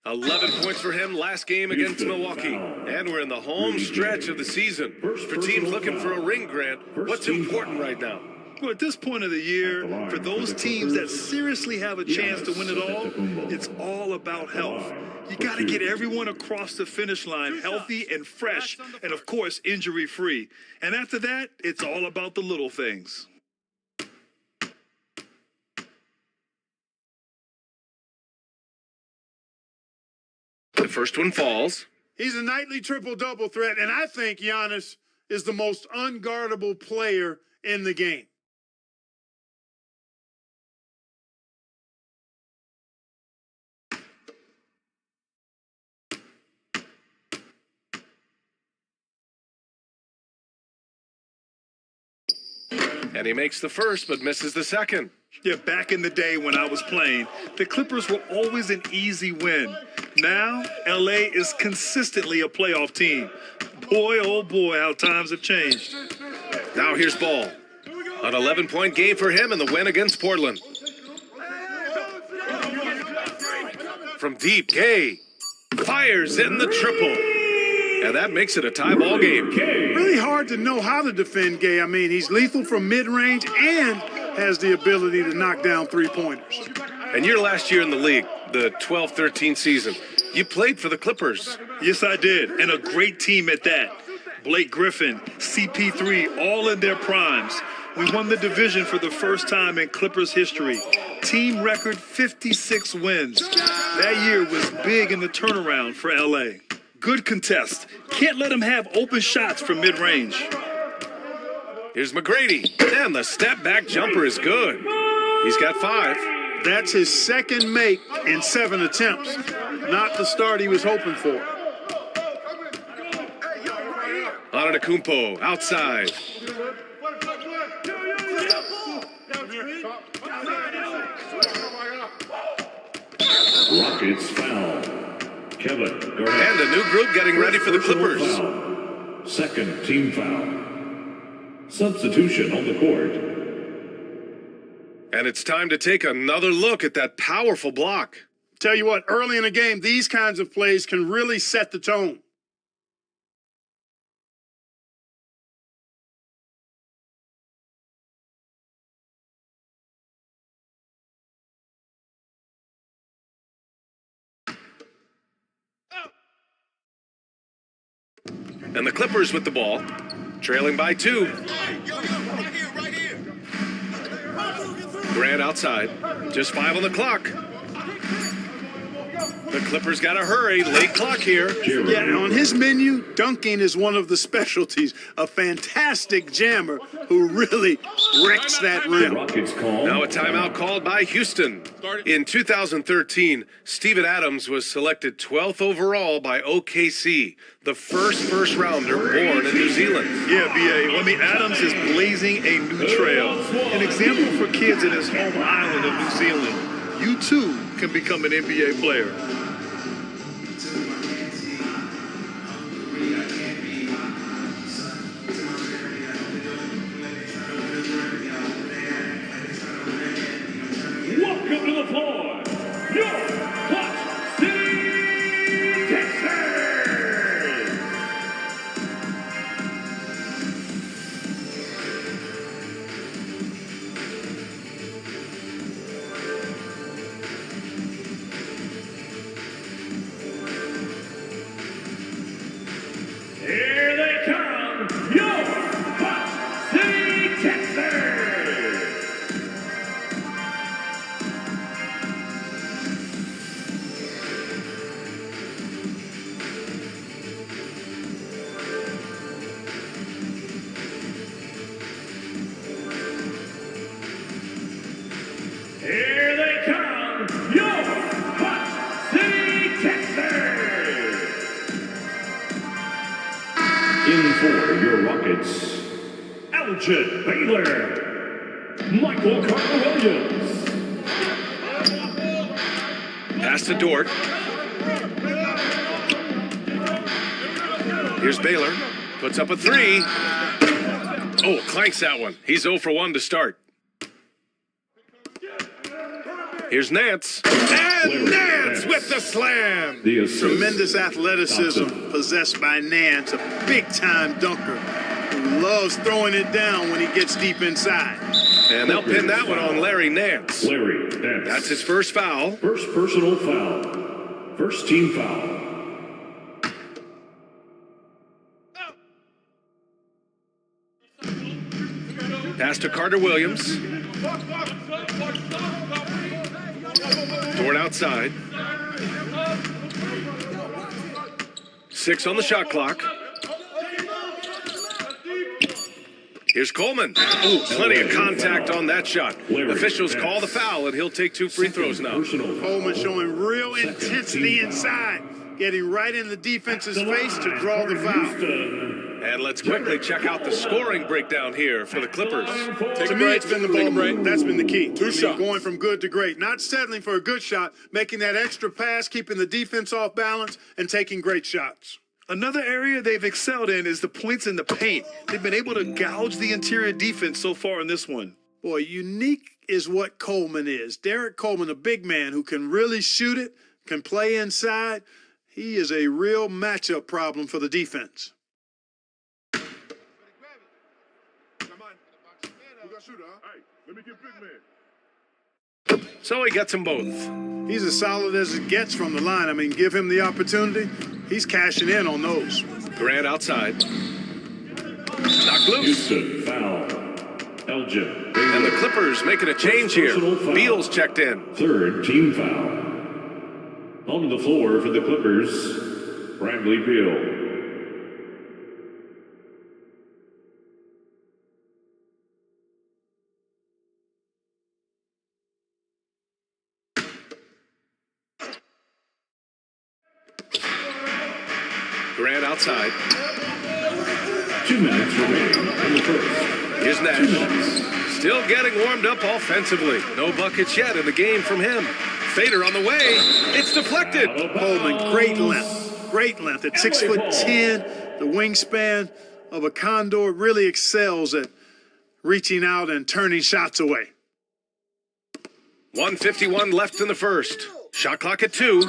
S3: 11 points for him last game against Milwaukee. And we're in the home stretch of the season. For teams looking for a ring, Grant, what's important right now?
S4: Well, at this point of the year, for those teams that seriously have a chance to win it all, it's all about health. You got to get everyone across the finish line healthy and fresh, and of course, injury-free. And after that, it's all about the little things.
S3: The first one falls.
S1: He's a nightly triple-double threat, and I think Giannis is the most unguardable player in the game.
S3: And he makes the first, but misses the second.
S4: Yeah, back in the day when I was playing, the Clippers were always an easy win. Now, LA is consistently a playoff team. Boy, oh boy, how times have changed.
S3: Now here's Ball. An 11-point game for him in the win against Portland. From deep, Gay fires in the triple. And that makes it a tie ball game.
S1: Really hard to know how to defend Gay. I mean, he's lethal from mid-range and has the ability to knock down three-pointers.
S3: And your last year in the league, the 12-13 season, you played for the Clippers.
S4: Yes, I did, and a great team at that. Blake Griffin, CP3, all in their primes. We won the division for the first time in Clippers history. Team record 56 wins. That year was big in the turnaround for LA. Good contest. Can't let him have open shots from mid-range.
S3: Here's McGrady, and the step-back jumper is good. He's got 5.
S1: That's his second make in 7 attempts. Not the start he was hoping for.
S3: Antetokounmpo outside.
S6: Rockets foul. Kevin Garnett.
S3: And a new group getting ready for the Clippers.
S6: Foul. Second team foul. Substitution on the court.
S3: And it's time to take another look at that powerful block.
S1: Tell you what, early in the game, these kinds of plays can really set the tone.
S3: And the Clippers with the ball, trailing by 2. Grant outside, just 5 on the clock. The Clippers got to hurry, late clock here.
S1: Yeah, on his menu, dunking is one of the specialties. A fantastic jammer who really wrecks that rim.
S3: Now a timeout called by Houston. In 2013, Steven Adams was selected 12th overall by OKC, the first rounder born in New Zealand.
S4: Yeah, B.A. I mean, Adams is blazing a new trail. An example for kids in his home island of New Zealand. You too can become an NBA player.
S6: In for your Rockets, Elgin Baylor, Michael Carter-Williams.
S3: Pass to Dort. Here's Baylor. Puts up a three. Oh, clanks that one. He's 0 for 1 to start. Here's Nance. And Nance with the slam.
S1: Tremendous athleticism possessed by Nance, a big-time dunker who loves throwing it down when he gets deep inside.
S3: And they'll pin that one on Larry Nance.
S6: Larry Nance.
S3: That's his first foul.
S6: First personal foul. First team foul.
S3: Pass to Carter-Williams. Dort outside. 6 on the shot clock. Here's Coleman. Oh, plenty of contact on that shot. Officials call the foul, and he'll take 2 free throws now.
S1: Coleman showing real intensity inside, getting right in the defense's face to draw the foul.
S3: And let's quickly check out the scoring breakdown here for the Clippers.
S1: To me, it's been the ball break. That's been the key. Two shots. Going from good to great. Not settling for a good shot, making that extra pass, keeping the defense off balance, and taking great shots.
S4: Another area they've excelled in is the points in the paint. They've been able to gouge the interior defense so far in this one.
S1: Boy, unique is what Coleman is. Derek Coleman, a big man who can really shoot it, can play inside. He is a real matchup problem for the defense.
S3: So he gets them both.
S1: He's as solid as it gets from the line. I mean, give him the opportunity. He's cashing in on those.
S3: Grant outside. Knocked loose.
S6: Houston foul. Elgin.
S3: And the Clippers making a change here. Beal's checked in.
S6: Third team foul. On the floor for the Clippers, Bradley Beal.
S3: Grant outside.
S6: 2 minutes remaining in the first.
S3: Here's Nash. Still getting warmed up offensively. No buckets yet in the game from him. Fader on the way. It's deflected.
S1: Coleman, great length. Great length. At 6'10", the wingspan of a Condor really excels at reaching out and turning shots away.
S3: 1:51 left in the first. Shot clock at 2.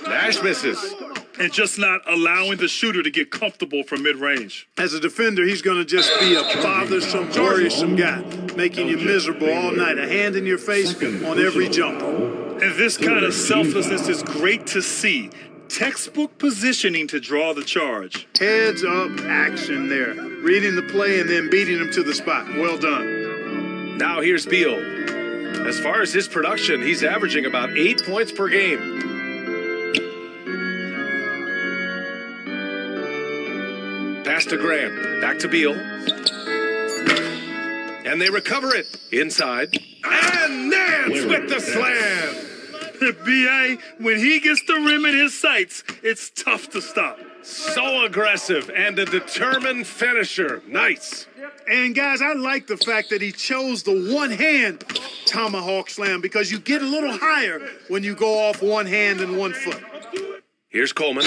S3: Nash misses.
S4: And just not allowing the shooter to get comfortable from mid-range.
S1: As a defender, he's going to just be a bothersome, worrisome guy, making you miserable all night, a hand in your face on every jump.
S4: And this kind of selflessness is great to see. Textbook positioning to draw the charge.
S1: Heads up action there. Reading the play and then beating him to the spot. Well done.
S3: Now here's Beal. As far as his production, he's averaging about 8 points per game. Pass to Grant. Back to Beal. And they recover it. Inside. And Nance with the slam.
S4: B.A., when he gets the rim in his sights, it's tough to stop.
S3: So aggressive and a determined finisher. Nice.
S1: And, guys, I like the fact that he chose the one-hand tomahawk slam because you get a little higher when you go off one hand and 1 foot.
S3: Here's Coleman.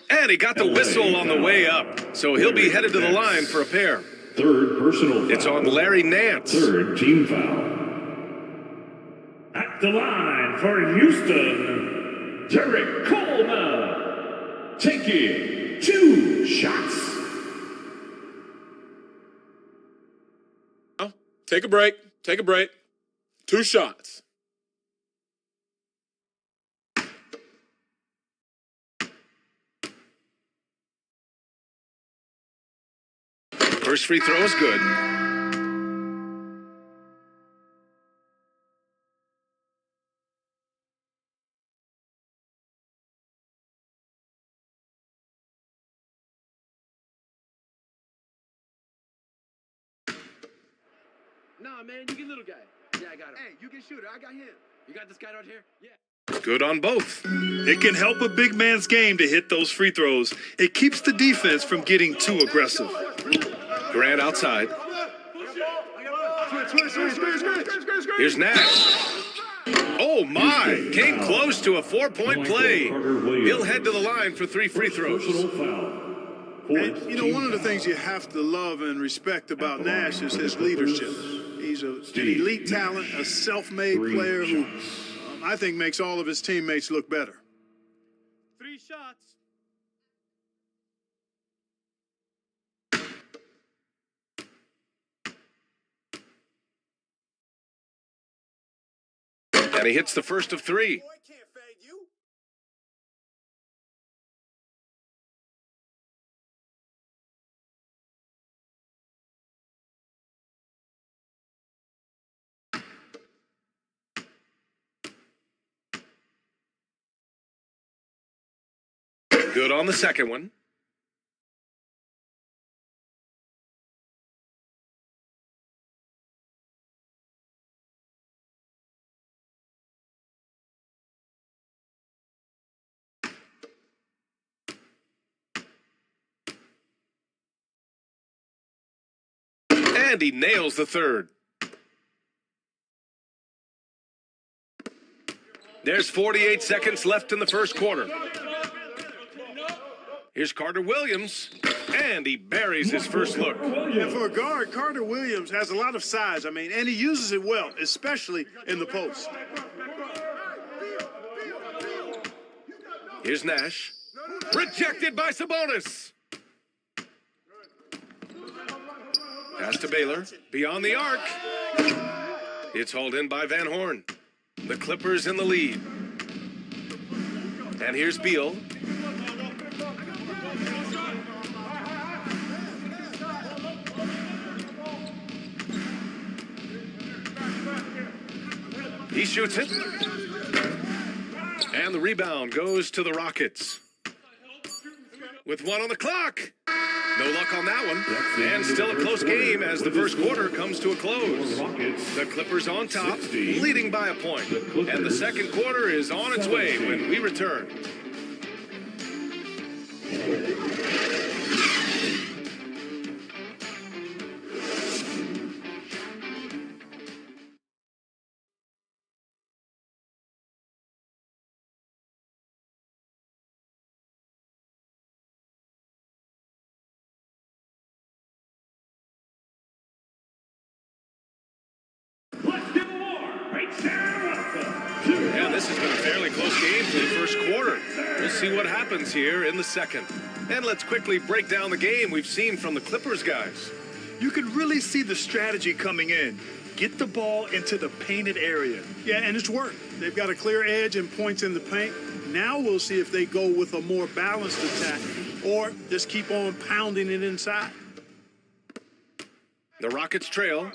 S3: And he got the whistle on the way up, so he'll be headed to the line for a pair.
S6: Third personal foul.
S3: It's on Larry Nance.
S6: Third team foul. At the line for Houston, Derek Coleman, taking 2 shots.
S8: Take a break. Take a break. 2 shots.
S3: First free throw is good.
S5: Nah, man, you get little guy. Yeah, I got him. Hey, you get shooter. I got him. You got this guy right here? Yeah.
S3: Good on both.
S4: It can help a big man's game to hit those free throws. It keeps the defense from getting too aggressive.
S3: Grant outside. Here's Nash. Oh, my. Came close to a 4-point play. He'll head to the line for 3 free throws.
S1: And, you know, one of the things you have to love and respect about Nash is his leadership. He's an elite talent, a self-made player who I think makes all of his teammates look better.
S23: 3 shots.
S3: And he hits the first of 3. Good on the second one. And he nails the third. There's 48 seconds left in the first quarter. Here's Carter Williams, and he buries his first look.
S1: And for a guard, Carter Williams has a lot of size. I mean, and he uses it well, especially in the post.
S3: Here's Nash. Rejected by Sabonis. Pass to Baylor. Beyond the arc. It's hauled in by Van Horn. The Clippers in the lead. And here's Beal. He shoots it. And the rebound goes to the Rockets. With 1 on the clock. No luck on that one. And still a close game as the first quarter comes to a close. The Clippers on top, leading by a point. And the second quarter is on its way when we return. And this has been a fairly close game for the first quarter. We'll see what happens here in the second. And let's quickly break down the game we've seen from the Clippers guys.
S4: You can really see the strategy coming in. Get the ball into the painted area.
S1: Yeah, and it's worked. They've got a clear edge and points in the paint. Now we'll see if they go with a more balanced attack or just keep on pounding it inside.
S3: The Rockets trail.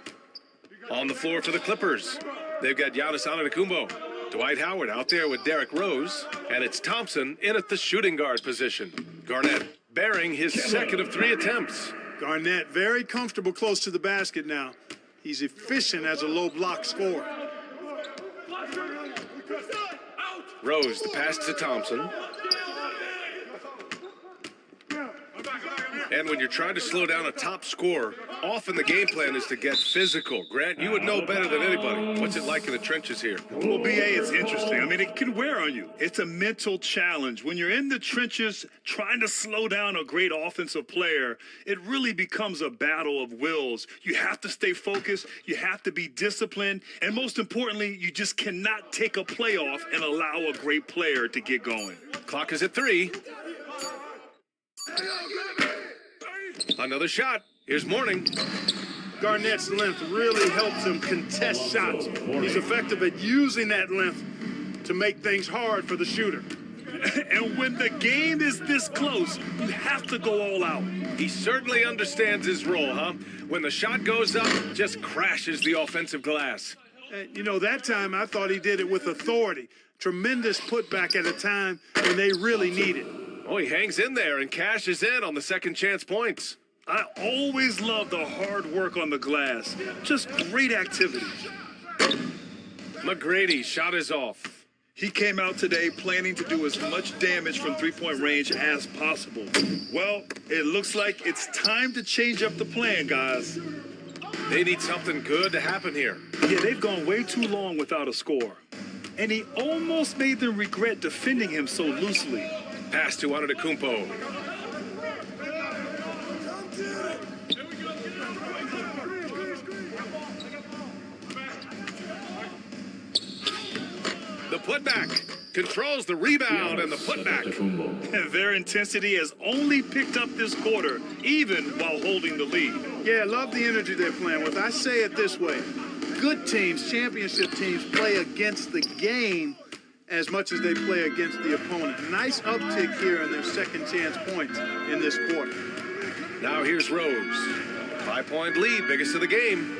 S3: On the floor for the Clippers. They've got Giannis Antetokounmpo. Dwight Howard out there with Derrick Rose. And it's Thompson in at the shooting guard position. Garnett bearing his second of 3 attempts.
S1: Garnett very comfortable close to the basket now. He's efficient as a low block scorer.
S3: Rose, the pass to Thompson. And when you're trying to slow down a top scorer, often the game plan is to get physical. Grant, you would know better than anybody. What's it like in the trenches here?
S4: Well, BA, it's interesting. I mean, it can wear on you. It's a mental challenge. When you're in the trenches trying to slow down a great offensive player, it really becomes a battle of wills. You have to stay focused. You have to be disciplined. And most importantly, you just cannot take a play off and allow a great player to get going.
S3: Clock is at 3. Another shot. Here's Mourning.
S1: Garnett's length really helps him contest shots. He's effective at using that length to make things hard for the shooter.
S4: And when the game is this close, you have to go all out.
S3: He certainly understands his role, huh? When the shot goes up, just crashes the offensive glass.
S1: And, you know, that time I thought he did it with authority. Tremendous putback at a time when they really need it.
S3: Oh, he hangs in there and cashes in on the second chance points.
S4: I always love the hard work on the glass. Just great activity.
S3: McGrady shot is off.
S4: He came out today planning to do as much damage from three-point range as possible. Well, it looks like it's time to change up the plan, guys.
S3: They need something good to happen here.
S4: Yeah, they've gone way too long without a score. And he almost made them regret defending him so loosely.
S3: Pass to Antetokounmpo. The putback controls the rebound and the putback.
S4: Their intensity has only picked up this quarter, even while holding the lead.
S1: Yeah, love the energy they're playing with. I say it this way. Good teams, championship teams, play against the game as much as they play against the opponent. Nice uptick here in their second chance points in this quarter.
S3: Now here's Rose. 5-point lead, biggest of the game.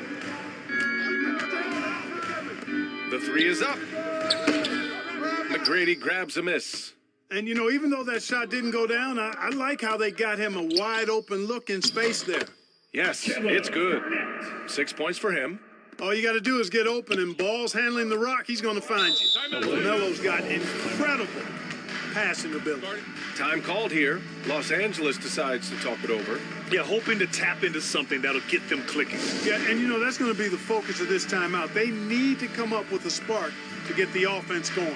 S3: The three is up. McGrady grabs a miss.
S1: And, you know, even though that shot didn't go down, I like how they got him a wide open look in space there.
S3: Yes, it's good. 6 points for him.
S1: All you got to do is get open, and Ball's handling the rock. He's going to find you. LaMelo's got incredible passing ability.
S3: Time called here. Los Angeles decides to talk it over.
S4: Yeah, hoping to tap into something that'll get them clicking.
S1: Yeah, and, you know, that's going to be the focus of this timeout. They need to come up with a spark to get the offense going.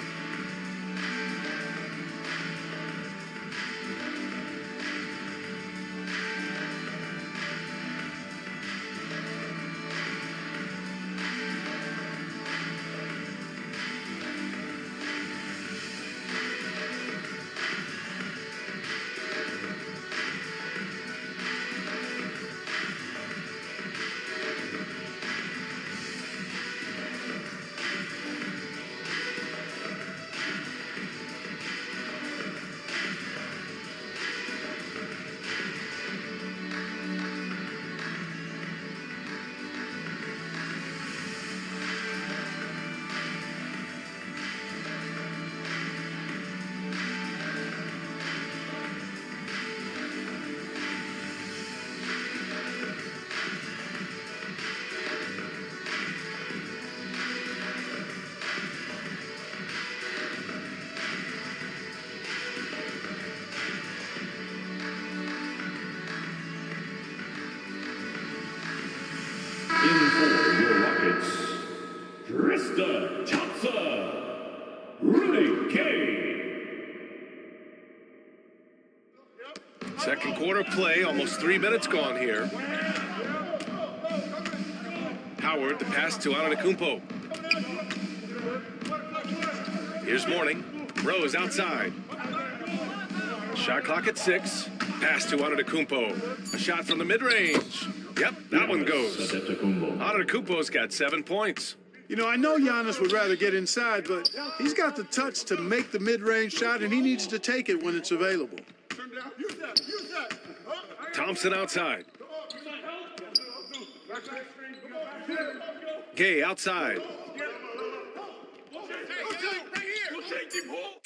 S6: In for your Rockets, Trista Thompson, Rudy Gay.
S3: Second quarter play, almost 3 minutes gone here. Howard, the pass to Antetokounmpo. Here's Morning. Rose outside. Shot clock at 6. Pass to Antetokounmpo. A shot from the mid-range. Yep, that one goes. Antetokounmpo's got 7 points.
S1: You know, I know Giannis would rather get inside, but he's got the touch to make the mid-range shot, and he needs to take it when it's available.
S3: Thompson outside. Gay outside.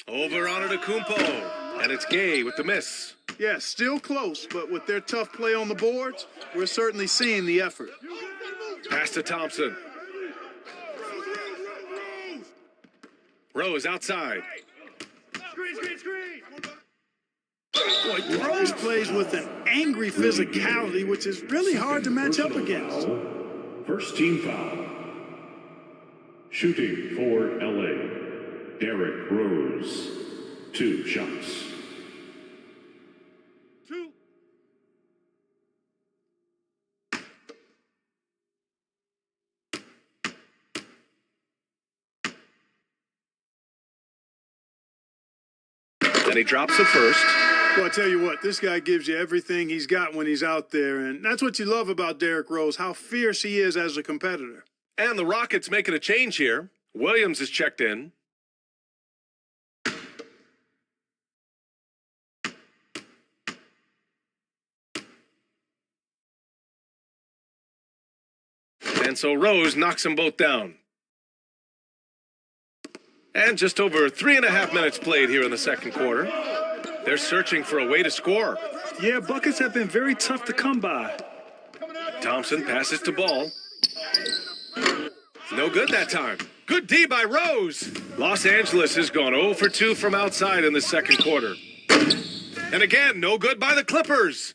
S3: Over Antetokounmpo, and it's Gay with the miss.
S1: Yeah, still close, but with their tough play on the boards, we're certainly seeing the effort.
S3: Pass to Thompson. Rose outside.
S1: Boy, Rose plays with an angry physicality, which is really hard to match up against.
S6: First team foul. Shooting for LA, Derrick Rose. 2 shots.
S3: And he drops the first.
S1: Well, I tell you what, this guy gives you everything he's got when he's out there, and that's what you love about Derrick Rose, how fierce he is as a competitor.
S3: And the Rockets making a change here. Williams is checked in. And so Rose knocks them both down. And just over 3.5 minutes played here in the second quarter. They're searching for a way to score.
S4: Yeah, buckets have been very tough to come by.
S3: Thompson passes to Ball. No good that time. Good D by Rose. Los Angeles has gone 0 for 2 from outside in the second quarter. And again, no good by the Clippers.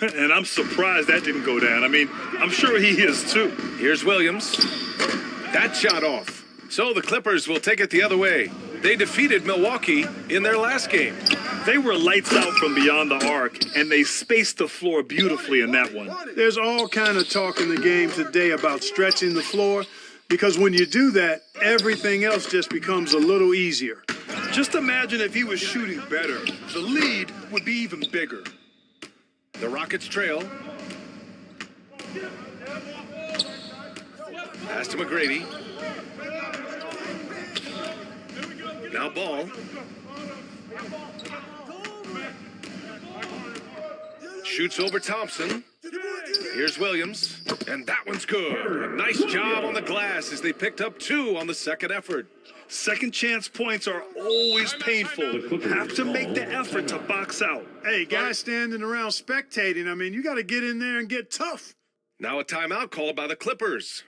S4: And I'm surprised that didn't go down. I mean, I'm sure he is too.
S3: Here's Williams. That shot off. So the Clippers will take it the other way. They defeated Milwaukee in their last game.
S4: They were lights out from beyond the arc, and they spaced the floor beautifully in that one.
S1: There's all kind of talk in the game today about stretching the floor, because when you do that, everything else just becomes a little easier.
S4: Just imagine if he was shooting better. The lead would be even bigger.
S3: The Rockets trail. Pass to McGrady. Now Ball. Shoots over Thompson. Here's Williams. And that one's good. A nice job on the glass as they picked up 2 on the second effort.
S4: Second chance points are always painful. Have to make the effort to box out.
S1: Hey, guys standing around spectating, I mean, you got to get in there and get tough.
S3: Now a timeout called by the Clippers.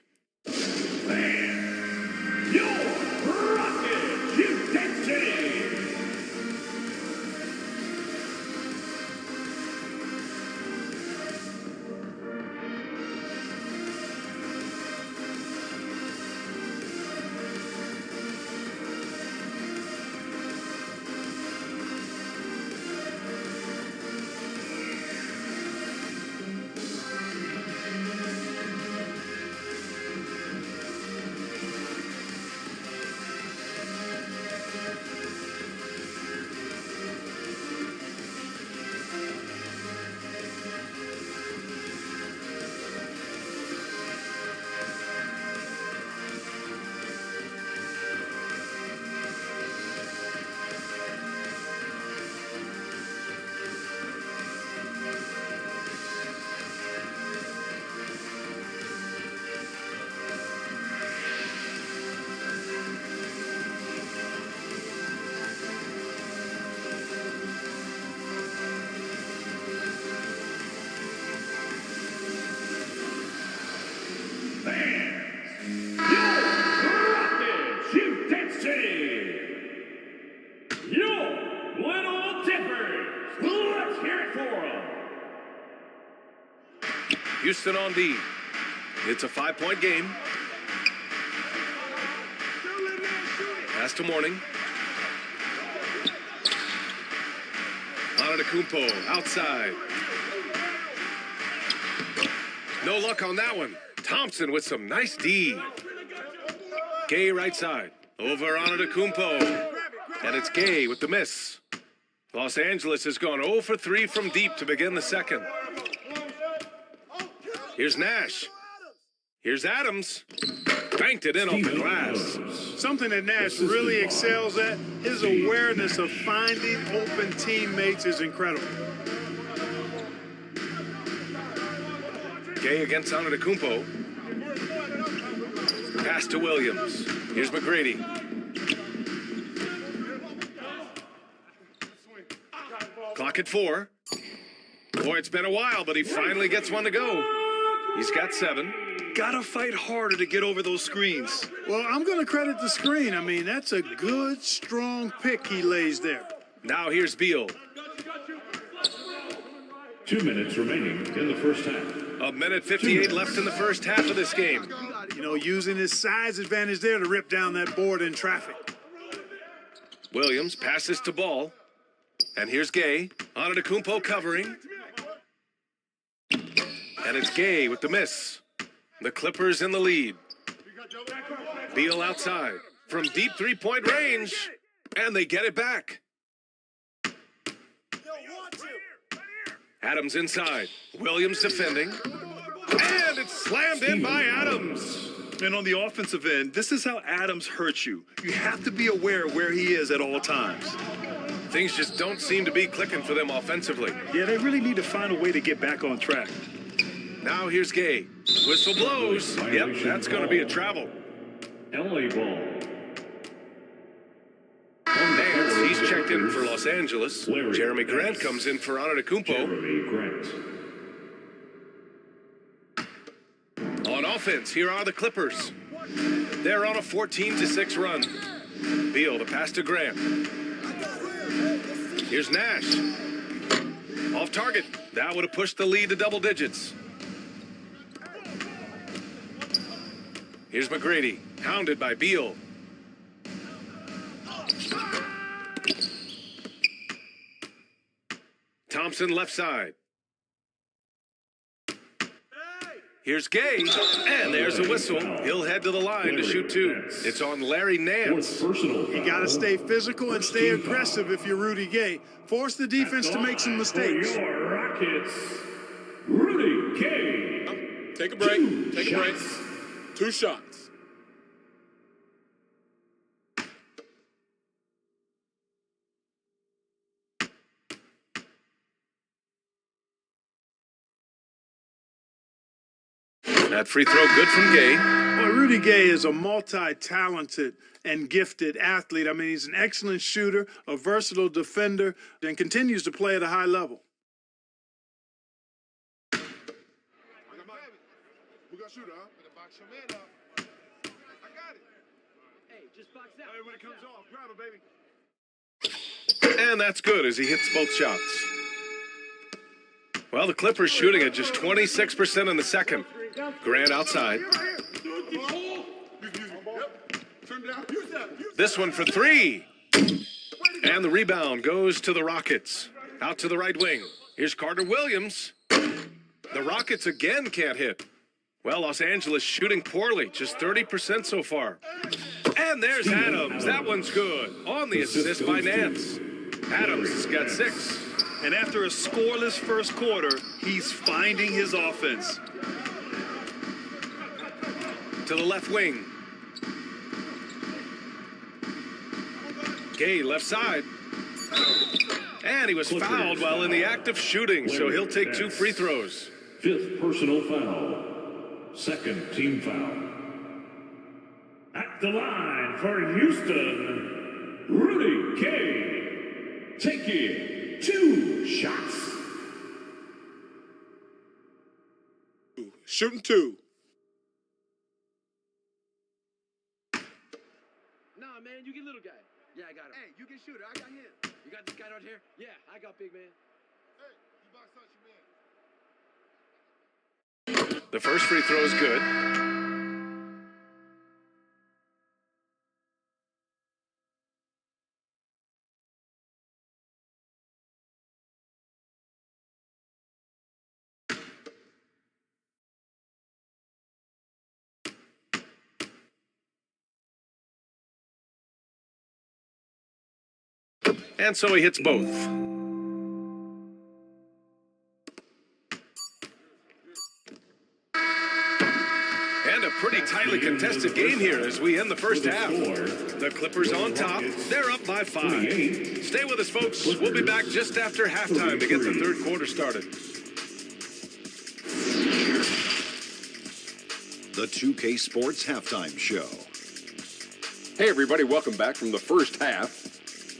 S3: Houston on D. It's a 5-point game. Pass to Morning. Antetokounmpo outside. No luck on that one. Thompson with some nice D. Gay right side. Over Antetokounmpo. And it's Gay with the miss. Los Angeles has gone 0 for 3 from deep to begin the second. Here's Nash. Here's Adams. Banked it in off the glass.
S1: Something that Nash really excels at, his awareness of finding open teammates is incredible.
S3: Gay against Antetokounmpo. Pass to Williams. Here's McGrady. Clock at 4. Boy, it's been a while, but he finally gets one to go. He's got 7.
S4: Gotta fight harder to get over those screens.
S1: Well, I'm going to credit the screen. I mean, that's a good, strong pick he lays there.
S3: Now here's Beal.
S6: 2 minutes remaining in the first half.
S3: 1:58 left in the first half of this game.
S1: You know, using his size advantage there to rip down that board in traffic.
S3: Williams passes to Ball. And here's Gay. Antetokounmpo covering. And it's Gay with the miss. The Clippers in the lead. Beal outside from deep three-point range. And they get it back. Adams inside. Williams defending. And it's slammed in by Adams.
S4: And on the offensive end, this is how Adams hurts you. You have to be aware of where he is at all times.
S3: Things just don't seem to be clicking for them offensively.
S4: Yeah, they really need to find a way to get back on track.
S3: Now here's Gay. Whistle blows. Yep, that's going to be a travel.
S6: LA ball.
S3: Nance, he's checked in for Los Angeles. Jeremy Grant comes in for Antetokounmpo.
S6: Jeremy Grant.
S3: On offense, here are the Clippers. They're on a 14-6 run. Beal, the pass to Grant. Here's Nash. Off target. That would have pushed the lead to double digits. Here's McGrady, hounded by Beal. Thompson left side. Here's Gay, and there's a whistle. He'll head to the line to shoot two. It's on Larry Nance.
S1: You got to stay physical and stay aggressive if you're Rudy Gay. Force the defense to make some mistakes.
S6: Rockets, Rudy Gay.
S8: Take a break. Take a break. 2 shots.
S3: That free throw good from Gay.
S1: Well, Rudy Gay is a multi-talented and gifted athlete. I mean, he's an excellent shooter, a versatile defender, and continues to play at a high level.
S11: We got shooter, huh? Better box your man up. I got it.
S12: Hey, just box out.
S8: Hey, when it comes off, grab it, baby.
S3: And that's good as he hits both shots. Well, the Clippers shooting at just 26% in the second. Grant outside. This one for three. And the rebound goes to the Rockets. Out to the right wing. Here's Carter Williams. The Rockets again can't hit. Well, Los Angeles shooting poorly, just 30% so far. And there's Adams. That one's good. On the assist by Nance. Adams has got 6.
S4: And after a scoreless first quarter, he's finding his offense.
S3: To the left wing. Gay left side. And he was fouled while in the act of shooting, so he'll take 2 free throws.
S6: 5th personal foul. 2nd team foul. At the line for Houston, Rudy Gay. Taking 2 shots.
S8: Shooting 2.
S12: Nah, man, you get little guy. Yeah, I got him. Hey, you get shooter. I got him. You got this guy right here? Yeah, I got big man.
S11: Hey, you box out your man.
S3: The first free throw is good. And so he hits both. And a pretty tightly contested game here as we end the first half. The Clippers on top. They're up by 5. Stay with us, folks. We'll be back just after halftime to get the third quarter started.
S10: The 2K Sports Halftime Show.
S17: Hey, everybody, welcome back from the first half.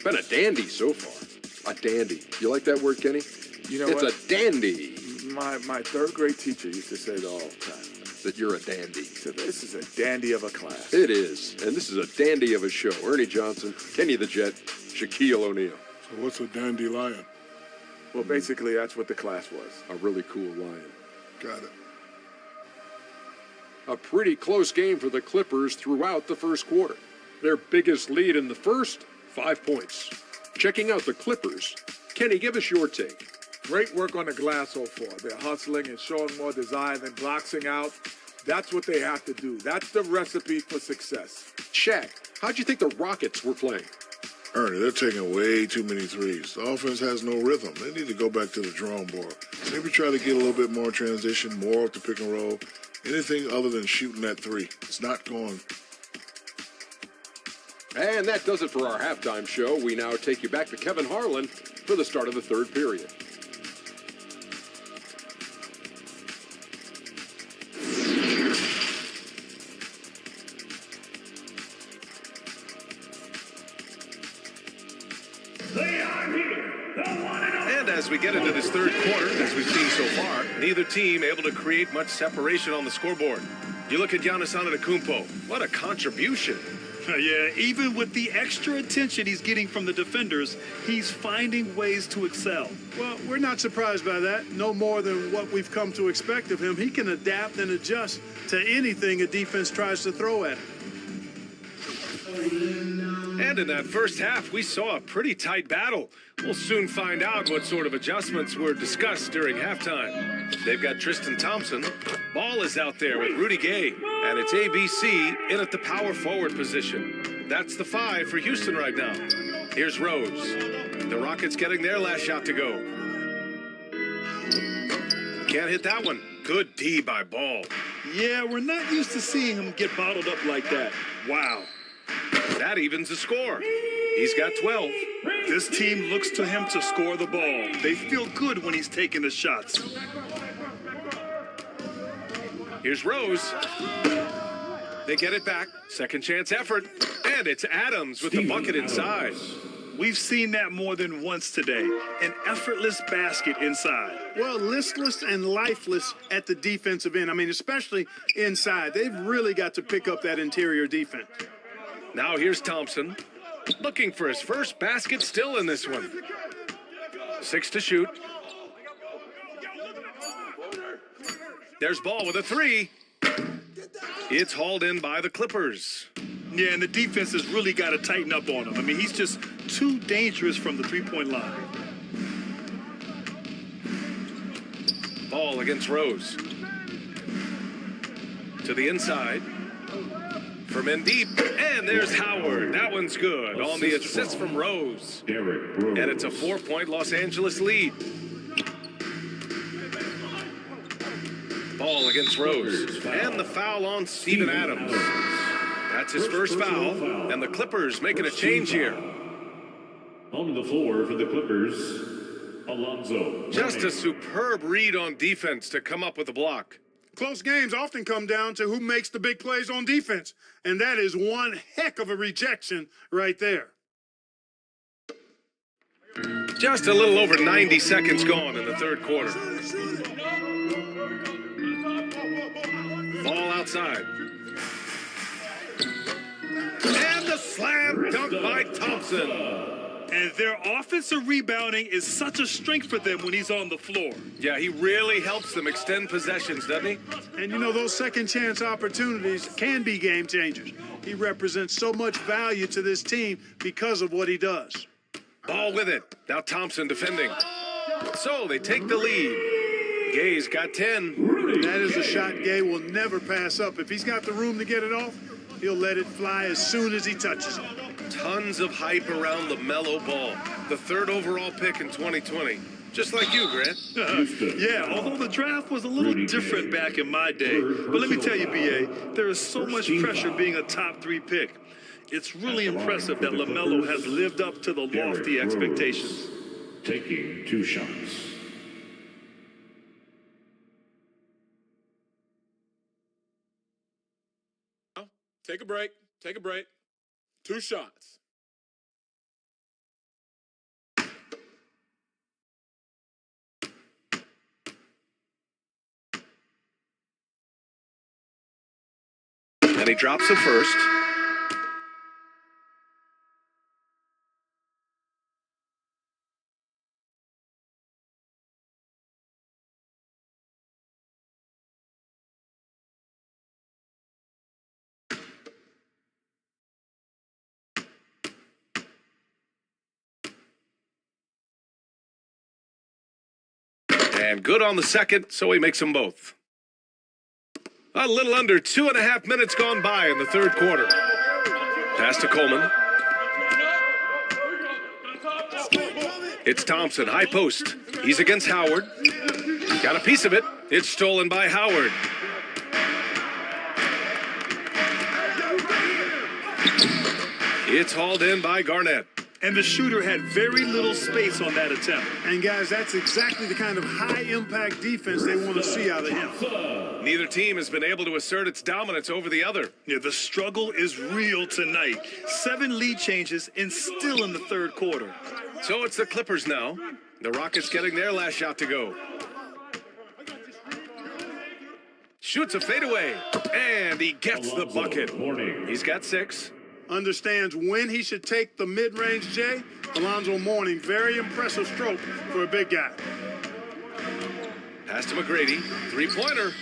S17: Been a dandy so far. A dandy. You like that word, Kenny?
S8: You know
S17: it's
S8: what?
S17: a dandy.
S8: My third grade teacher used to say it all the time.
S17: That you're a dandy.
S8: So this is a dandy of a class.
S17: It is. And this is a dandy of a show. Ernie Johnson, Kenny the Jet, Shaquille O'Neal.
S11: So what's a dandelion?
S8: Well, basically, that's what the class was.
S17: A really cool lion.
S11: Got it.
S17: A pretty close game for the Clippers throughout the first quarter. Their biggest lead in the first, 5 points. Checking out the Clippers, Kenny, give us your take.
S8: Great work on the glass so far. They're hustling and showing more desire than boxing out. That's what they have to do. That's the recipe for success.
S17: Shaq, how'd you think the Rockets were playing?
S11: Ernie, they're taking way too many threes. The offense has no rhythm. They need to go back to the drawing board. Maybe try to get a little bit more transition, more off the pick and roll. Anything other than shooting that 3. It's not going.
S17: And that does it for our halftime show. We now take you back to Kevin Harlan for the start of the third period.
S3: And as we get into this third quarter, as we've seen so far, neither team able to create much separation on the scoreboard. You look at Giannis Antetokounmpo. What a contribution.
S4: Yeah, even with the extra attention he's getting from the defenders, he's finding ways to excel.
S1: Well, we're not surprised by that. No more than what we've come to expect of him. He can adapt and adjust to anything a defense tries to throw at him.
S3: And in that first half, we saw a pretty tight battle. We'll soon find out what sort of adjustments were discussed during halftime. They've got Tristan Thompson. Ball is out there with Rudy Gay. And it's ABC in at the power forward position. That's the 5 for Houston right now. Here's Rose. The Rockets getting their last shot to go. Can't hit that one. Good D by Ball.
S4: Yeah, we're not used to seeing him get bottled up like that. Wow.
S3: That evens the score. He's got 12.
S4: This team looks to him to score the ball. They feel good when he's taking the shots.
S3: Here's Rose. They get it back. Second chance effort. And it's Adams with the bucket inside.
S4: We've seen that more than once today. An effortless basket inside.
S1: Well, listless and lifeless at the defensive end. I mean, especially inside. They've really got to pick up that interior defense.
S3: Now here's Thompson. Looking for his first basket still in this one. 6 to shoot. There's Ball with a 3. It's hauled in by the Clippers.
S4: Yeah, and the defense has really got to tighten up on him. I mean, he's just too dangerous from the three-point line.
S3: Ball against Rose. To the inside. From in deep. And there's Howard. That one's good on the assist from Rose. And it's a 4-point Los Angeles lead. Ball against Rose. And the foul on Steven Adams. That's his first foul. And the Clippers making a change here.
S6: On the floor for the Clippers, Alonzo.
S3: Just a superb read on defense to come up with the block.
S1: Close games often come down to who makes the big plays on defense. And that is one heck of a rejection right there.
S3: Just a little over 90 seconds gone in the third quarter. Ball outside. And the slam dunk by Thompson.
S4: And their offensive rebounding is such a strength for them when he's on the floor.
S3: Yeah, he really helps them extend possessions, doesn't he?
S1: And, you know, those second chance opportunities can be game changers. He represents so much value to this team because of what he does.
S3: Ball with it. Now Thompson defending. So they take the lead. Gay's got 10.
S1: That is a shot Gay will never pass up. If he's got the room to get it off, he'll let it fly as soon as he touches it.
S3: Tons of hype around LaMelo Ball, the 3rd overall pick in 2020. Just like you, Grant.
S4: Yeah, although the draft was a little different back in my day. But let me tell you, B.A., there is so much pressure being a top 3 pick. It's really impressive that LaMelo has lived up to the lofty expectations.
S6: Taking 2 shots.
S5: Take a break. Take a break. 2 shots.
S3: And he drops the first. And good on the second, so he makes them both. A little under 2.5 minutes gone by in the third quarter. Pass to Coleman. It's Thompson, high post. He's against Howard. Got a piece of it. It's stolen by Howard. It's hauled in by Garnett.
S4: And the shooter had very little space on that attempt.
S1: And, guys, that's exactly the kind of high-impact defense they want to see out of him.
S3: Neither team has been able to assert its dominance over the other.
S4: Yeah, the struggle is real tonight. 7 lead changes and still in the third quarter.
S3: So it's the Clippers now. The Rockets getting their last shot to go. Shoots a fadeaway, and he gets the bucket. He's got 6.
S1: Understands when he should take the mid-range J. Alonzo Mourning, very impressive stroke for a big guy.
S3: Pass to McGrady, 3-pointer.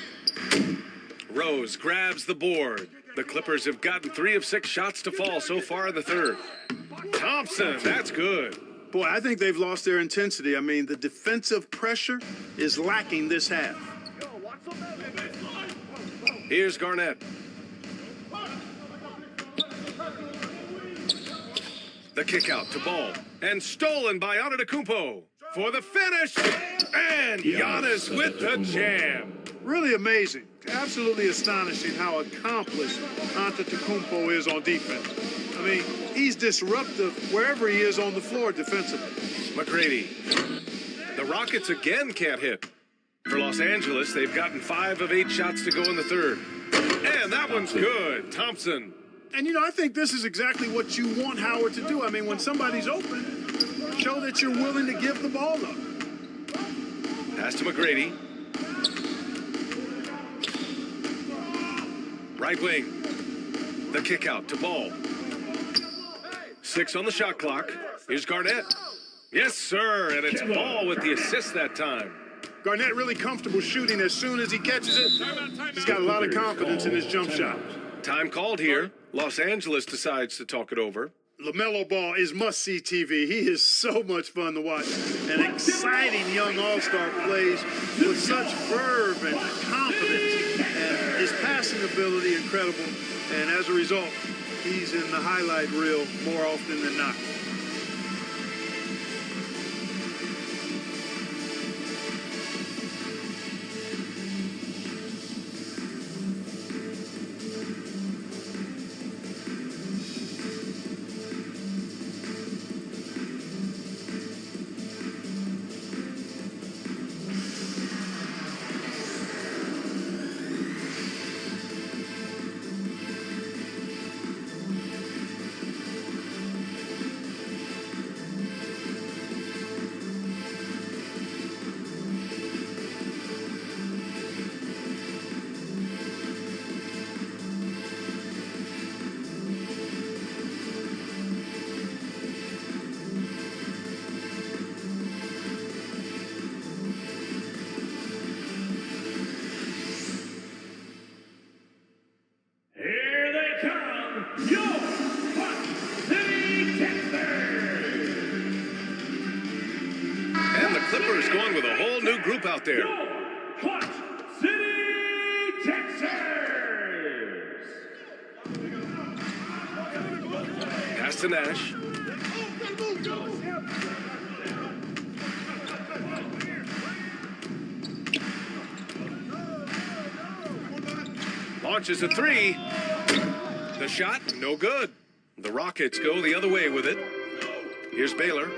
S3: Rose grabs the board. The Clippers have gotten 3 of 6 shots to fall so far in the third. Thompson, that's good.
S1: Boy, I think they've lost their intensity. I mean, the defensive pressure is lacking this half.
S3: Here's Garnett. The kick out to Ball. And stolen by Antetokounmpo for the finish. And Giannis with the jam.
S1: Really amazing. Absolutely astonishing how accomplished Antetokounmpo is on defense. I mean, he's disruptive wherever he is on the floor defensively.
S3: McGrady. The Rockets again can't hit. For Los Angeles, they've gotten 5 of 8 shots to go in the third. And that one's good. Thompson.
S1: And, you know, I think this is exactly what you want Howard to do. I mean, when somebody's open, show that you're willing to give the ball up.
S3: Pass to McGrady. Right wing. The kick out to Ball. 6 on the shot clock. Here's Garnett. Yes, sir. And it's Ball with the assist that time.
S1: Garnett really comfortable shooting as soon as he catches it. He's got a lot of confidence in his jump shot.
S3: Time called here. Los Angeles decides to talk it over.
S1: LaMelo Ball is must-see TV. He is so much fun to watch. An exciting young all-star plays with such verve and confidence. And his passing ability incredible. And as a result, he's in the highlight reel more often than not.
S3: Clippers going with a whole new group out there.
S6: Hot City, Texas!
S3: Pass to Nash. Launches a 3. The shot, no good. The Rockets go the other way with it. Here's Baylor.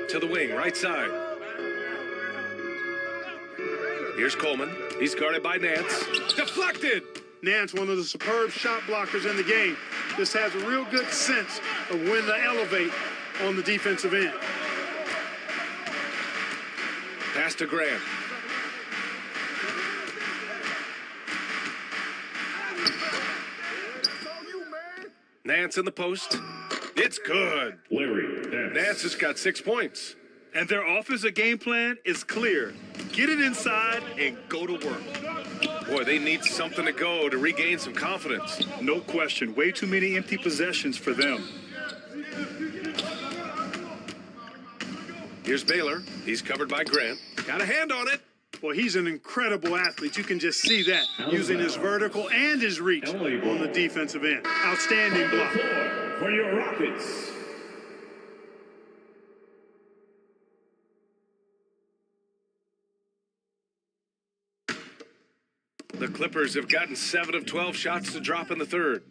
S3: To the wing, right side. Here's Coleman. He's guarded by Nance. Deflected!
S1: Nance, one of the superb shot blockers in the game, just has a real good sense of when to elevate on the defensive end.
S3: Pass to Grant. Nance in the post. It's good. Nance has got 6 points.
S4: And their offensive game plan is clear. Get it inside and go to work.
S3: Boy, they need something to go to regain some confidence.
S4: No question. Way too many empty possessions for them.
S3: Here's Baylor. He's covered by Grant. Got a hand on it.
S1: Well, he's an incredible athlete. You can just see that, using his vertical and his reach on the defensive end. Outstanding block.
S6: For your Rockets.
S3: The Clippers have gotten 7 of 12 shots to drop in the third.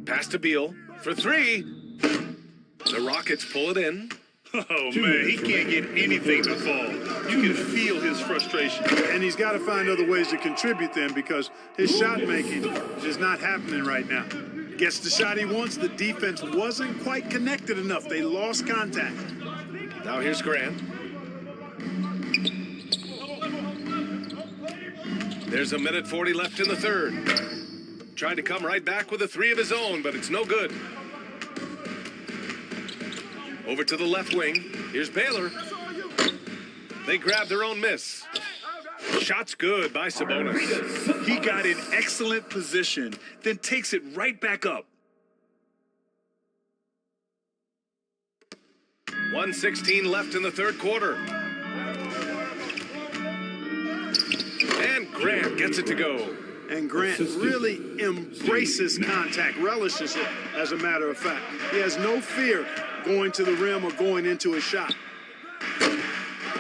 S3: Pass to Beal for 3. The Rockets pull it in.
S4: Oh, man, he can't get anything to fall. You can feel his frustration.
S1: And he's got to find other ways to contribute then, because his shot making is not happening right now. Gets the shot he wants. The defense wasn't quite connected enough. They lost contact.
S3: Now here's Grant. There's a minute 40 left in the third. Trying to come right back with a three of his own, but it's no good. Over to the left wing. Here's Baylor. They grab their own miss. Shot's good by Sabonis.
S4: He got in excellent position, then takes it right back up.
S3: 1:16 left in the third quarter. And Grant gets it to go.
S1: And Grant really embraces contact, relishes it, as a matter of fact. He has no fear going to the rim or going into a shot.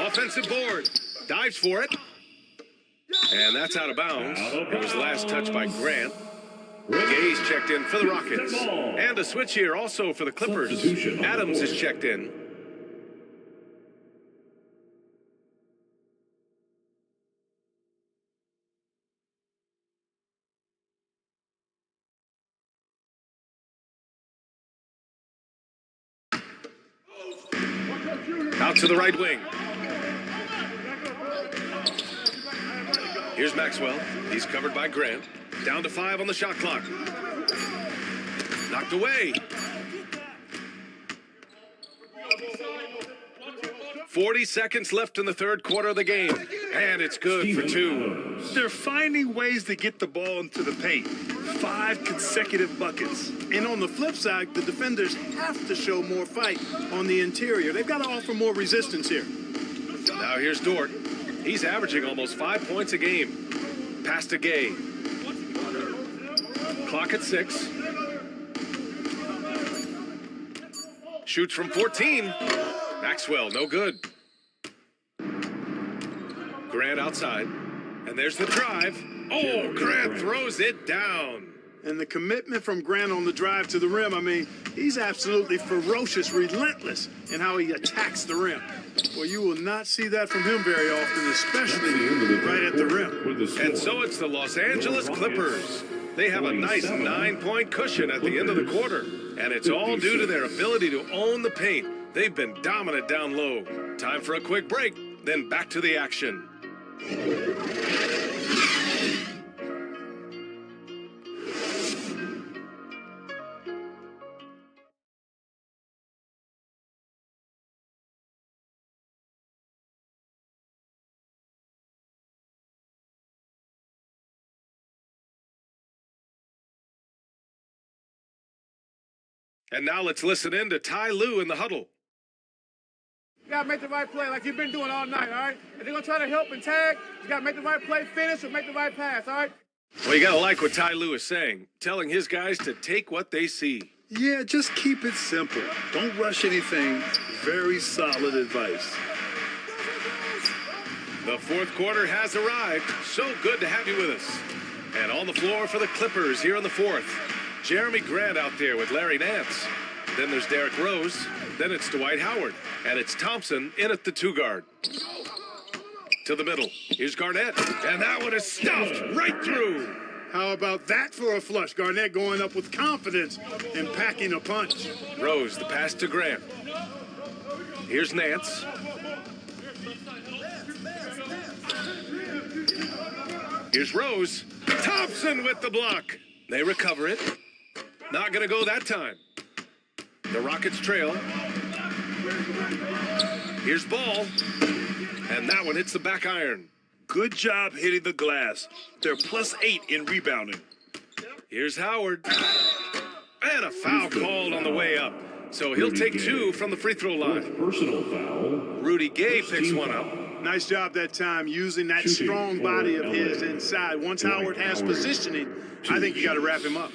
S3: Offensive board. Dives for it. And that's out of bounds. It was last touched by Grant. Gay's checked in for the Rockets. And a switch here also for the Clippers. Adams is checked in. Out to the right wing. Here's Maxwell. He's covered by Grant. Down to 5 on the shot clock. Knocked away. 40 seconds left in the third quarter of the game. And it's good for 2.
S4: They're finding ways to get the ball into the paint. 5 consecutive buckets.
S1: And on the flip side, the defenders have to show more fight on the interior. They've got to offer more resistance here.
S3: Now here's Dort. He's averaging almost 5 points a game. Pass to Gay. Clock at 6. Shoots from 14. Maxwell, no good. Grant outside. And there's the drive. Oh, Grant throws it down.
S1: And the commitment from Grant on the drive to the rim, I mean, he's absolutely ferocious, relentless in how he attacks the rim. Well, you will not see that from him very often, especially right at the rim.
S3: And so it's the Los Angeles Clippers. They have a nice 9-point cushion at the end of the quarter. And it's all due to their ability to own the paint. They've been dominant down low. Time for a quick break, then back to the action. And now let's listen in to Ty Lue in the huddle.
S21: You got to make the right play like you've been doing all night, all right? If they're going to try to help and tag, you got to make the right play, finish, or make the right pass, all right?
S3: Well, you got to like what Ty Lue is saying, telling his guys to take what they see.
S4: Yeah, just keep it simple. Don't rush anything. Very solid advice.
S3: The fourth quarter has arrived. So good to have you with us. And on the floor for the Clippers here in the fourth. Jeremy Grant out there with Larry Nance. Then there's Derrick Rose. Then it's Dwight Howard. And it's Thompson in at the 2 guard. To the middle. Here's Garnett. And that one is stuffed right through.
S1: How about that for a flush? Garnett going up with confidence and packing a punch.
S3: Rose, the pass to Grant. Here's Nance. Here's Rose. Thompson with the block. They recover it. Not going to go that time. The Rockets trail. Here's Ball. And that one hits the back iron.
S4: Good job hitting the glass. They're +8 in rebounding.
S3: Here's Howard. And a foul called on the way up. So he'll take 2 from the free throw line.
S6: Personal foul.
S3: Rudy Gay picks one up.
S1: Nice job that time using that strong body of his inside. Once Howard has positioning, I think you got to wrap him up.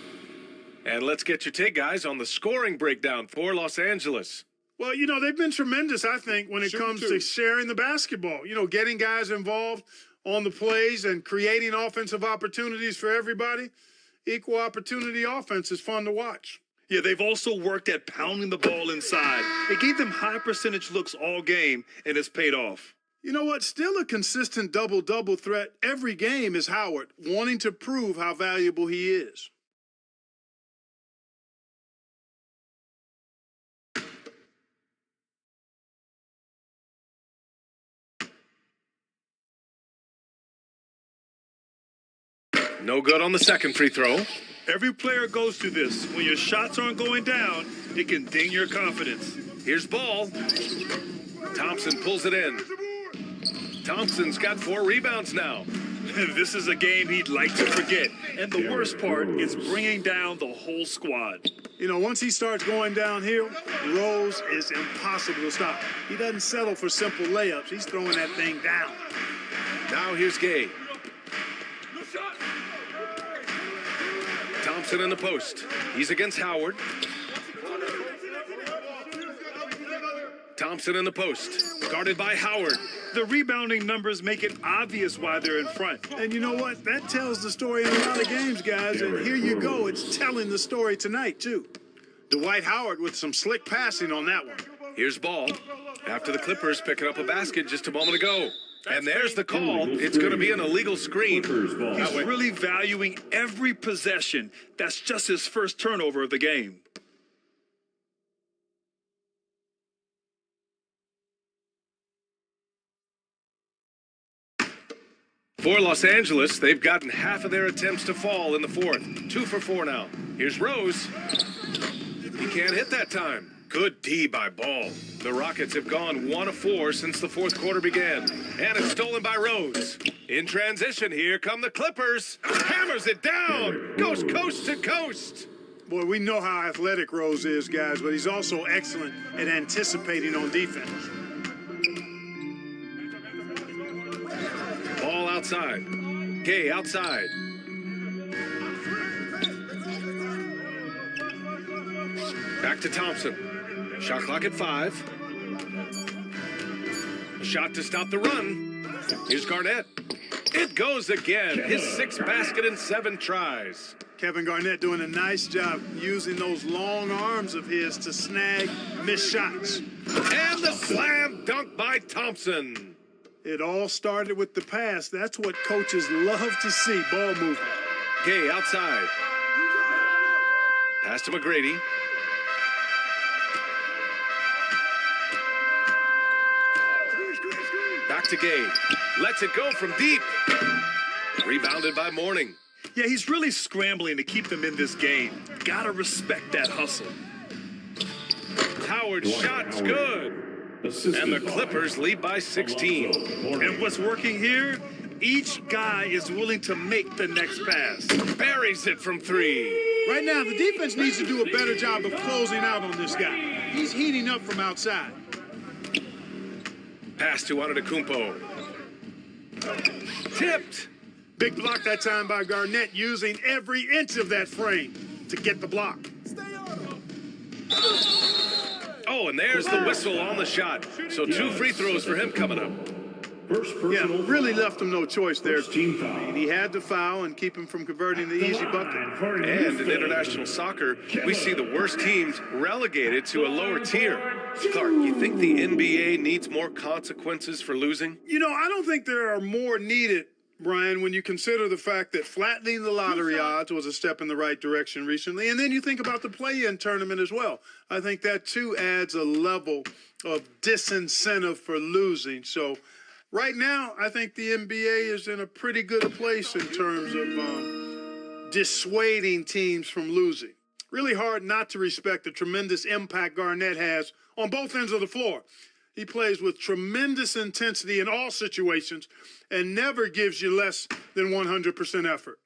S3: And let's get your take, guys, on the scoring breakdown for Los Angeles.
S1: Well, you know, they've been tremendous, I think, when it comes to sharing the basketball. You know, getting guys involved on the plays and creating offensive opportunities for everybody. Equal opportunity offense is fun to watch.
S4: Yeah, they've also worked at pounding the ball inside. It gave them high percentage looks all game, and it's paid off.
S1: You know what? Still a consistent double-double threat every game is Howard, wanting to prove how valuable he is.
S3: No good on the second free throw.
S4: Every player goes through this. When your shots aren't going down, it can ding your confidence.
S3: Here's Ball. Thompson pulls it in. Thompson's got 4 rebounds now.
S4: This is a game he'd like to forget. And the worst part is bringing down the whole squad.
S1: You know, once he starts going downhill, Rose is impossible to stop. He doesn't settle for simple layups. He's throwing that thing down.
S3: Now here's Gay. Thompson in the post. He's against Howard. Thompson in the post. Guarded by Howard.
S4: The rebounding numbers make it obvious why they're in front.
S1: And you know what? That tells the story in a lot of games, guys. And here you go. It's telling the story tonight, too. Dwight Howard with some slick passing on that one.
S3: Here's Ball. After the Clippers picking up a basket just a moment ago. And there's the call. It's going to be an illegal screen.
S4: He's really valuing every possession. That's just his first turnover of the game.
S3: For Los Angeles, they've gotten half of their attempts to fall in the fourth. 2 for 4 now. Here's Rose. He can't hit that time. Good D by Ball. The Rockets have gone 1 of 4 since the fourth quarter began. And it's stolen by Rose. In transition, here come the Clippers. Hammers it down. Goes coast to coast.
S1: Boy, we know how athletic Rose is, guys, but he's also excellent at anticipating on defense.
S3: Ball outside. Gay outside. Back to Thompson. Shot clock at 5. A shot to stop the run. Here's Garnett. It goes again. His 6th basket in 7 tries.
S1: Kevin Garnett doing a nice job using those long arms of his to snag missed shots.
S3: And the slam dunk by Thompson.
S1: It all started with the pass. That's what coaches love to see, ball movement.
S3: Gay outside. Pass to McGrady. Back to Gay. Lets it go from deep. Rebounded by Mourning.
S4: Yeah, he's really scrambling to keep them in this game. Gotta respect that hustle.
S3: Howard's shot's good. And the Clippers lead by 16.
S4: And what's working here? Each guy is willing to make the next pass.
S3: Buries it from 3.
S1: Right now, the defense needs to do a better job of closing out on this guy. He's heating up from outside.
S3: Pass to Antetokounmpo. Tipped.
S1: Big block that time by Garnett, using every inch of that frame to get the block.
S3: Oh, and there's the whistle on the shot. So 2 free throws for him coming up.
S1: Yeah, really left him no choice there. He had to foul and keep him from converting the easy bucket.
S3: And in international soccer, we see the worst teams relegated to a lower tier. Clark, you think the NBA needs more consequences for losing?
S1: You know, I don't think there are more needed, Brian, when you consider the fact that flattening the lottery odds was a step in the right direction recently. And then you think about the play-in tournament as well. I think that, too, adds a level of disincentive for losing. So right now, I think the NBA is in a pretty good place in terms of dissuading teams from losing. Really hard not to respect the tremendous impact Garnett has on both ends of the floor. He plays with tremendous intensity in all situations and never gives you less than 100% effort.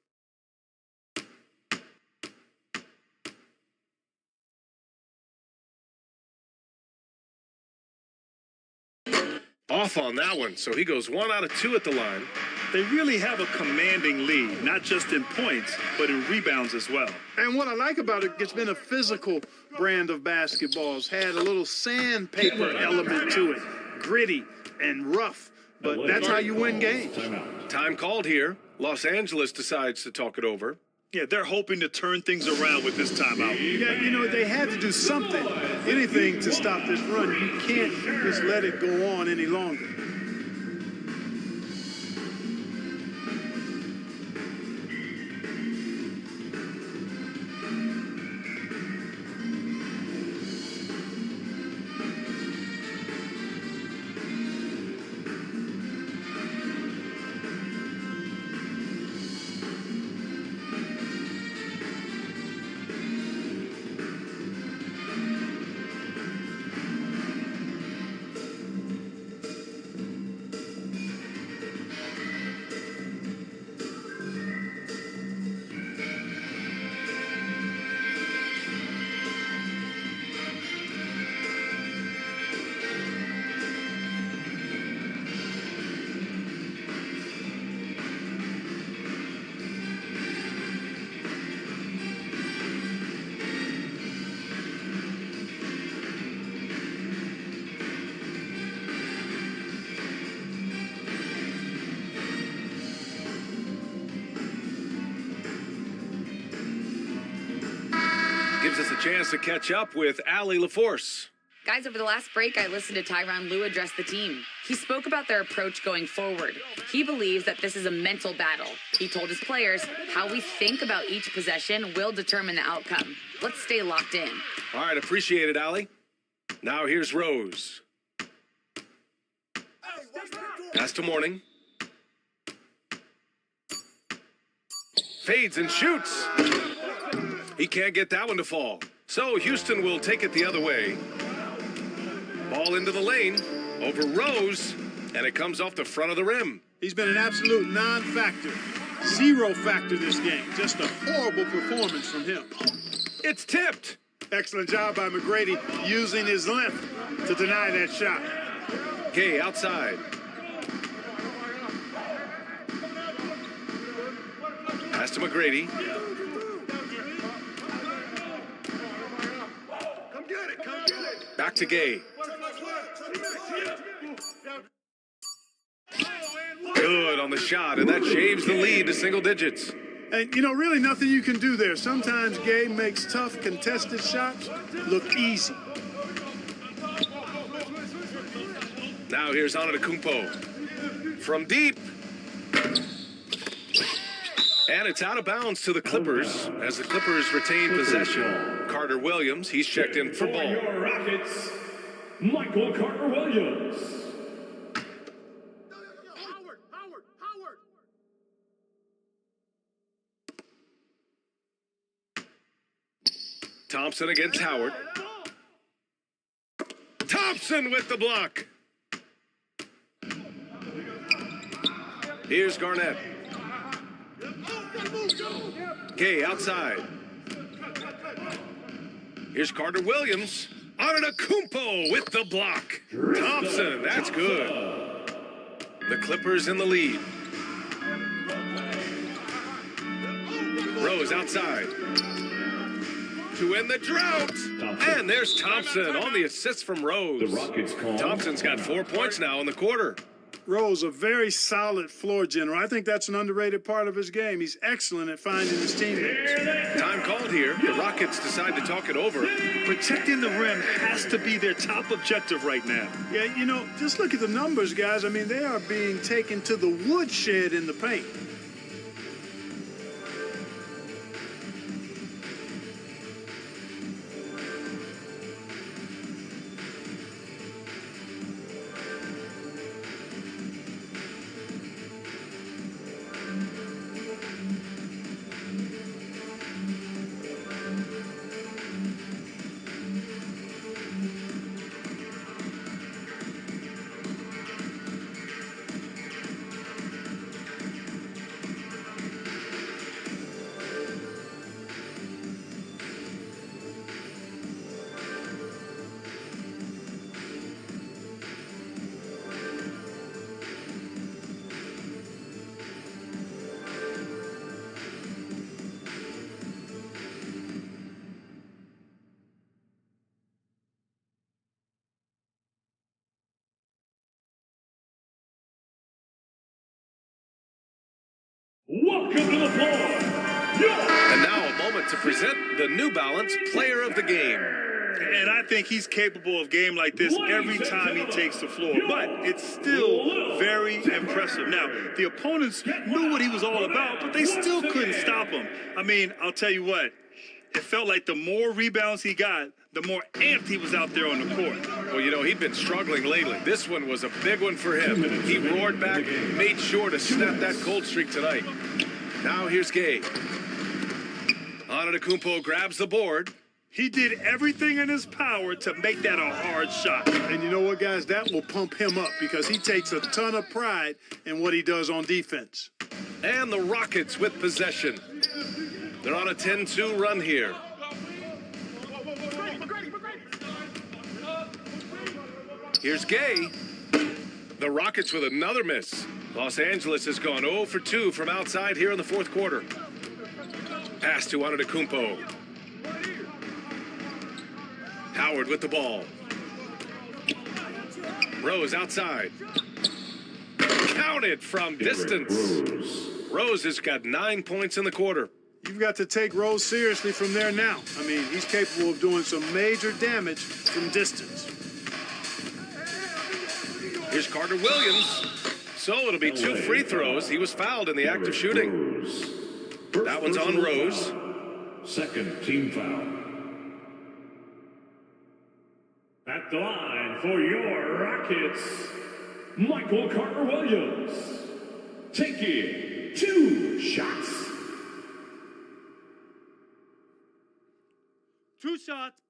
S3: Off on that one, so he goes 1 out of 2 at the line.
S4: They really have a commanding lead, not just in points, but in rebounds as well.
S1: And what I like about it, it's been a physical brand of basketball. It's had a little sandpaper element to it, gritty and rough, but that's how you win games.
S3: Time called here. Los Angeles decides to talk it over.
S4: Yeah, they're hoping to turn things around with this timeout.
S1: Yeah, you know, they had to do something, anything to stop this run. You can't just let it go on any longer.
S3: gives us a chance to catch up with Allie LaForce.
S13: Guys, over the last break, I listened to Tyronn Lue address the team. He spoke about their approach going forward. He believes that this is a mental battle. He told his players how we think about each possession will determine the outcome. Let's stay locked in.
S3: All right, appreciate it, Allie. Now here's Rose. Pass to Morning. Fades and shoots. He can't get that one to fall. So Houston will take it the other way. Ball into the lane, over Rose, and it comes off the front of the rim.
S1: He's been an absolute non-factor. Zero factor this game. Just a horrible performance from him.
S3: It's tipped.
S1: Excellent job by McGrady using his length to deny that shot.
S3: Gay outside. Pass to McGrady. Back to Gay. Good on the shot, and that shaves the lead to single digits.
S1: And, you know, really nothing you can do there. Sometimes Gay makes tough, contested shots look easy.
S3: Now here's Antetokounmpo. From deep. And it's out of bounds to the Clippers as the Clippers retain possession. Carter Williams, he's checked in for ball.
S6: Your Rockets, Michael Carter Williams.
S3: Thompson against Howard. Thompson with the block. Here's Garnett. Gay outside. Here's Carter Williams. Antetokounmpo with the block. Thompson, that's good. The Clippers in the lead. Rose outside. To end the drought. And there's Thompson on the assist from Rose. Thompson's got 4 points now in the quarter.
S1: Rose, a very solid floor general. I think that's an underrated part of his game. He's excellent at finding his teammates.
S3: Time called here. The Rockets decide to talk it over.
S4: Protecting the rim has to be their top objective right now.
S1: Yeah, you know, just look at the numbers, guys. I mean, they are being taken to the woodshed in the paint.
S6: Welcome to the floor.
S3: And now a moment to present the New Balance Player of the Game.
S4: And I think he's capable of a game like this every time he takes the floor. But it's still very impressive. Now, the opponents knew what he was all about, but they still couldn't stop him. I mean, I'll tell you what. It felt like the more rebounds he got, the more amped he was out there on the court.
S3: Well, you know, he'd been struggling lately. This one was a big one for him. He roared back, made sure to snap that cold streak tonight. Now here's Gay. Antetokounmpo grabs the board.
S1: He did everything in his power to make that a hard shot. And you know what, guys? That will pump him up because he takes a ton of pride in what he does on defense.
S3: And the Rockets with possession. They're on a 10-2 run here. Here's Gay. The Rockets with another miss. Los Angeles has gone 0 for 2 from outside here in the fourth quarter. Pass to Antetokounmpo. Howard with the ball. Rose outside. Counted from distance. Rose has got 9 points in the quarter.
S1: You've got to take Rose seriously from there now. I mean, he's capable of doing some major damage from distance.
S3: Here's Carter Williams. So it'll be 2 free throws. He was fouled in the act of shooting. That one's on Rose.
S6: Second team foul. At the line for your Rockets, Michael Carter Williams. Taking 2 shots.
S21: 2 shots.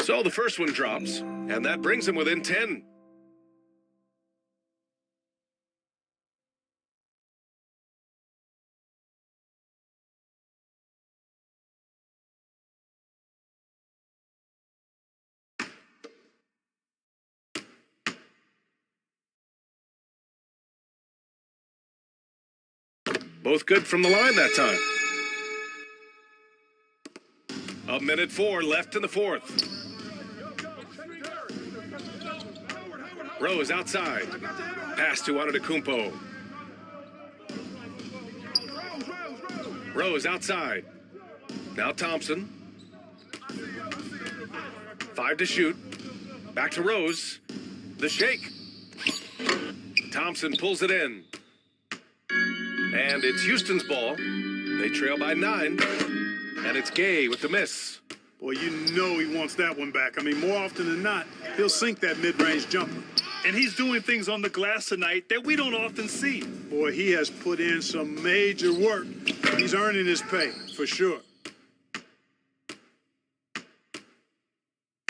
S3: So the first one drops, and that brings him within 10. Both good from the line that time. 1:04 left in the fourth. Rose outside. Pass to Antetokounmpo. Rose outside. Now Thompson. 5 to shoot. Back to Rose. The shake. Thompson pulls it in. And it's Houston's ball. They trail by 9. And it's Gay with the miss.
S1: Boy, you know he wants that one back. I mean, more often than not, he'll sink that mid-range jumper.
S4: And he's doing things on the glass tonight that we don't often see.
S1: Boy, he has put in some major work. He's earning his pay, for sure.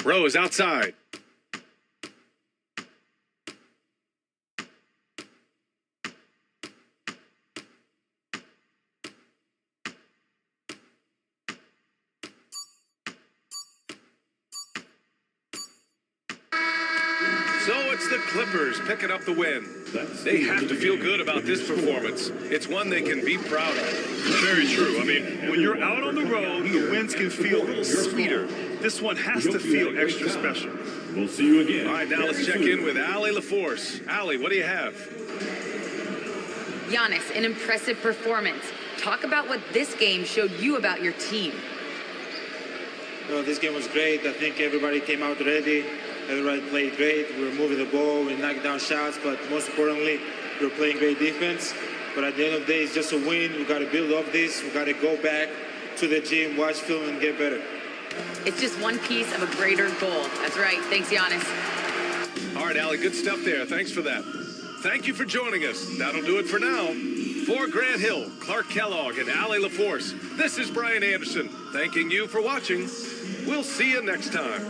S3: Rose outside. So it's the Clippers picking up the win. They have to feel good about this performance. It's one they can be proud of.
S4: Very true. I mean, when you're out on the road, the wins can feel a little sweeter. This one has to feel extra special.
S6: We'll see you again.
S3: All right, now let's check in with Allie LaForce. Allie, what do you have?
S13: Giannis, an impressive performance. Talk about what this game showed you about your team.
S7: This game was great. I think everybody came out ready. Everybody played great. We were moving the ball. We knocked down shots. But most importantly, we were playing great defense. But at the end of the day, it's just a win. We got to build off this. We got to go back to the gym, watch film, and get better.
S13: It's just one piece of a greater goal. That's right. Thanks, Giannis.
S3: All right, Allie, good stuff there. Thanks for that. Thank you for joining us. That'll do it for now. For Grant Hill, Clark Kellogg, and Allie LaForce, this is Brian Anderson, thanking you for watching. We'll see you next time.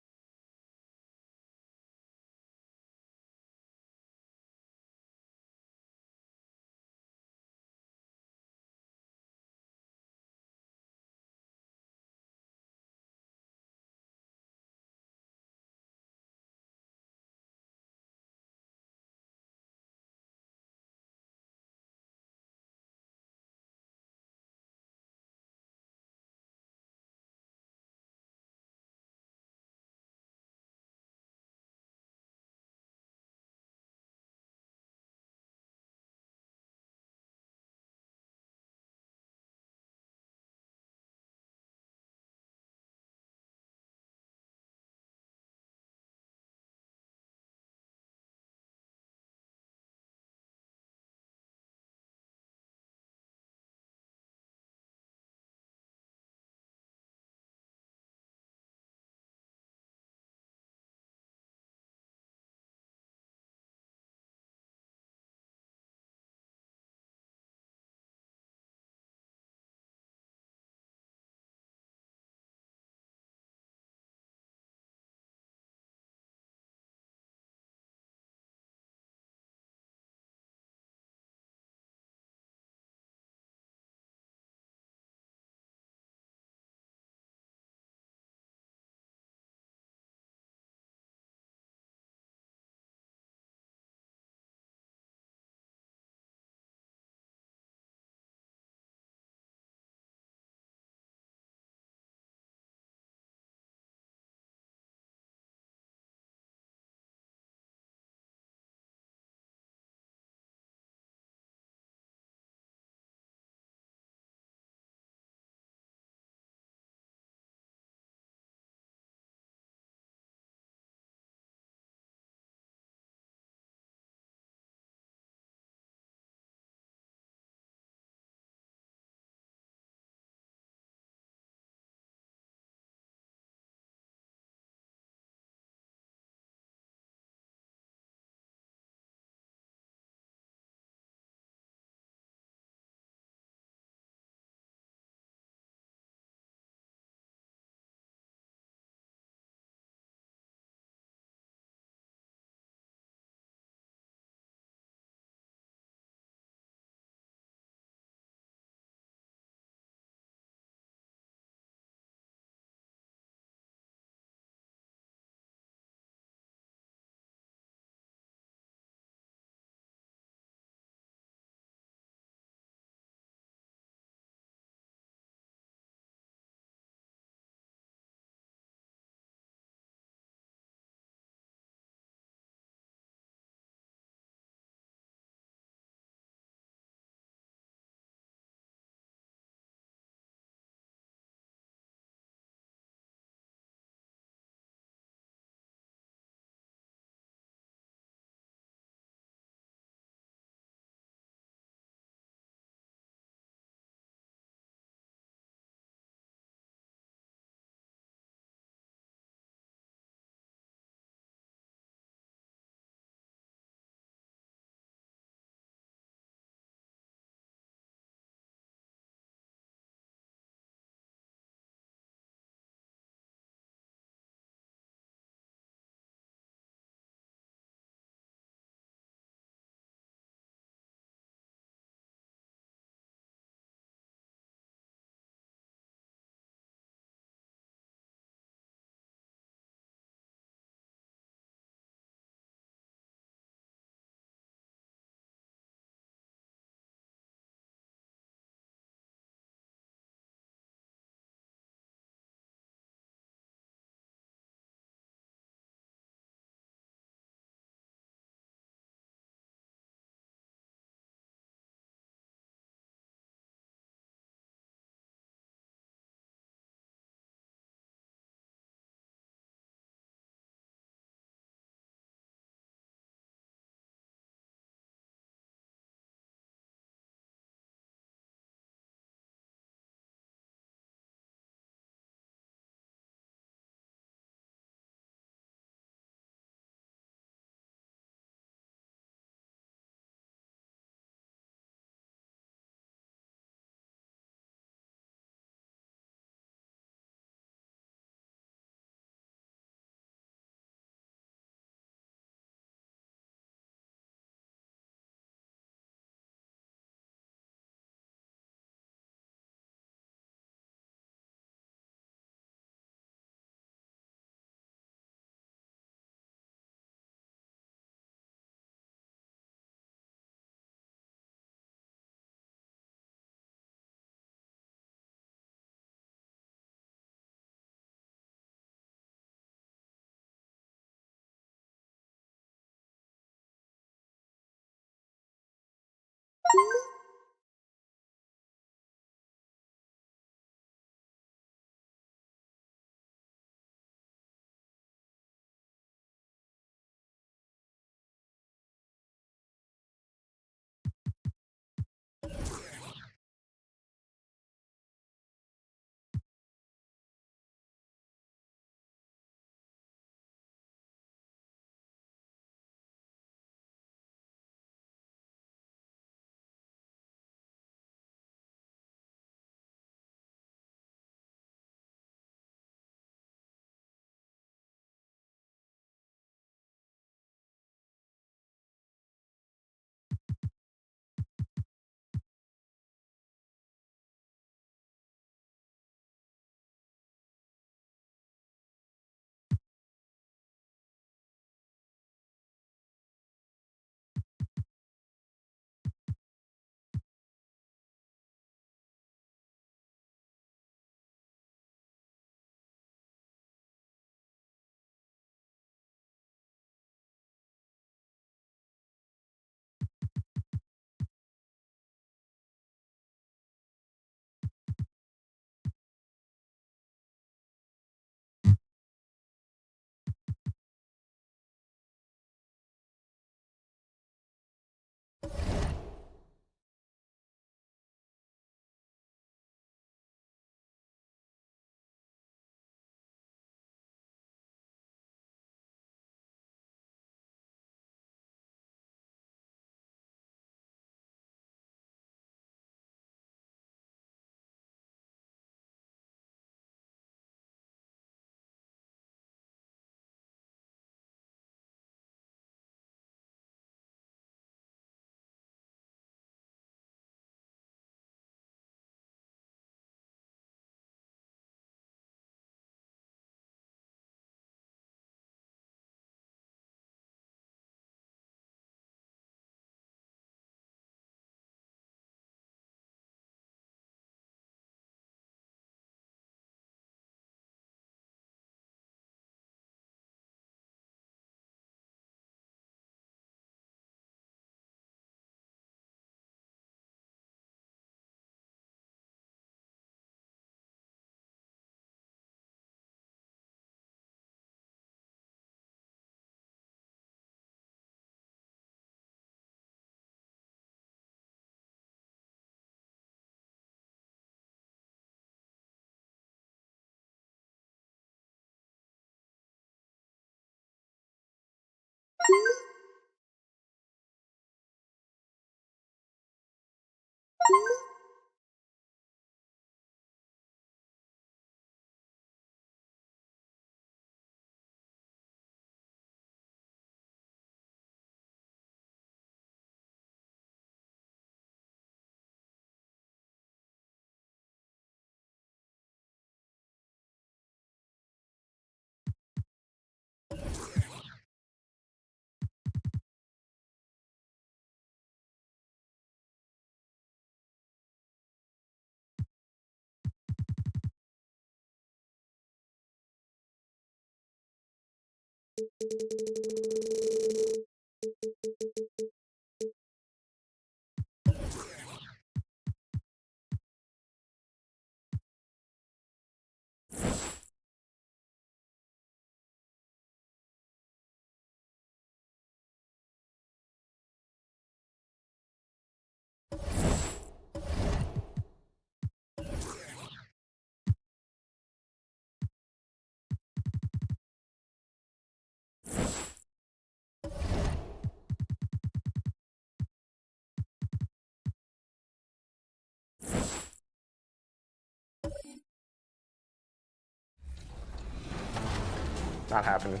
S2: Not happening.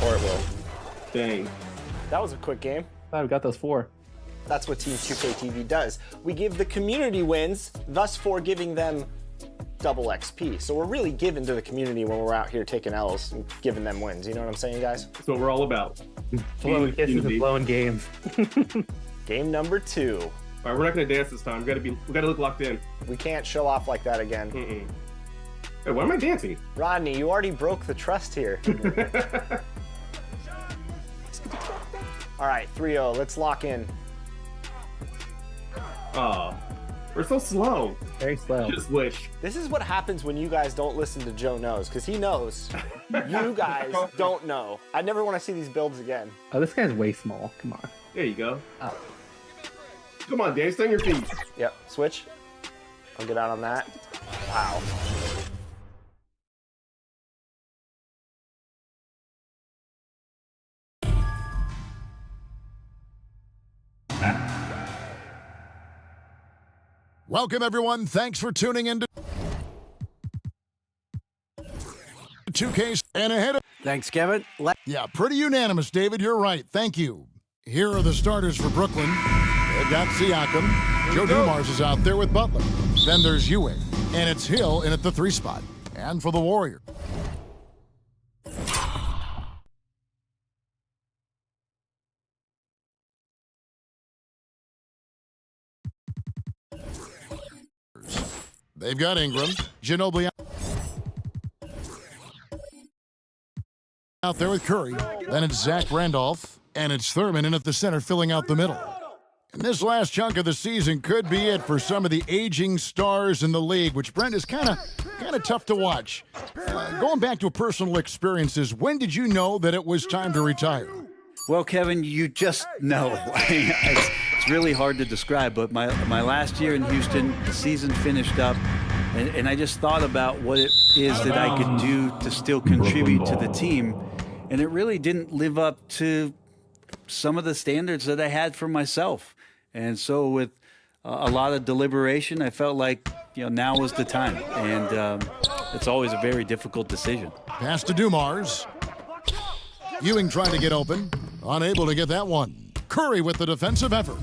S2: Or it will.
S20: Dang.
S2: That was a quick game.
S14: I've got those 4.
S2: That's what Team 2K TV does. We give the community wins, thus for giving them double XP. So we're really giving to the community when we're out here taking L's and giving them wins. You know what I'm saying, guys?
S20: That's what we're all about.
S14: Blowing kisses and blowing games.
S2: Game number 2.
S20: All right, we're not gonna dance this time. We gotta look locked in.
S2: We can't show off like that again.
S20: Hey, why am I dancing?
S2: Rodney, you already broke the trust here. All right, 3-0. Let's lock in.
S20: Oh, we're so slow.
S14: Very slow.
S20: Just wish.
S2: This is what happens when you guys don't listen to Joe Knows, because he knows. You guys don't know. I never want to see these builds again.
S14: Oh, this guy's way small. Come on.
S20: There you go.
S14: Oh.
S20: Come on, Dan, stay on your feet.
S2: Yep, switch. I'll get out on that. Wow.
S15: Welcome, everyone. Thanks for tuning in to 2K and ahead of...
S12: Thanks, Kevin.
S15: Yeah, pretty unanimous, David. You're right. Thank you. Here are the starters for Brooklyn. They've got Siakam. Joe Dumars is out there with Butler. Then there's Ewing. And it's Hill in at the 3 spot. And for the Warriors. They've got Ingram, Ginobili out there with Curry. Then it's Zach Randolph, and it's Thurman in at the center, filling out the middle. And this last chunk of the season could be it for some of the aging stars in the league, which, Brent, is kind of tough to watch. Going back to personal experiences, when did you know that it was time to retire?
S18: Well, Kevin, you just know. It's really hard to describe, but my last year in Houston, the season finished up, and I just thought about what it is that I could do to still contribute to the team, and it really didn't live up to some of the standards that I had for myself. And so with a lot of deliberation, I felt like, now was the time, and it's always a very difficult decision.
S15: Pass to Dumars. Ewing trying to get open, unable to get that one. Curry with the defensive effort.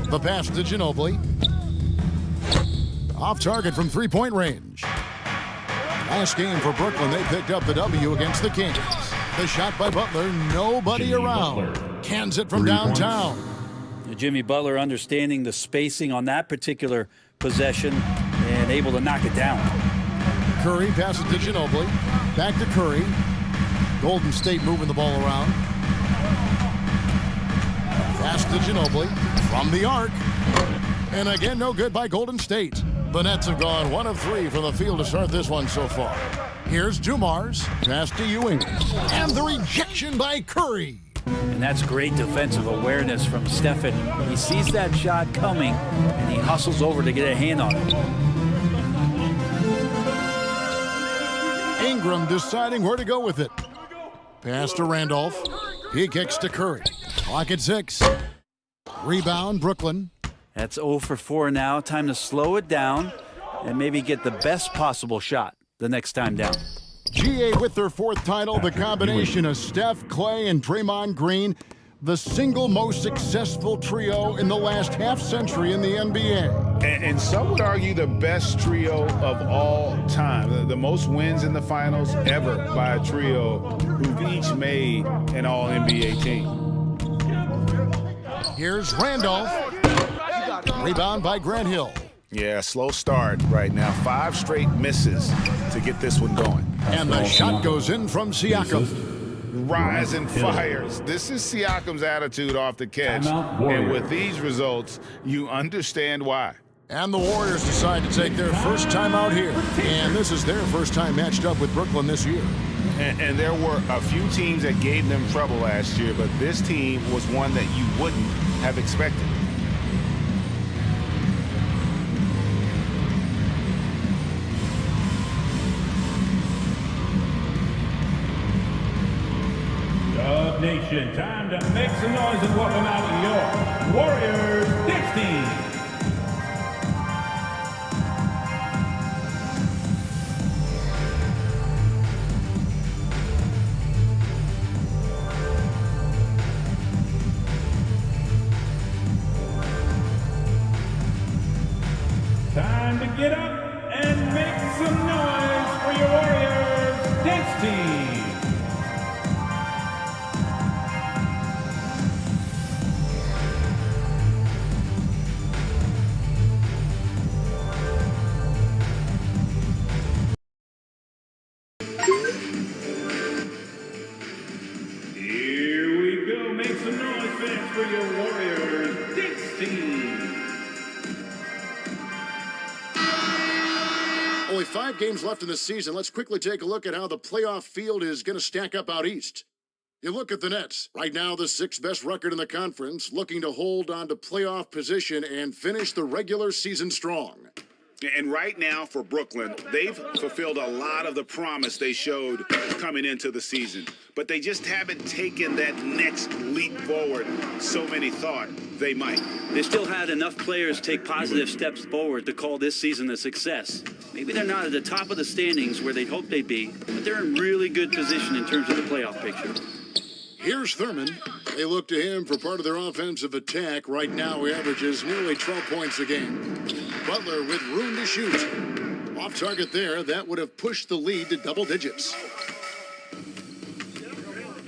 S15: The pass to Ginobili. Off target from three-point range. Last game for Brooklyn, they picked up the W against the Kings. The shot by Butler, nobody around. Cans it from downtown.
S18: Jimmy Butler understanding the spacing on that particular possession and able to knock it down.
S15: Curry passes to Ginobili. Back to Curry. Golden State moving the ball around. Pass to Ginobili from the arc. And again, no good by Golden State. The Nets have gone 1 of 3 from the field to start this one so far. Here's Dumars. Pass to Ewing. And the rejection by Curry.
S18: And that's great defensive awareness from Stephen. He sees that shot coming, and he hustles over to get a hand on it.
S15: Ingram deciding where to go with it. Pass to Randolph. He kicks to Curry. Clock at 6. Rebound, Brooklyn.
S18: That's 0 for 4 now. Time to slow it down and maybe get the best possible shot the next time down.
S15: GA with their 4th title, the combination of Steph, Clay, and Draymond Green, the single most successful trio in the last half-century in the NBA.
S9: And some would argue the best trio of all time. The most wins in the finals ever by a trio who've each made an All-NBA team.
S15: Here's Randolph. Rebound by Grant Hill.
S16: Yeah, slow start right now. 5 straight misses to get this one going.
S15: And the shot goes in from Siakam.
S16: Rise and fires. This is Siakam's attitude off the catch. And with these results, you understand why.
S15: And the Warriors decide to take their first time out here. And this is their first time matched up with Brooklyn this year.
S16: And there were a few teams that gave them trouble last year, but this team was one that you wouldn't have expected.
S6: Dub Nation, time to make some noise and welcome out your Warriors Knicks team. Time to get up and make some noise for your Warriors Knicks team. Here we go. Make some noise, fans, for your Warriors Knicks team.
S15: Only 5 games left in the season. Let's quickly take a look at how the playoff field is going to stack up out east. You look at the Nets. Right now, the 6th best record in the conference, looking to hold on to playoff position and finish the regular season strong.
S9: And right now for Brooklyn, they've fulfilled a lot of the promise they showed coming into the season. But they just haven't taken that next leap forward so many thought they might.
S18: They still had enough players take positive steps forward to call this season a success. Maybe they're not at the top of the standings where they'd hoped they'd be, but they're in really good position in terms of the playoff picture.
S15: Here's Thurman. They look to him for part of their offensive attack. Right now, he averages nearly 12 points a game. Butler with room to shoot. Off target there, that would have pushed the lead to double digits.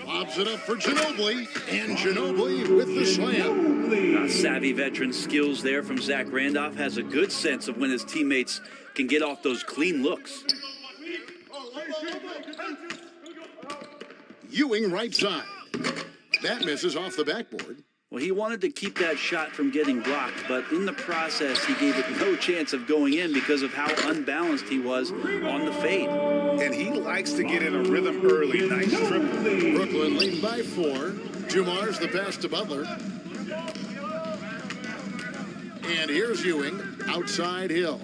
S15: Lobs it up for Ginobili, and Ginobili with the slam.
S18: Savvy veteran skills there from Zach Randolph. Has a good sense of when his teammates can get off those clean looks.
S15: Ewing right side. That misses off the backboard.
S18: Well, he wanted to keep that shot from getting blocked, but in the process, he gave it no chance of going in because of how unbalanced he was on the fade.
S9: And he likes to get in a rhythm early. Nice triple.
S15: Brooklyn leading by 4. Jumar's the pass to Butler. And here's Ewing, outside Hill.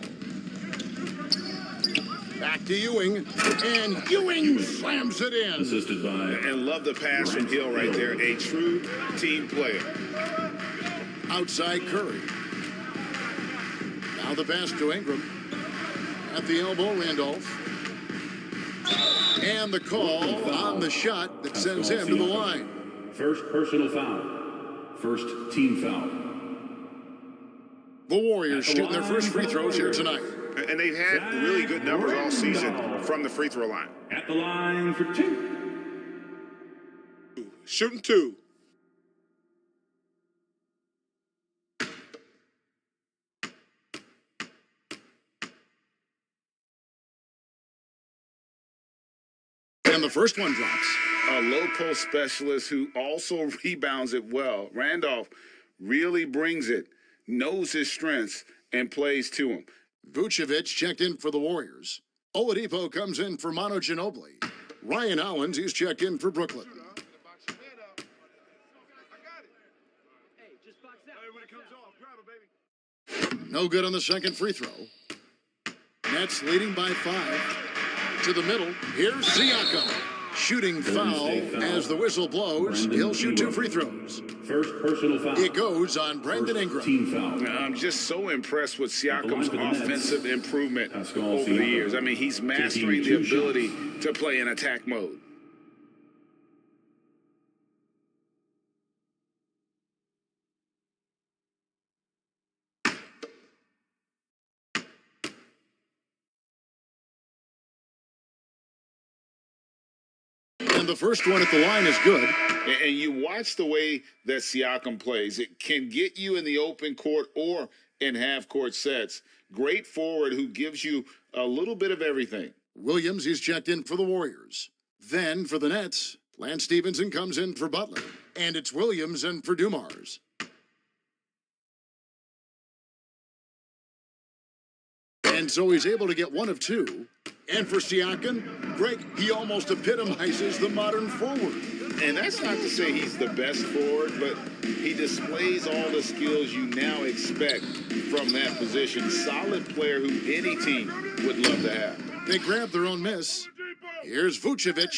S15: Back to Ewing, and Ewing slams it in.
S9: Assisted by. And love the pass from Hill right there. A true team player.
S15: Outside Curry. Now the pass to Ingram. At the elbow, Randolph. And the call on the shot that sends him to the line.
S6: First personal foul. First team foul.
S15: The Warriors shooting their first free throws here tonight.
S9: And they've had really good numbers all season from the free throw line.
S6: At the line for 2.
S5: Shooting 2.
S15: And the first one drops.
S9: A low post specialist who also rebounds it well. Randolph really brings it, knows his strengths, and plays to him.
S15: Vucevic checked in for the Warriors. Oladipo comes in for Manu Ginobili. Ryan Owens, he's checked in for Brooklyn. No good on the second free throw. Nets leading by 5. To the middle, here's Siakam. Shooting foul as the whistle blows. He'll shoot 2 free throws.
S6: First personal foul.
S15: It goes on Brandon Ingram.
S6: Team foul.
S9: I'm just so impressed with Siakam's offensive improvement over the years. I mean, he's mastering the ability to play in attack mode.
S15: And the first one at the line is good.
S16: And you watch the way that Siakam plays. It can get you in the open court or in half-court sets. Great forward who gives you a little bit of everything.
S15: Williams, he's checked in for the Warriors. Then for the Nets, Lance Stevenson comes in for Butler. And it's Williams in for Dumars. And so he's able to get one of two. And for Siakam, Greg, he almost epitomizes the modern forward.
S16: And that's not to say he's the best forward, but he displays all the skills you now expect from that position. Solid player who any team would love to have.
S15: They grab their own miss. Here's Vucevic.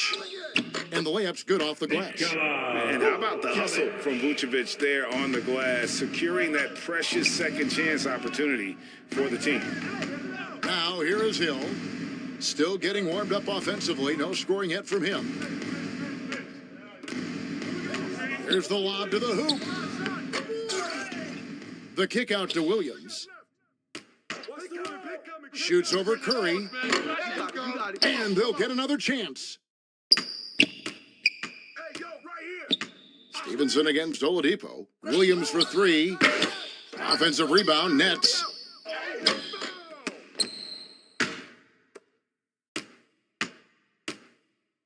S15: And the layup's good off the glass.
S9: And how about the hustle from Vucevic there on the glass, securing that precious second chance opportunity for the team.
S15: Now here is Hill. Still getting warmed up offensively. No scoring yet from him. Here's the lob to the hoop. The kick out to Williams. Shoots over Curry. And they'll get another chance. Stevenson against Oladipo. Williams for three. Offensive rebound, Nets.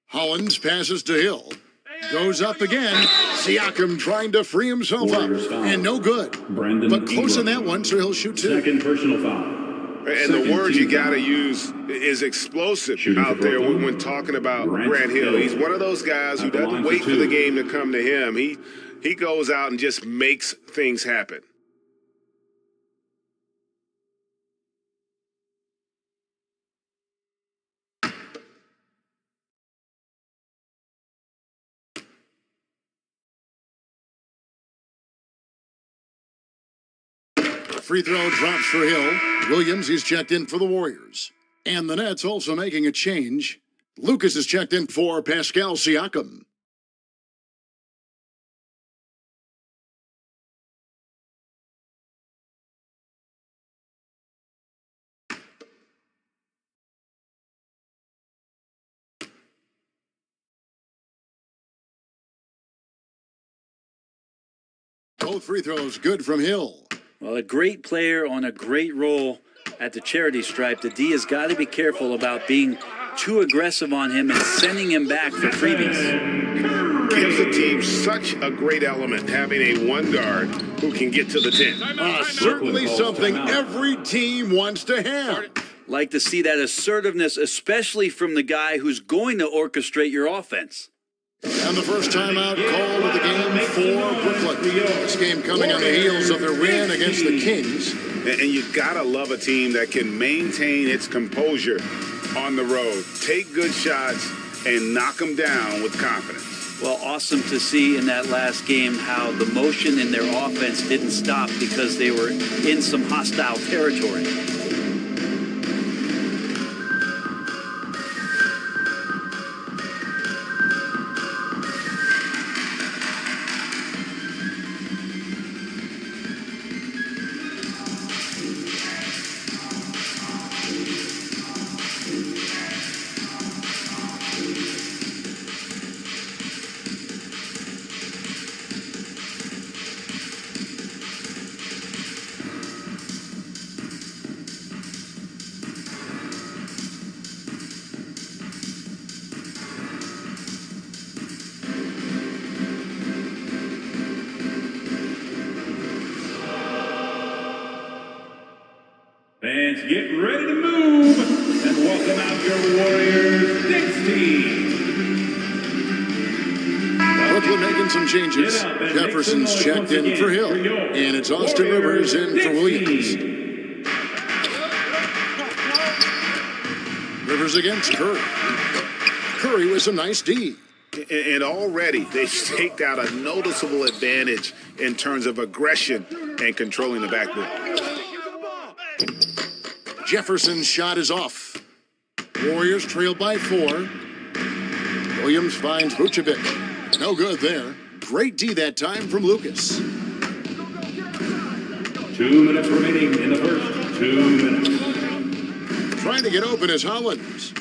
S15: Hollins passes to Hill. Goes up again. Siakam trying to free himself up. And no good. But close in that one, so he'll shoot two.
S6: Second personal foul.
S9: And the word you got to use is explosive out there when talking about Grant Hill. He's one of those guys who doesn't wait for the game to come to him. He goes out and just makes things happen.
S15: Free throw drops for Hill. Williams, he's checked in for the Warriors. And the Nets also making a change. Lucas is checked in for Pascal Siakam. Both free throws good from Hill.
S18: Well, a great player on a great role at the charity stripe. The D has got to be careful about being too aggressive on him and sending him back for freebies.
S9: Gives the team such a great element, having a one guard who can get to the 10.
S15: Certainly something every team wants to have.
S18: Like to see that assertiveness, especially from the guy who's going to orchestrate your offense.
S15: And the first timeout called of the game for Brooklyn. This game coming on the heels of their win against the Kings.
S9: And you gotta love a team that can maintain its composure on the road. Take good shots and knock them down with confidence.
S18: Well, awesome to see in that last game how the motion in their offense didn't stop because they were in some hostile territory.
S6: Fans, get ready to move and welcome out your Warriors next team.
S15: Brooklyn making some changes. Jefferson's checked in for Hill. And it's Austin Rivers in for Williams. Rivers against Curry. Curry with some nice D.
S9: And already they've staked out a noticeable advantage in terms of aggression and controlling the backboard.
S15: Jefferson's shot is off. Warriors trail by 4. Williams finds Vucevic. No good there. Great D that time from Lucas.
S6: 2 minutes remaining in the first. 2 minutes.
S15: Trying to get open is Hollins.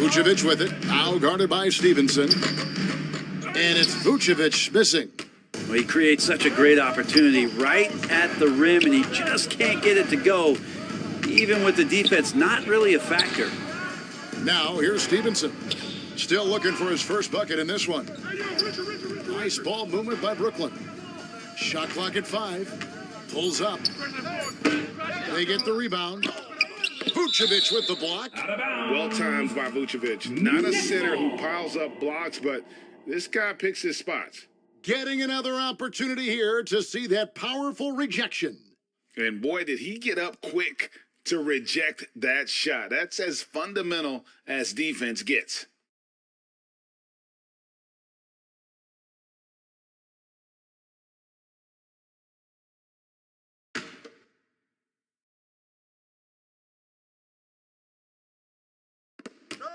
S15: Vucevic with it, now guarded by Stevenson. And it's Vucevic missing.
S18: Well, he creates such a great opportunity right at the rim, and he just can't get it to go, even with the defense not really a factor.
S15: Now here's Stevenson. Still looking for his first bucket in this one. Nice ball movement by Brooklyn. Shot clock at 5. Pulls up. They get the rebound. Vucevic with the block.
S9: Well timed by Vucevic. Not a center who piles up blocks, but this guy picks his spots.
S15: Getting another opportunity here to see that powerful rejection.
S9: And boy, did he get up quick to reject that shot. That's as fundamental as defense gets.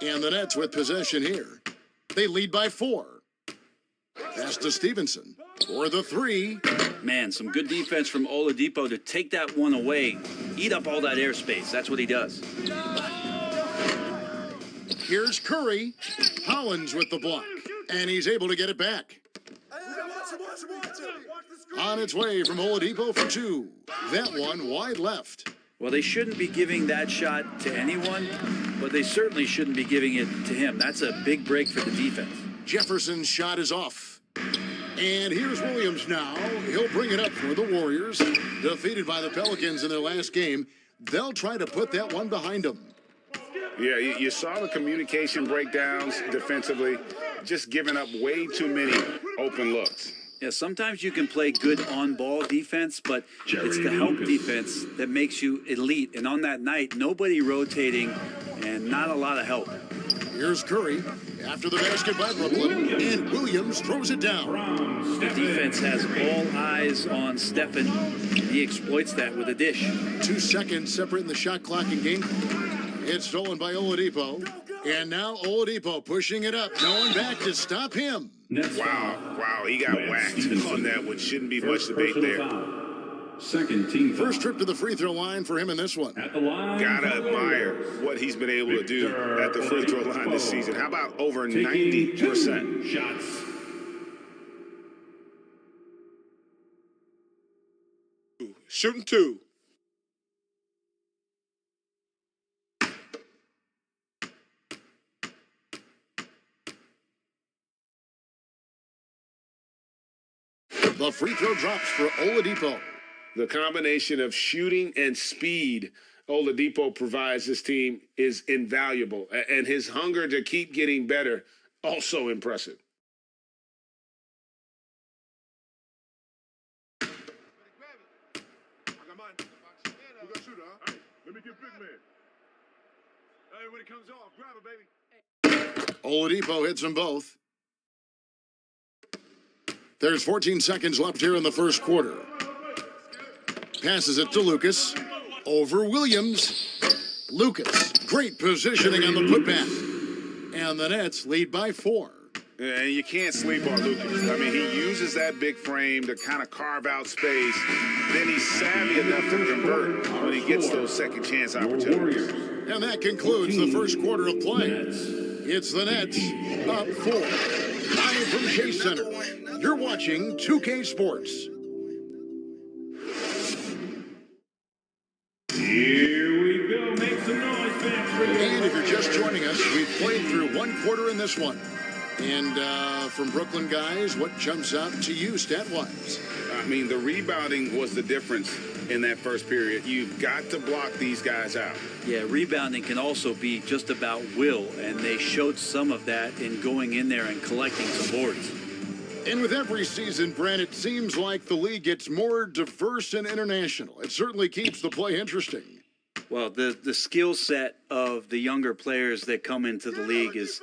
S15: And the Nets with possession here. They lead by 4. Pass to Stevenson for the 3.
S18: Man, some good defense from Oladipo to take that one away. Eat up all that airspace. That's what he does.
S15: Here's Curry. Hollins with the block. And he's able to get it back. On its way from Oladipo for 2. That one wide left.
S18: Well, they shouldn't be giving that shot to anyone, but they certainly shouldn't be giving it to him. That's a big break for the defense.
S15: Jefferson's shot is off. And here's Williams now. He'll bring it up for the Warriors. Defeated by the Pelicans in their last game. They'll try to put that one behind them.
S9: Yeah, you saw the communication breakdowns defensively, just giving up way too many open looks.
S18: Yeah, sometimes you can play good on-ball defense, but it's the help defense that makes you elite. And on that night, nobody rotating and not a lot of help.
S15: Here's Curry after the basket by Brooklyn, and Williams throws it down.
S18: The defense has all eyes on Stephen. He exploits that with a dish.
S15: 2 seconds separating the shot clock and game. It's stolen by Oladipo. And now Oladipo pushing it up. No one back to stop him.
S9: Wow, he got whacked on that one. Shouldn't be much debate there.
S6: Second team foul.
S15: First trip to the free throw line for him in this one.
S6: At the line.
S9: Gotta admire what he's been able to do at the free throw line this season. How about over 90%?
S6: Shots.
S5: Shooting 2.
S15: The free throw drops for Oladipo.
S9: The combination of shooting and speed Oladipo provides this team is invaluable. And his hunger to keep getting better, also impressive.
S15: Oladipo hits them both. There's 14 seconds left here in the first quarter. Passes it to Lucas. Over Williams. Lucas, great positioning on the putback. And the Nets lead by 4.
S9: And you can't sleep on Lucas. I mean, he uses that big frame to kind of carve out space. Then he's savvy enough to convert when he gets those second chance opportunities.
S15: And that concludes the first quarter of play. It's the Nets up 4. Live from Chase Center. You're watching 2K Sports.
S6: Here we go. Make some noise, fans.
S15: And if you're just joining us, we've played through 1 quarter in this one. And from Brooklyn guys, what jumps out to you stat-wise?
S9: I mean, the rebounding was the difference in that first period. You've got to block these guys out.
S18: Yeah, rebounding can also be just about will, and they showed some of that in going in there and collecting some boards.
S15: And with every season, Brent, it seems like the league gets more diverse and international. It certainly keeps the play interesting.
S18: Well, the skill set of the younger players that come into the league is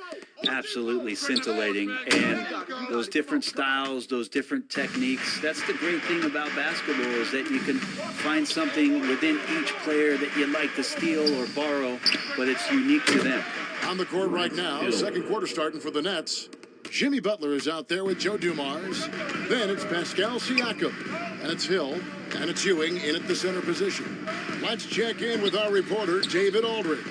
S18: absolutely scintillating. And those different styles, those different techniques, that's the great thing about basketball is that you can find something within each player that you'd like to steal or borrow, but it's unique to them.
S15: On the court right now, second quarter starting for the Nets. Jimmy Butler is out there with Joe Dumars. Then it's Pascal Siakam. And it's Hill. And it's Ewing in at the center position. Let's check in with our reporter, David Aldridge.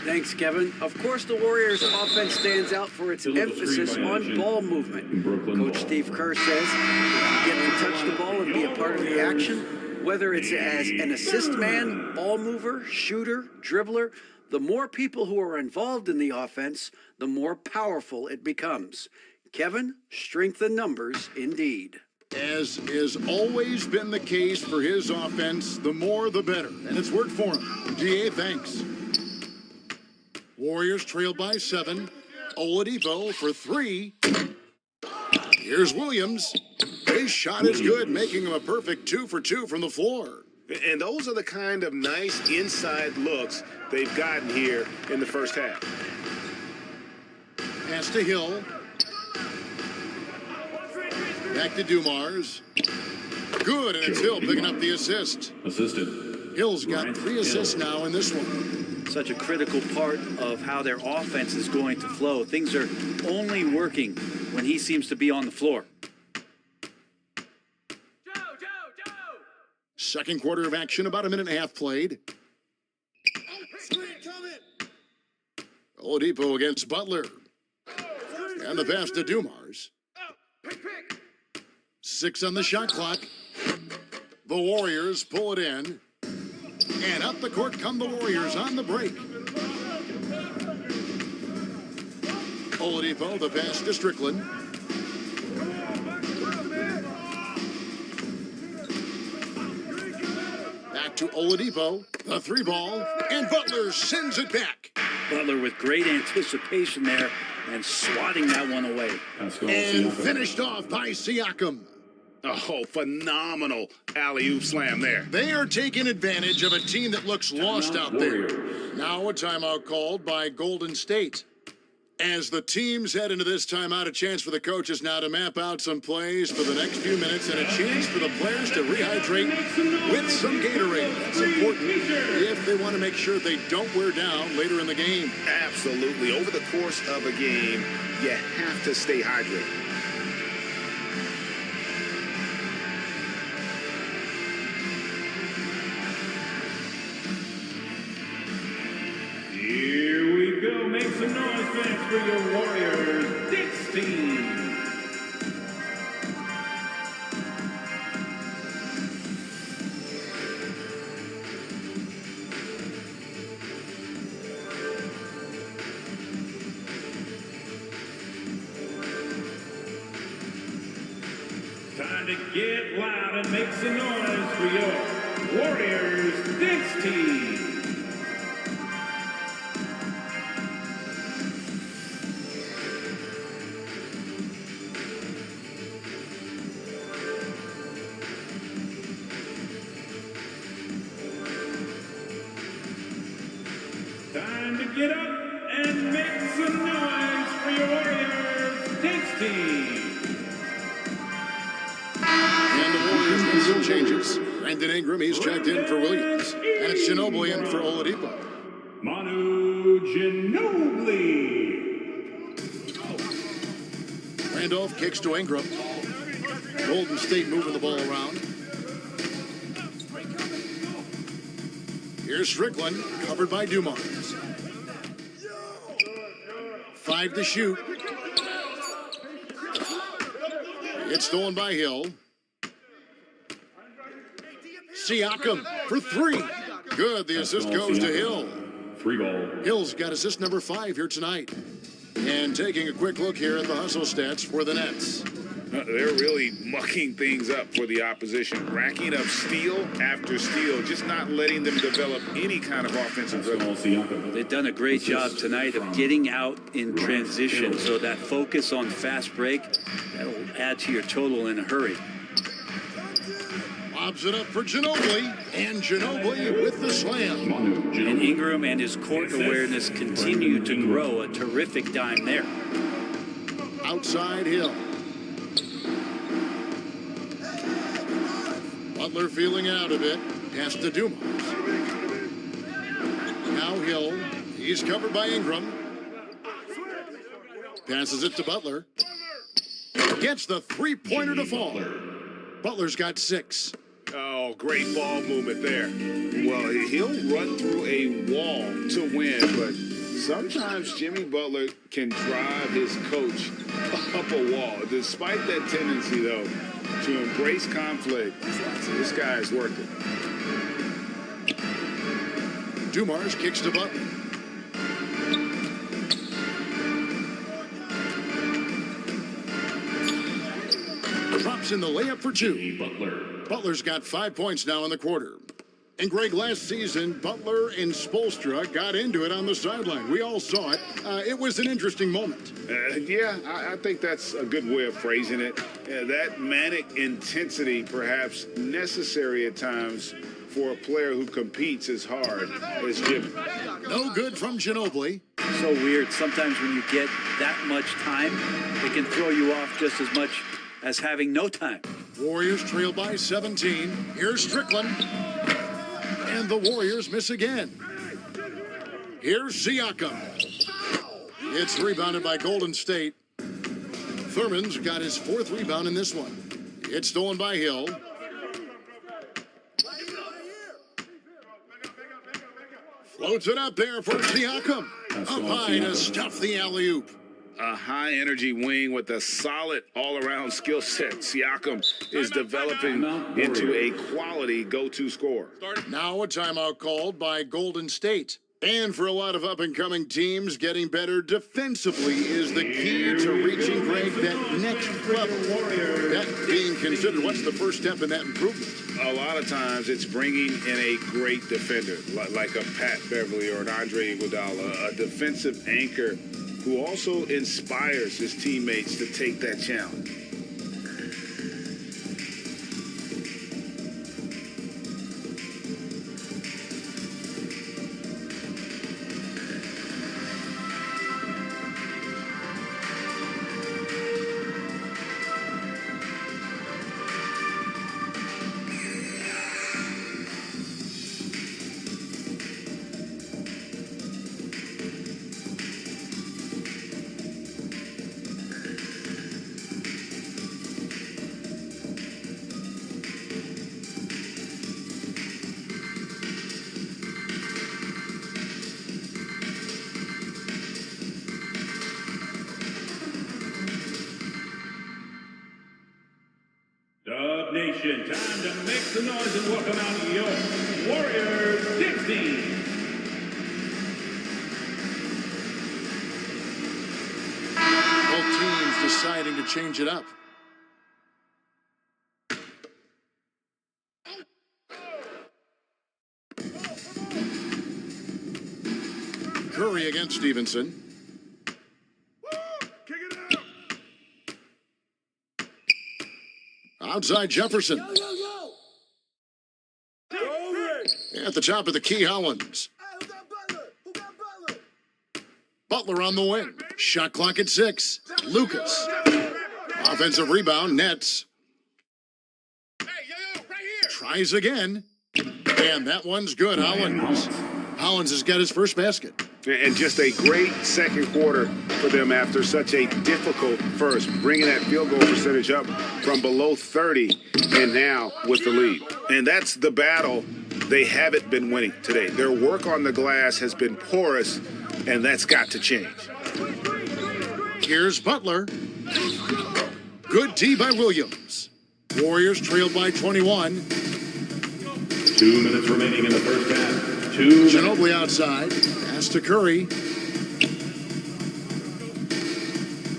S12: Thanks, Kevin. Of course, the Warriors' offense stands out for its emphasis on ball movement. Coach Steve Kerr says if you get to touch the ball and be a part of the action, whether it's as an assist man, ball mover, shooter, dribbler, the more people who are involved in the offense, the more powerful it becomes. Kevin, strength in numbers indeed.
S15: As has always been the case for his offense, the more the better. And it's worked for him. GA, thanks. Warriors trail by 7. Oladipo for 3. Here's Williams. His shot is good, making him a perfect 2 for 2 from the floor.
S9: And those are the kind of nice inside looks they've gotten here in the first half.
S15: Pass to Hill. Back to Dumars. Good, and it's Hill picking up the assist. Hill's got 3 assists now in this one.
S18: Such a critical part of how their offense is going to flow. Things are only working when he seems to be on the floor.
S15: Second quarter of action, about a minute and a half played. Oladipo against Butler. And the pass to Dumars. 6 on the shot clock. The Warriors pull it in. And up the court come the Warriors on the break. Oladipo, the pass to Strickland. Back to Oladipo, the 3 ball, and Butler sends it back.
S18: Butler with great anticipation there and swatting that one away.
S15: And finished off by Siakam.
S9: Oh, phenomenal alley-oop slam there.
S15: They are taking advantage of a team that looks lost out there. Now a timeout called by Golden State. As the teams head into this timeout, a chance for the coaches now to map out some plays for the next few minutes and a chance for the players to rehydrate with some Gatorade. That's important if they want to make sure they don't wear down later in the game.
S9: Absolutely. Over the course of a game, you have to stay hydrated.
S6: Here we go. Make some noise, fans, for your Warriors Knicks team. Time to get loud and make some noise for your Warriors Knicks team. Time to get up and make some noise for your Warriors Knicks team.
S15: And the Warriors with some changes. Brandon Ingram, he's checked in for Williams. And it's Ginobili in for Oladipo.
S6: Manu Ginobili.
S15: Randolph kicks to Ingram. Golden State moving the ball around. Here's Strickland, covered by Dumars. 5 to shoot. It's stolen by Hill. Siakam for 3. Good, the assist goes to Hill.
S6: 3 ball.
S15: Hill's got assist number 5 here tonight. And taking a quick look here at the hustle stats for the Nets.
S9: They're really mucking things up for the opposition, racking up steal after steal, just not letting them develop any kind of offensive rhythm.
S18: They've done a great job tonight of getting out in transition, so that focus on fast break, that'll add to your total in a hurry.
S15: Lobs it up for Ginobili, and Ginobili with the slam.
S18: And Ingram and his court awareness continue to grow. A terrific dime there.
S15: Outside Hill. Butler feeling out a bit. Pass to Dumars. Now Hill. He's covered by Ingram. Passes it to Butler. Gets the 3-pointer to fall. Butler's got 6.
S9: Oh, great ball movement there. Well, he'll run through a wall to win, but sometimes Jimmy Butler can drive his coach up a wall. Despite that tendency, though, to embrace conflict, this guy has worked it.
S15: Dumars kicks to Butler. Drops in the layup for two. Butler's got 5 points now in the quarter. And Greg, last season, Butler and Spoelstra got into it on the sideline. We all saw it. It was an interesting moment.
S9: Yeah, I think that's a good way of phrasing it. That manic intensity, perhaps necessary at times for a player who competes as hard as Jimmy.
S15: No good from Ginobili.
S18: So weird. Sometimes when you get that much time, it can throw you off just as much as having no time.
S15: Warriors trail by 17. Here's Strickland. And the Warriors miss again. Here's Siakam. It's rebounded by Golden State. Thurman's got his 4th rebound in this one. It's stolen by Hill. Floats it up there for Siakam. Up high to stuff the alley-oop.
S9: A high-energy wing with a solid all-around skill set. Siakam is developing into a quality go-to scorer.
S15: Now a timeout called by Golden State. And for a lot of up-and-coming teams, getting better defensively is the key to reaching, Greg, that next level. That being considered, what's the first step in that improvement?
S9: A lot of times it's bringing in a great defender, like a Pat Beverly or an Andre Iguodala, a defensive anchor who also inspires his teammates to take that challenge.
S6: Nation, time to make some noise and welcome out your Warriors 16.
S15: Both teams deciding to change it up. Curry against Stevenson. Outside Jefferson. At the top of the key, Hollins. Butler on the wing. Shot clock at 6. Lucas. Offensive rebound, Nets. Tries again. And that one's good, Hollins. Hollins has got his first basket.
S9: And just a great second quarter for them after such a difficult first, bringing that field goal percentage up from below 30 and now with the lead. And that's the battle they haven't been winning today. Their work on the glass has been porous, and that's got to change.
S15: Here's Butler. Good D by Williams. Warriors trailed by 21.
S6: 2 minutes remaining in the first half.
S15: Ginobili outside. Pass to Curry.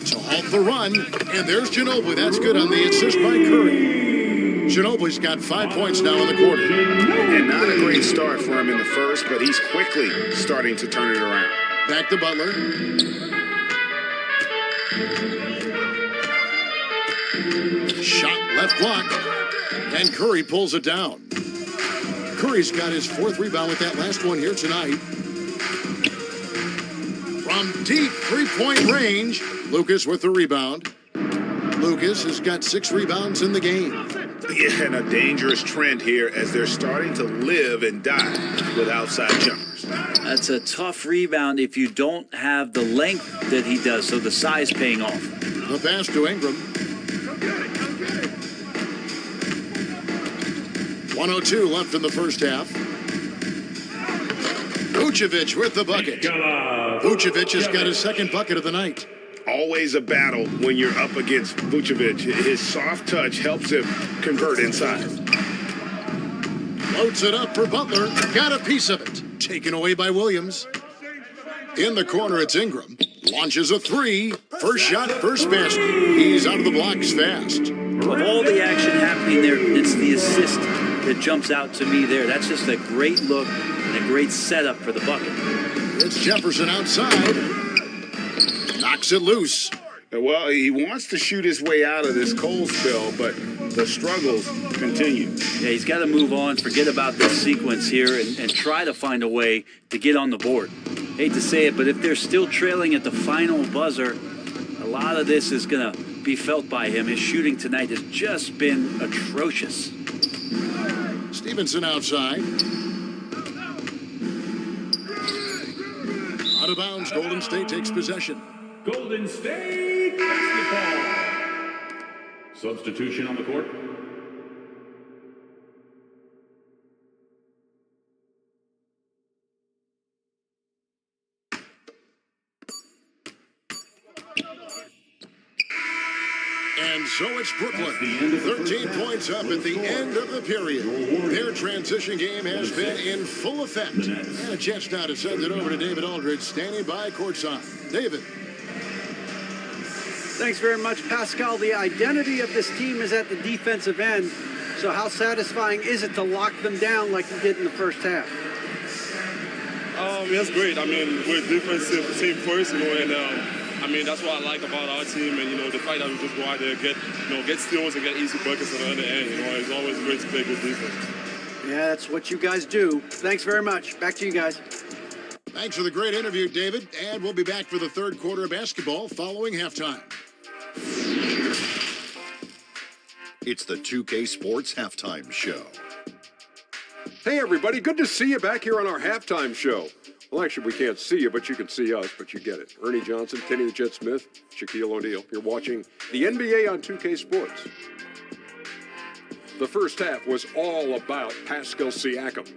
S15: To halt the run. And there's Ginobili. That's good on the assist by Curry. Ginobili's got 5 points now in the quarter.
S9: And not a great start for him in the first, but he's quickly starting to turn it around.
S15: Back to Butler. Shot left block. And Curry pulls it down. Curry's got his 4th rebound with that last one here tonight. From deep three-point range, Lucas with the rebound. Lucas has got 6 rebounds in the game.
S9: Yeah, and a dangerous trend here as they're starting to live and die with outside jumpers.
S18: That's a tough rebound if you don't have the length that he does, so the size paying off.
S15: The pass to Ingram. 1:02 left in the first half. Vucevic with the bucket. Vucevic has got his second bucket of the night.
S9: Always a battle when you're up against Vucevic. His soft touch helps him convert inside.
S15: Floats it up for Butler. Got a piece of it. Taken away by Williams. In the corner, it's Ingram. Launches a three. First shot, first basket. He's out of the blocks fast.
S18: Of all the action happening there, it's the assist that jumps out to me there. That's just a great look and a great setup for the bucket.
S15: It's Jefferson outside. Knocks it loose.
S9: Well, he wants to shoot his way out of this cold spell, but the struggles continue.
S18: Yeah, he's got to move on, forget about this sequence here, and try to find a way to get on the board. Hate to say it, but if they're still trailing at the final buzzer, a lot of this is going to be felt by him. His shooting tonight has just been atrocious.
S15: Stevenson outside. Out of bounds, Golden State takes possession.
S6: Golden State basketball. Substitution on the court.
S15: And so it's Brooklyn. 13 points up at the end of the period. Their transition game has been in full effect. And a chance now to send it over to David Aldridge, standing by courtside. David.
S12: Thanks very much, Pascal. The identity of this team is at the defensive end. So how satisfying is it to lock them down like you did in the first half?
S5: That's great. I mean, we're a defensive team first, and I mean, that's what I like about our team, and the fact that we just go out there, get steals and get easy buckets on the other end. It's always great to play good defense.
S12: Yeah, that's what you guys do. Thanks very much. Back to you guys.
S15: Thanks for the great interview, David. And we'll be back for the third quarter of basketball following halftime.
S10: It's the 2K Sports Halftime Show.
S17: Hey, everybody. Good to see you back here on our halftime show. Well, actually, we can't see you, but you can see us, but you get it. Ernie Johnson, Kenny the Jet Smith, Shaquille O'Neal. You're watching the NBA on 2K Sports. The first half was all about Pascal Siakam.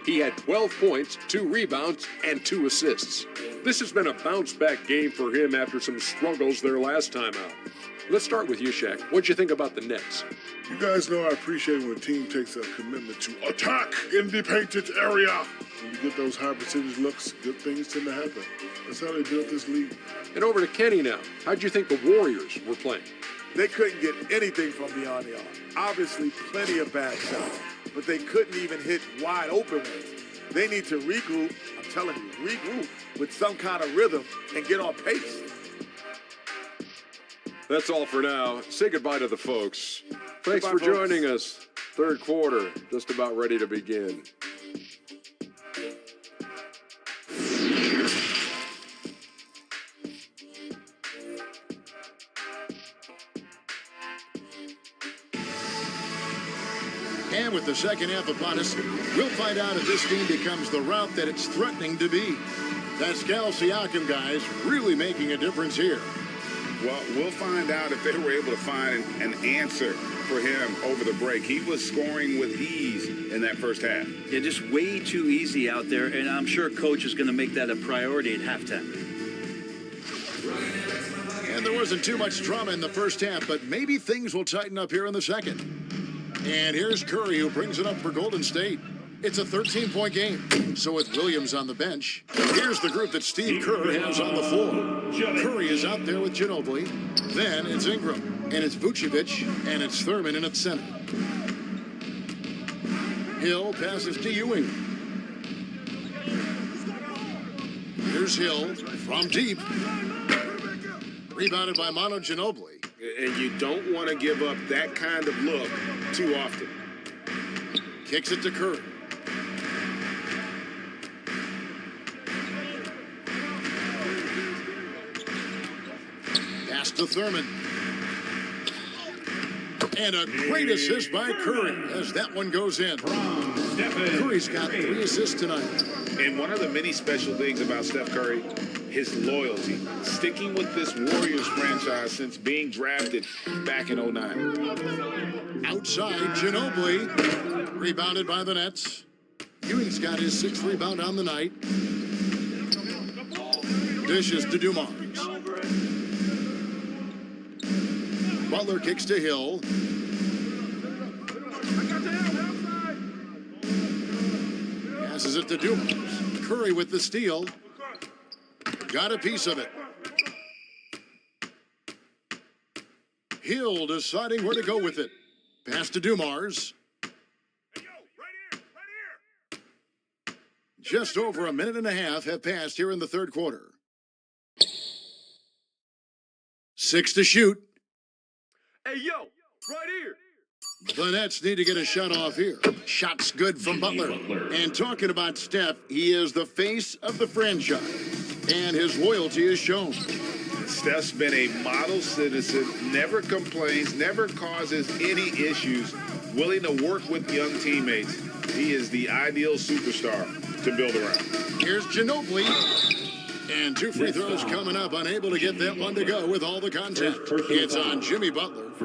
S17: He had 12 points, 2 rebounds, and 2 assists. This has been a bounce-back game for him after some struggles their last time out. Let's start with you, Shaq. What'd you think about the Nets?
S11: You guys know I appreciate when a team takes a commitment to attack in the painted area. When you get those high percentage looks, good things tend to happen. That's how they built this league.
S17: And over to Kenny now. How'd you think the Warriors were playing?
S8: They couldn't get anything from beyond the arc. Obviously, plenty of bad shots, but they couldn't even hit wide open ones. They need to regroup, I'm telling you, regroup with some kind of rhythm and get on pace.
S17: That's all for now. Say goodbye to the folks. Thanks
S8: Goodbye,
S17: for
S8: folks.
S17: joining us. Third quarter, just about ready to begin.
S15: And with the second half upon us, we'll find out if this team becomes the route that it's threatening to be. Pascal Siakam, guys, really making a difference here.
S9: Well, we'll find out if they were able to find an answer for him over the break. He was scoring with ease in that first half.
S18: Yeah, just way too easy out there, and I'm sure Coach is going to make that a priority at halftime.
S15: And there wasn't too much drama in the first half, but maybe things will tighten up here in the second. And here's Curry, who brings it up for Golden State. It's a 13-point game. So with Williams on the bench, here's the group that Steve Kerr has on the floor. Curry is out there with Ginobili. Then it's Ingram, and it's Vucevic, and it's Thurman in at center. Hill passes to Ewing. Here's Hill from deep. Rebounded by Manu Ginobili.
S9: And you don't want to give up that kind of look too often.
S15: Kicks it to Curry. Pass to Thurman. And a great assist by Curry as that one goes in. Curry's got 3 assists tonight.
S9: And one of the many special things about Steph Curry,
S16: his loyalty, sticking with this Warriors franchise since being drafted back in 09.
S15: Outside, Ginobili, rebounded by the Nets. Ewing's got his 6th rebound on the night. Dishes to Dumars. Butler kicks to Hill. Passes it to Dumars. Curry with the steal. Got a piece of it. Hill deciding where to go with it. Pass to Dumars. Just over a minute and a half have passed here in the third quarter. 6 to shoot.
S19: Hey, yo, right here.
S15: The Nets need to get a shot off here. Shot's good from Butler. And talking about Steph, he is the face of the franchise. And his loyalty is shown.
S16: Steph's been a model citizen, never complains, never causes any issues, willing to work with young teammates. He is the ideal superstar to build around.
S15: Here's Ginobili. And 2 free throws coming up, unable to get that one to go with all the contact. It's on Jimmy Butler.
S16: And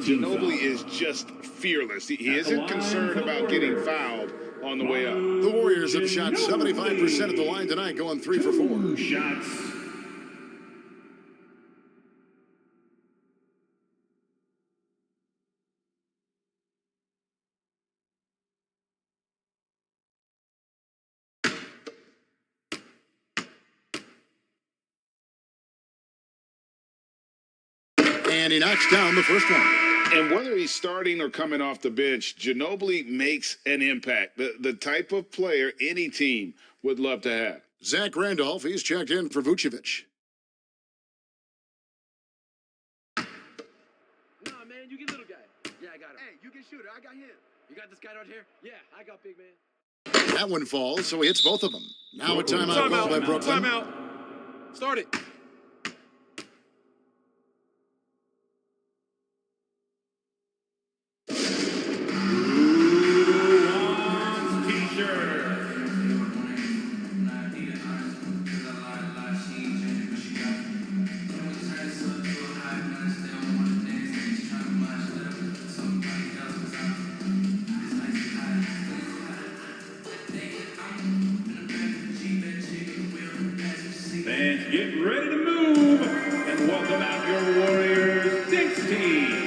S16: Ginobili is just fearless. He isn't concerned about getting fouled on the way up.
S15: The Warriors have shot 75% at the line tonight, going 3 for 4.
S6: 2 shots.
S15: And he knocks down the first one.
S16: And whether he's starting or coming off the bench, Ginobili makes an impact. The type of player any team would love to have.
S15: Zach Randolph, he's checked in for Vucevic.
S19: Nah, man, you get little guy. Yeah, I got him. Hey, you get shooter. I got him. You got this guy right here? Yeah, I got big man.
S15: That one falls, so he hits both of them. Now a timeout called by Brooklyn.
S19: Timeout. Start it.
S6: Fans, get ready to move and welcome out your Warriors Dinks team.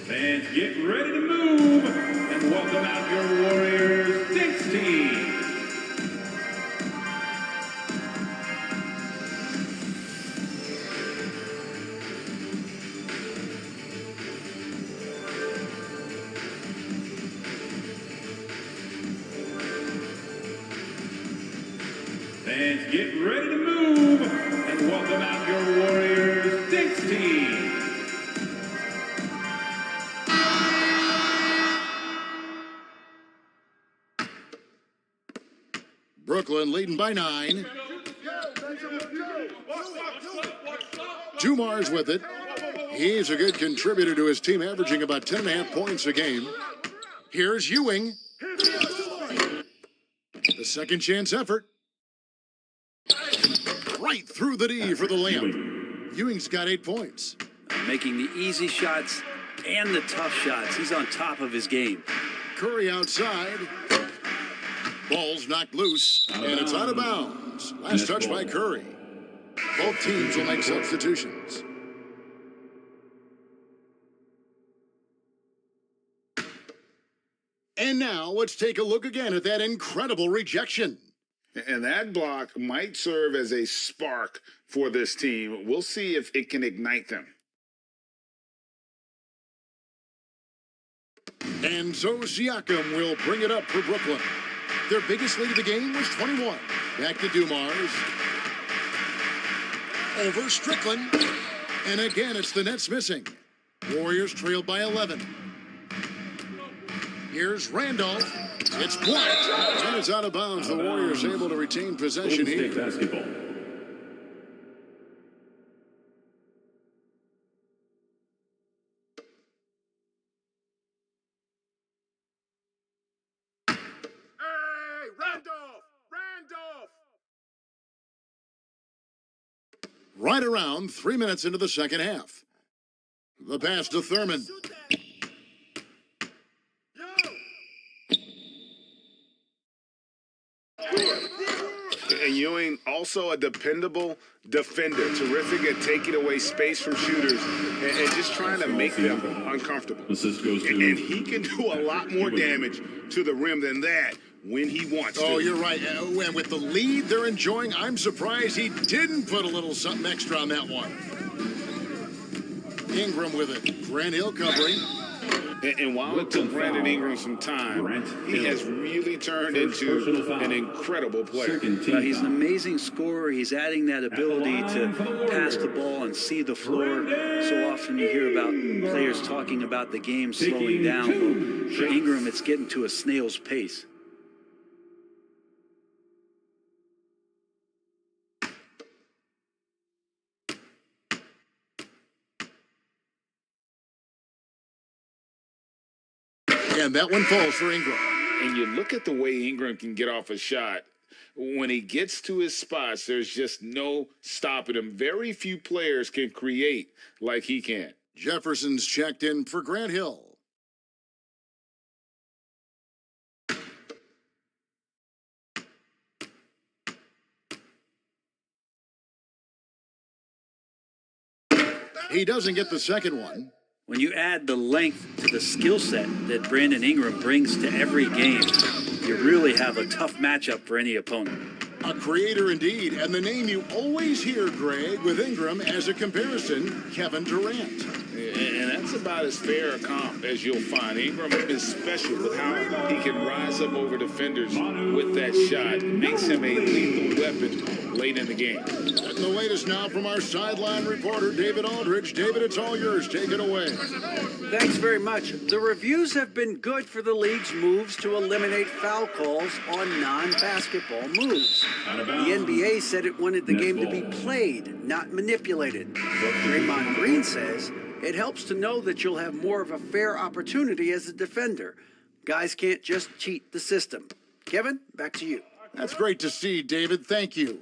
S6: Fans, get ready to move and welcome out your Warriors Dinks team. Fans, get ready to move and welcome out your Warriors Dinks team.
S15: Brooklyn leading by 9. Dumars with it. He's a good contributor to his team, averaging about 10.5 points a game. Here's Ewing. The second chance effort. Right through the D for the layup. Ewing's got 8 points.
S18: Making the easy shots and the tough shots. He's on top of his game.
S15: Curry outside. Ball's knocked loose, and it's out of bounds. Last touch by Curry. Both teams will make substitutions. And now let's take a look again at that incredible rejection.
S16: And that block might serve as a spark for this team. We'll see if it can ignite them.
S15: And so Siakam will bring it up for Brooklyn. Their biggest lead of the game was 21. Back to Dumars. Over Strickland. And again, it's the Nets missing. Warriors trailed by 11. Here's Randolph. It's blocked, and it's out of bounds. The Warriors able to retain possession
S6: Golden
S15: here.
S6: State basketball.
S16: Hey, Randolph! Randolph!
S15: Right around 3 minutes into the second half. The pass to Thurman.
S9: And Ewing, also a dependable defender, terrific at taking away space from shooters and just trying to make them uncomfortable.
S6: Assist goes to
S9: And he can do a lot more damage to the rim than that when he wants to.
S15: Oh, you're right. And with the lead they're enjoying, I'm surprised he didn't put a little something extra on that one. Ingram with it. Grant Hill covering.
S9: And while it took Brandon Ingram some time, he has really turned into an incredible player.
S19: He's an amazing scorer. He's adding that ability to pass the ball and see the floor. So often you hear about players talking about the game slowing down. Well, for Ingram, it's getting to a snail's pace.
S15: And that one falls for Ingram.
S9: And you look at the way Ingram can get off a shot. When he gets to his spots, there's just no stopping him. Very few players can create like he can.
S15: Jefferson's checked in for Grant Hill. He doesn't get the second one.
S19: When you add the length to the skill set that Brandon Ingram brings to every game, you really have a tough matchup for any opponent.
S15: A creator indeed, and the name you always hear, Greg, with Ingram as a comparison, Kevin Durant.
S9: And that's about as fair a comp as you'll find. Ingram is special with how he can rise up over defenders with that shot. It makes him a lethal weapon late in the game.
S15: And the latest now from our sideline reporter, David Aldridge. David, it's all yours. Take it away.
S12: Thanks very much. The reviews have been good for the league's moves to eliminate foul calls on non-basketball moves. The NBA said it wanted the game to be played, not manipulated. Draymond Green says it helps to know that you'll have more of a fair opportunity as a defender. Guys can't just cheat the system. Kevin, back to you.
S15: That's great to see, David. Thank you.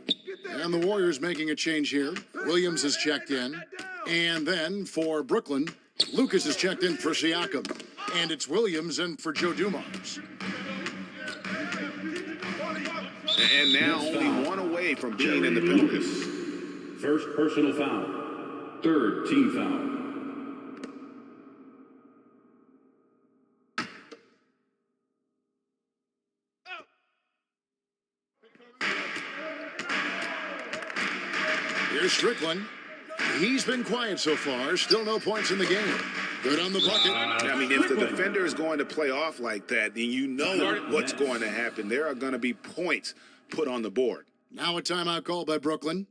S15: And the Warriors making a change here. Williams is checked in. And then for Brooklyn, Lucas is checked in for Siakam. And it's Williams and for Joe Dumars.
S9: And now only one away from being in the penalties.
S6: First personal foul. Third team foul.
S15: Here's Strickland. He's been quiet so far. Still no points in the game. Good on the bucket.
S9: I mean, if the defender is going to play off like that, then you know what's going to happen. There are going to be points put on the board.
S15: Now a timeout call by Brooklyn.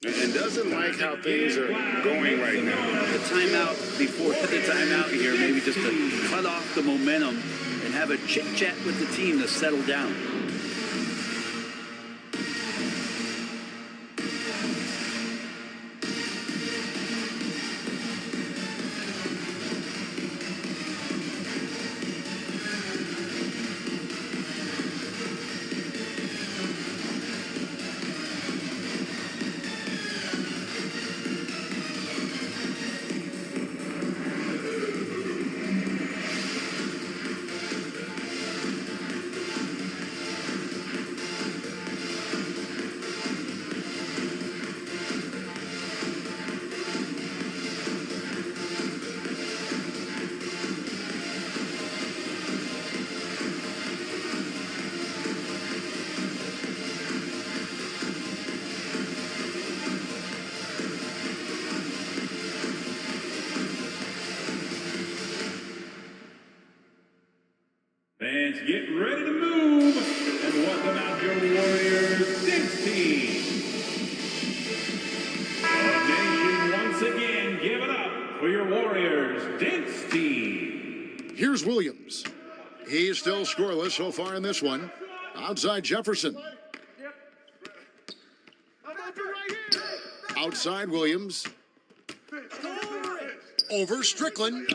S9: And doesn't like how things are going right now.
S19: The timeout before the timeout here, maybe just to cut off the momentum and have a chit-chat with the team to settle down.
S6: Fans, get ready to move and welcome out your Warriors Dance Team. The nation once again, give it up for your Warriors Dance Team.
S15: Here's Williams. He's still scoreless so far in this one. Outside Jefferson. Outside Williams. Over Strickland.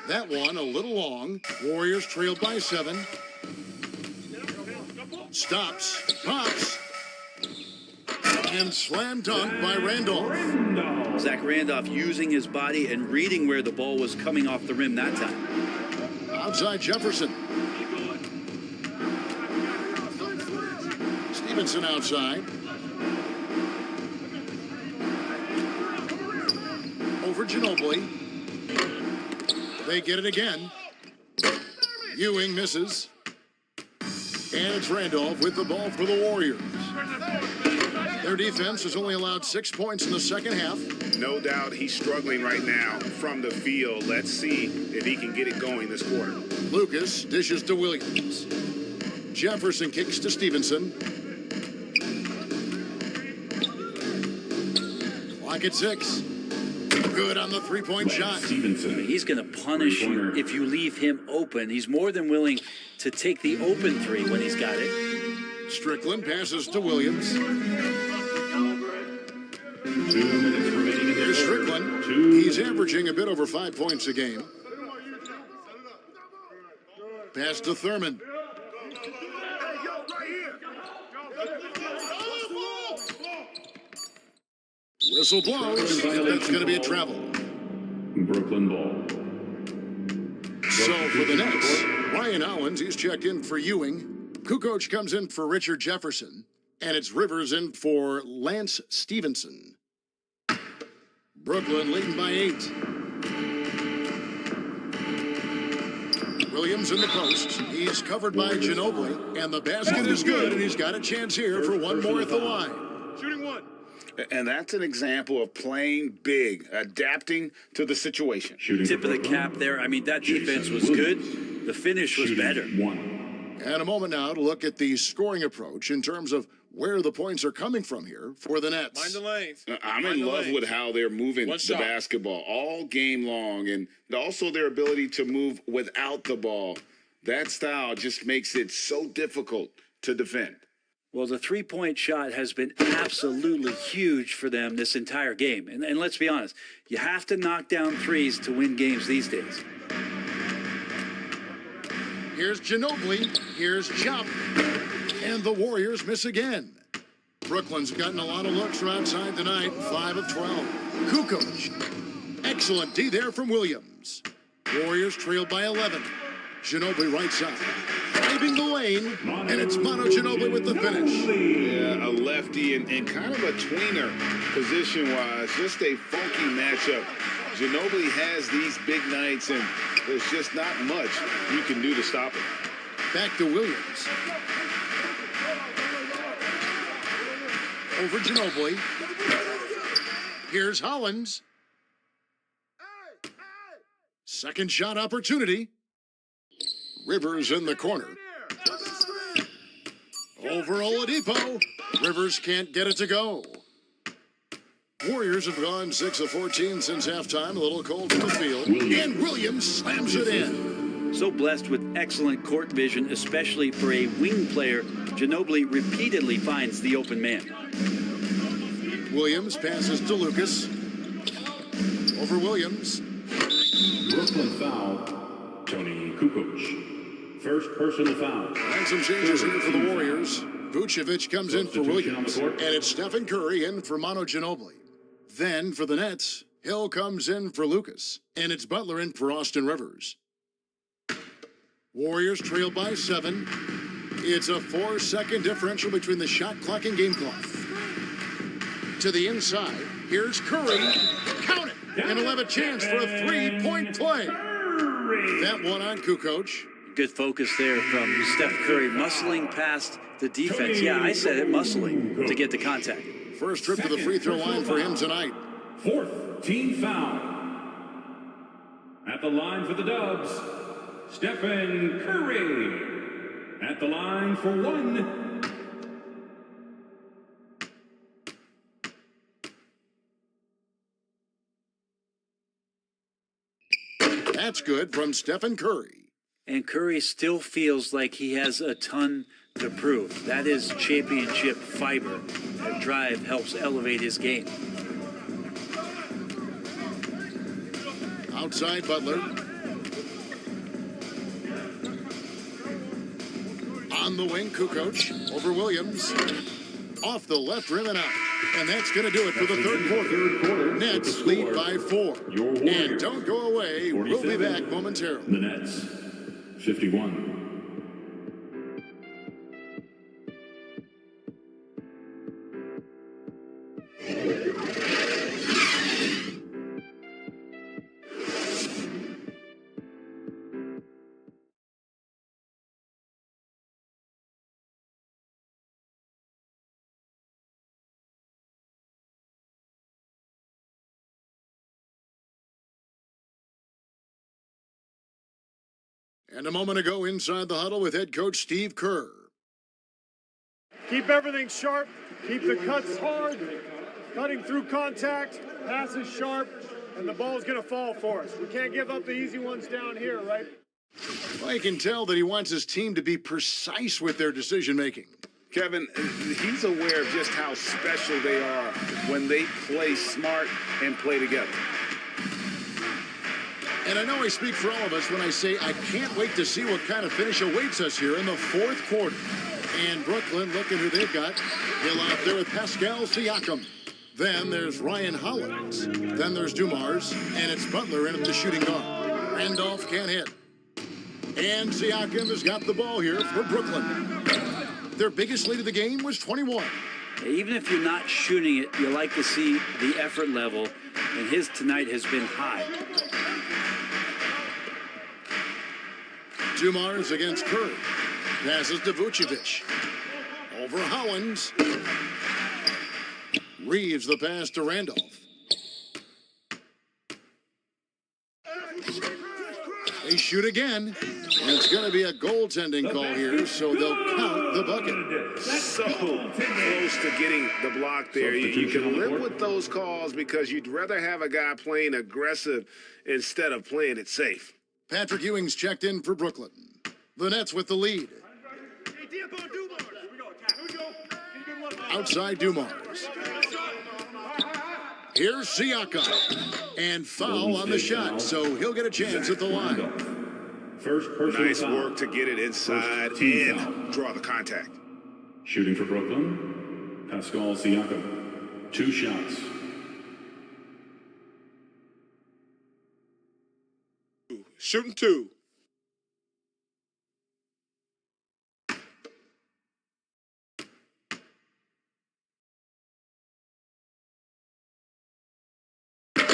S15: That one a little long. Warriors trailed by 7. Stops. Pops. And slam dunk by Randolph.
S19: Zach Randolph using his body and reading where the ball was coming off the rim that time.
S15: Outside Jefferson. Stevenson outside. Over Ginobili. They get it again. Ewing misses. And it's Randolph with the ball for the Warriors. Their defense has only allowed 6 points in the second half.
S9: No doubt he's struggling right now from the field. Let's see if he can get it going this quarter.
S15: Lucas dishes to Williams. Jefferson kicks to Stevenson. Clock at 6. Good on the three-point shot.
S19: He's going to punish you if you leave him open. He's more than willing to take the open three when he's got it.
S15: Strickland passes to Williams.
S6: 2 minutes remaining in the
S15: Here's Strickland. He's averaging a bit over 5 points a game. Pass to Thurman. Whistle blows. That's going to be a travel.
S6: Brooklyn ball.
S15: So for the Nets, Ryan Owens, he's checked in for Ewing. Kukoc comes in for Richard Jefferson. And it's Rivers in for Lance Stevenson. Brooklyn leading by 8. Williams in the post. He's covered by Ginobili. And the basket is good, and he's got a chance here for one more at the line.
S1: Shooting one.
S9: And that's an example of playing big, adapting to the situation.
S19: Tip of the cap there. I mean, that defense was good. The finish was better.
S15: And a moment now to look at the scoring approach in terms of where the points are coming from here for the Nets.
S1: Mind the lanes.
S9: I'm in love with how they're moving the basketball all game long, and also their ability to move without the ball. That style just makes it so difficult to defend.
S19: Well, the three-point shot has been absolutely huge for them this entire game. And let's be honest, you have to knock down threes to win games these days.
S15: Here's Ginobili. Here's Chop. And the Warriors miss again. Brooklyn's gotten a lot of looks from outside tonight. 5 of 12. Kukoc. Excellent D there from Williams. Warriors trailed by 11. Ginobili right side. Driving the lane. And it's Manu Ginobili with the finish.
S9: Yeah, a lefty and kind of a tweener position-wise. Just a funky matchup. Ginobili has these big nights, and there's just not much you can do to stop it.
S15: Back to Williams. Over Ginobili. Here's Hollins. Second shot opportunity. Rivers in the corner. Over Oladipo. Rivers can't get it to go. Warriors have gone 6 of 14 since halftime. A little cold from the field. And Williams slams it in.
S19: So blessed with excellent court vision, especially for a wing player. Ginobili repeatedly finds the open man.
S15: Williams passes to Lucas. Over Williams.
S6: Brooklyn foul. Tony Kukoc. First personal foul.
S15: And some changes here for the Warriors. Vucevic comes in for Williams. And it's Stephen Curry in for Manu Ginobili. Then for the Nets, Hill comes in for Lucas. And it's Butler in for Austin Rivers. Warriors trail by 7. It's a 4-second differential between the shot clock and game clock. To the inside, here's Curry. Count it! And he'll have a chance for a 3-point play. That one on Kukoc.
S19: Good focus there from Steph Curry, muscling past the defense. Yeah, I said it, muscling to get the contact.
S15: First trip to the free throw line for him tonight.
S6: Fourth team foul. At the line for the Dubs, Stephen Curry. At the line for 1.
S15: That's good from Stephen Curry.
S19: And Curry still feels like he has a ton to prove. That is championship fiber. That drive helps elevate his game.
S15: Outside Butler. On the wing, Kukoc over Williams. Off the left rim and out. And that's going to do it for the third quarter. Nets lead by 4. And don't go away. We'll be back momentarily.
S6: The Nets, 51.
S15: And a moment ago inside the huddle with head coach Steve Kerr.
S21: Keep everything sharp. Keep the cuts hard. Cutting through contact. Passes sharp. And the ball's going to fall for us. We can't give up the easy ones down here, right?
S15: Well, you can tell that he wants his team to be precise with their decision-making.
S9: Kevin, he's aware of just how special they are when they play smart and play together.
S15: And I know I speak for all of us when I say I can't wait to see what kind of finish awaits us here in the fourth quarter. And Brooklyn, looking who they've got. Hill out there with Pascal Siakam. Then there's Ryan Hollins. Then there's Dumars. And it's Butler in at the shooting guard. Randolph can't hit. And Siakam has got the ball here for Brooklyn. Their biggest lead of the game was 21.
S19: Even if you're not shooting it, you like to see the effort level. And his tonight has been high.
S15: Dumars against Curry. Passes to Vucevic. Over Hollins. Reeves the pass to Randolph. They shoot again. And it's going to be a goaltending call here, so they'll count the bucket.
S9: So close to getting the block there. You can live with those calls because you'd rather have a guy playing aggressive instead of playing it safe.
S15: Patrick Ewing's checked in for Brooklyn. The Nets with the lead. Outside Dumars. Here's Siakam. And foul on the shot, so he'll get a chance at the line.
S9: Nice work to get it inside and draw the contact.
S6: Shooting for Brooklyn, Pascal Siakam. 2 shots.
S9: Shooting 2.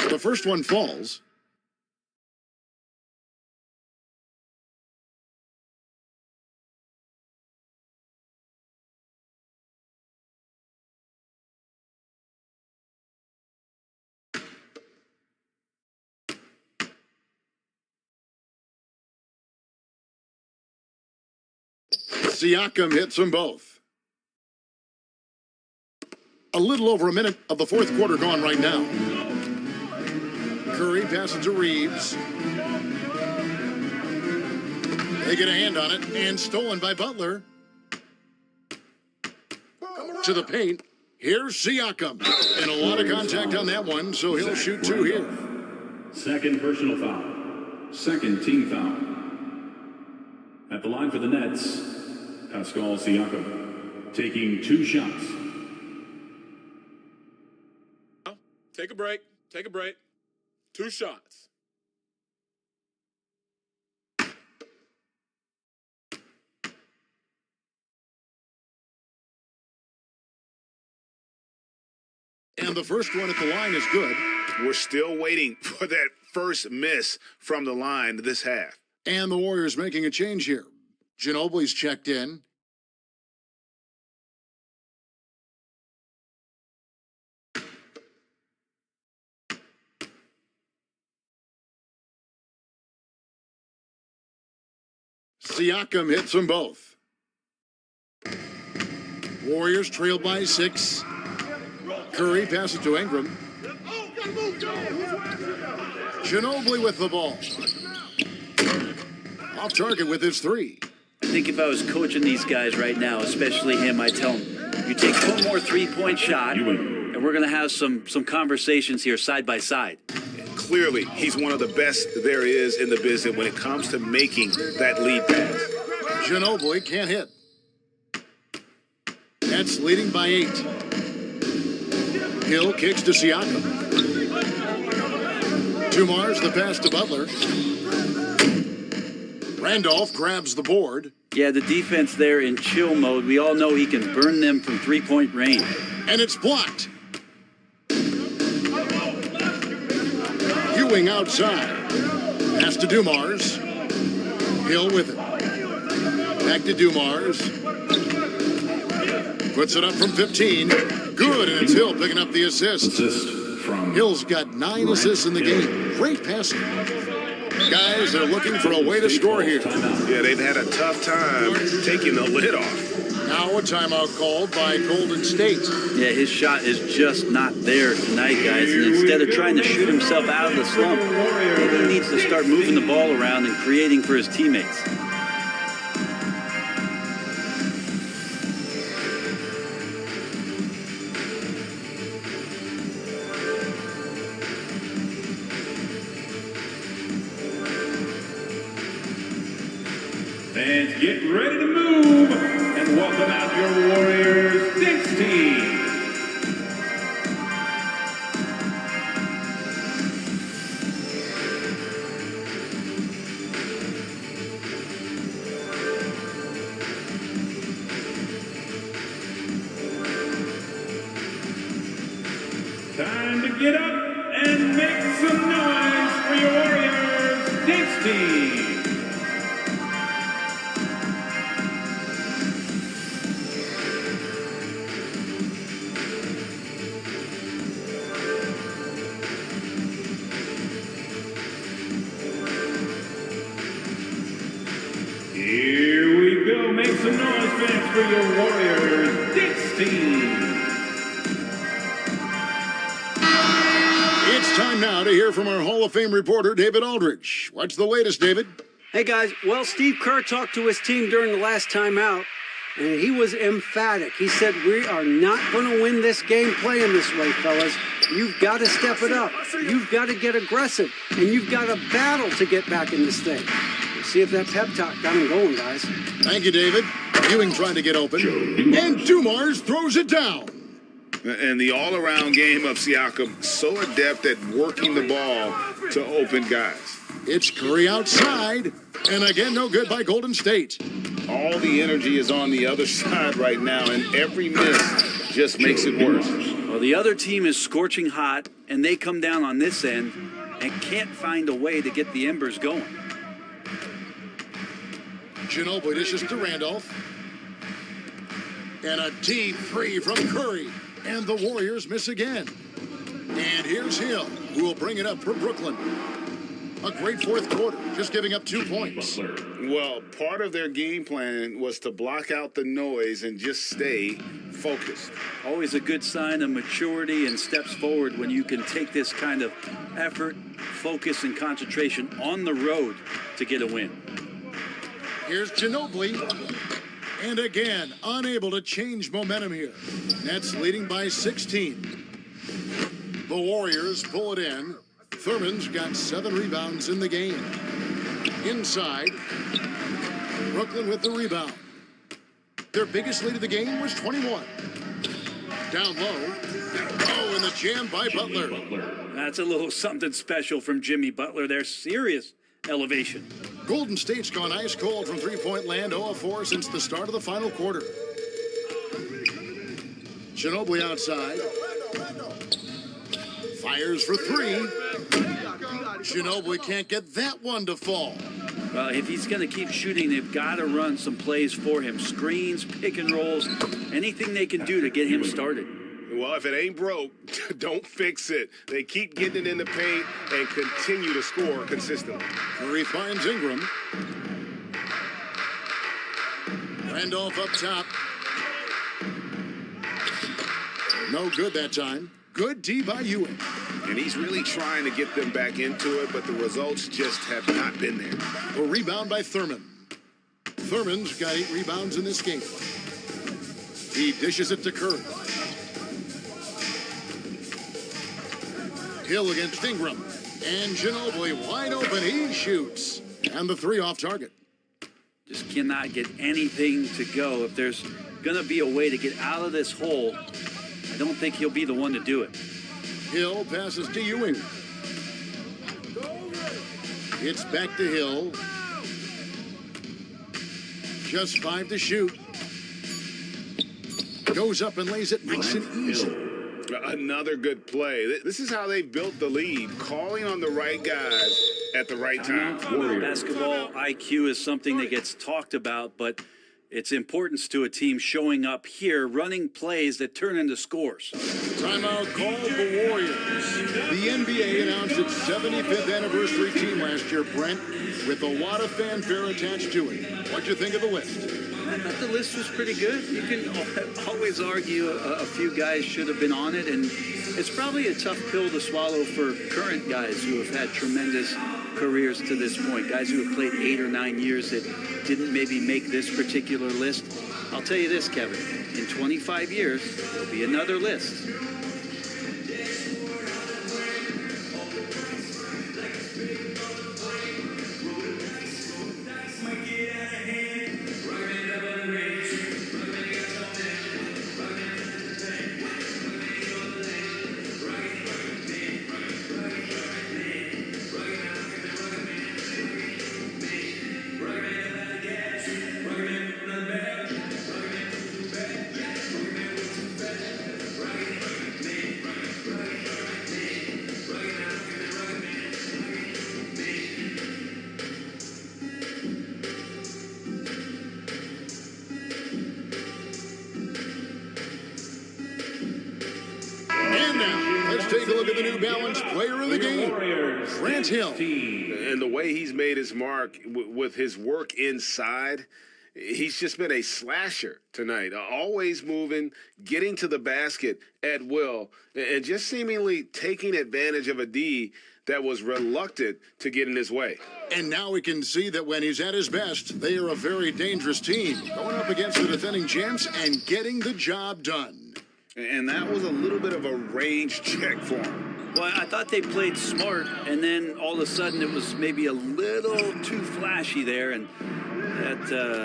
S15: The first one falls. Siakam hits them both. A little over a minute of the fourth quarter gone right now. Curry passes to Reeves. They get a hand on it, and stolen by Butler. To the paint. Here's Siakam. And a lot of contact on that one, so he'll shoot 2 here.
S6: Second personal foul. Second team foul. At the line for the Nets, Pascal Siakam taking 2 shots.
S5: Take a break. Take a break. 2 shots.
S15: And the first one at the line is good.
S9: We're still waiting for that first miss from the line this half.
S15: And the Warriors making a change here. Ginobili's checked in. Siakam hits them both. Warriors trail by 6. Curry passes to Ingram. Ginobili with the ball. Off target with his three.
S19: I think if I was coaching these guys right now, especially him, I'd tell him, you take one more three-point shot, and we're going to have some conversations here side by side.
S9: Clearly, he's one of the best there is in the business when it comes to making that lead pass.
S15: Ginobili can't hit. Nets leading by 8. Hill kicks to Siakam. Dumars the pass to Butler. Randolph grabs the board.
S19: Yeah, the defense there in chill mode. We all know he can burn them from three-point range.
S15: And it's blocked. Ewing outside. Pass to Dumars. Hill with it. Back to Dumars. Puts it up from 15. Good, and it's Hill picking up the assist. Hill's got 9 assists in the game. Great passing. Guys, they're looking for a way to score here.
S9: Yeah, they've had a tough time taking the lid off.
S15: Now a timeout called by Golden State.
S19: Yeah, his shot is just not there tonight, guys. And instead of trying to shoot himself out of the slump, he needs to start moving the ball around and creating for his teammates.
S6: Fans, get ready to move and welcome out your Warriors Knicks team. Time to get up and make some noise for your Warriors Knicks team. Here we go. Make some noise, fans, for your Warriors Knicks team.
S15: It's time now to hear from our Hall of Fame reporter, David Aldridge. What's the latest, David?
S12: Hey, guys. Well, Steve Kerr talked to his team during the last timeout, and he was emphatic. He said, we are not going to win this game playing this way, fellas. You've got to step it up. You've got to get aggressive, and you've got to battle to get back in this thing. We'll see if that pep talk got him going, guys.
S15: Thank you, David. Ewing trying to get open. And Dumars throws it down.
S9: And the all-around game of Siakam, so adept at working the ball to open guys.
S15: It's Curry outside. And again, no good by Golden State.
S9: All the energy is on the other side right now, and every miss just makes it worse.
S19: Well, the other team is scorching hot, and they come down on this end and can't find a way to get the embers going.
S15: Ginobili dishes to Randolph. And a deep three from Curry. And the Warriors miss again. And here's Hill, who will bring it up for Brooklyn. A great fourth quarter, just giving up 2 points.
S9: Well, part of their game plan was to block out the noise and just stay focused.
S19: Always a good sign of maturity and steps forward when you can take this kind of effort, focus, and concentration on the road to get a win.
S15: Here's Ginobili. And again, unable to change momentum here. Nets leading by 16. The Warriors pull it in. Thurman's got 7 rebounds in the game. Inside, Brooklyn with the rebound. Their biggest lead of the game was 21. Down low. Oh, and the jam by Butler.
S19: That's a little something special from Jimmy Butler. They're serious elevation.
S15: Golden State's gone ice cold from three-point land, 0 of 4 since the start of the final quarter. Ginobili outside. Fires for 3. Ginobili can't get that one to fall.
S19: Well, if he's going to keep shooting, they've got to run some plays for him. Screens, pick and rolls, anything they can do to get him started.
S9: Well, if it ain't broke, don't fix it. They keep getting it in the paint and continue to score consistently.
S15: Curry finds Ingram. Randolph up top. No good that time. Good D by Ewing.
S9: And he's really trying to get them back into it, but the results just have not been there.
S15: A rebound by Thurman. Thurman's got 8 rebounds in this game. He dishes it to Curry. Hill against Ingram. And Ginobili wide open. He shoots. And the 3 off target.
S19: Just cannot get anything to go. If there's going to be a way to get out of this hole, I don't think he'll be the one to do it.
S15: Hill passes to Ewing. It's back to Hill. Just 5 to shoot. Goes up and lays it nice and easy.
S9: Another good play. This is how they built the lead, calling on the right guys at the right time.
S19: Basketball IQ is something that gets talked about, but its importance to a team showing up here, running plays that turn into scores.
S15: Timeout called the Warriors. The NBA announced its 75th anniversary team last year, Brent, with a lot of fanfare attached to it. What'd you think of the list?
S19: I thought the list was pretty good. You can always argue a few guys should have been on it, and it's probably a tough pill to swallow for current guys who have had tremendous careers to this point, guys who have played 8 or 9 years that didn't maybe make this particular list. I'll tell you this, Kevin, in 25 years, there'll be another list.
S15: Take a look at the New Balance player of the game, Grant Hill.
S9: And the way he's made his mark with his work inside, he's just been a slasher tonight. Always moving, getting to the basket at will, and just seemingly taking advantage of a D that was reluctant to get in his way.
S15: And now we can see that when he's at his best, they are a very dangerous team, going up against the defending champs and getting the job done.
S9: And that was a little bit of a range check for him.
S19: Well, I thought they played smart, and then all of a sudden it was maybe a little too flashy there, and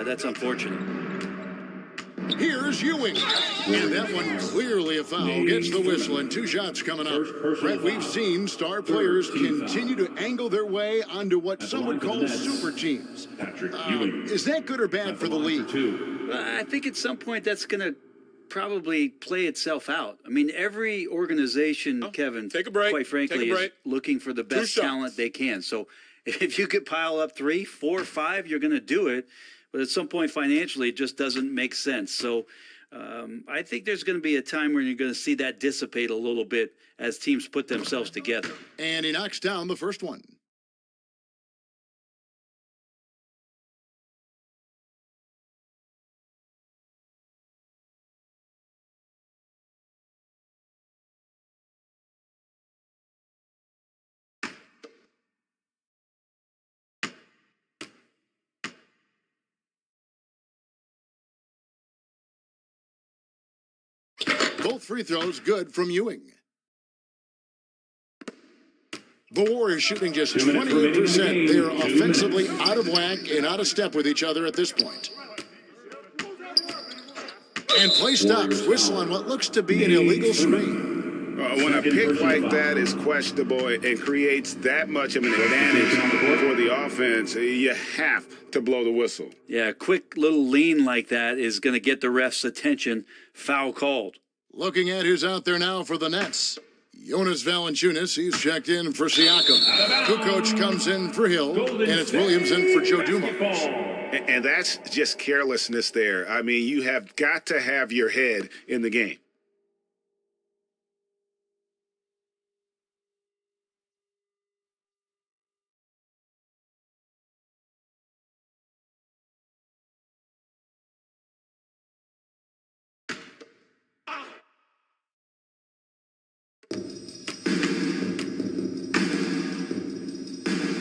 S19: that's unfortunate.
S15: Here's Ewing. And that one clearly a foul. Gets the whistle, and 2 shots coming up. Brett, we've seen star players continue to angle their way onto what some would call super teams. Is that good or bad for the league?
S19: I think at some point that's going to probably play itself out. I mean, every organization, Kevin,
S5: take a break.
S19: Quite frankly, is looking for the best talent they can. So if you could pile up 3, 4, 5, you're going to do it. But at some point financially, it just doesn't make sense. So I think there's going to be a time where you're going to see that dissipate a little bit as teams put themselves together.
S15: And he knocks down the first one. Both free throws good from Ewing. The Warriors shooting just 28%. They're offensively out of whack and out of step with each other at this point. And play stops. Whistle on what looks to be an illegal screen.
S9: When a pick like that is questionable and creates that much of an advantage for the offense, you have to blow the whistle.
S19: Yeah, a quick little lean like that is going to get the ref's attention. Foul called.
S15: Looking at who's out there now for the Nets. Jonas Valanciunas, he's checked in for Siakam. Kukoc comes in for Hill, and it's Williams in for Joe Dumars.
S9: And that's just carelessness there. I mean, you have got to have your head in the game.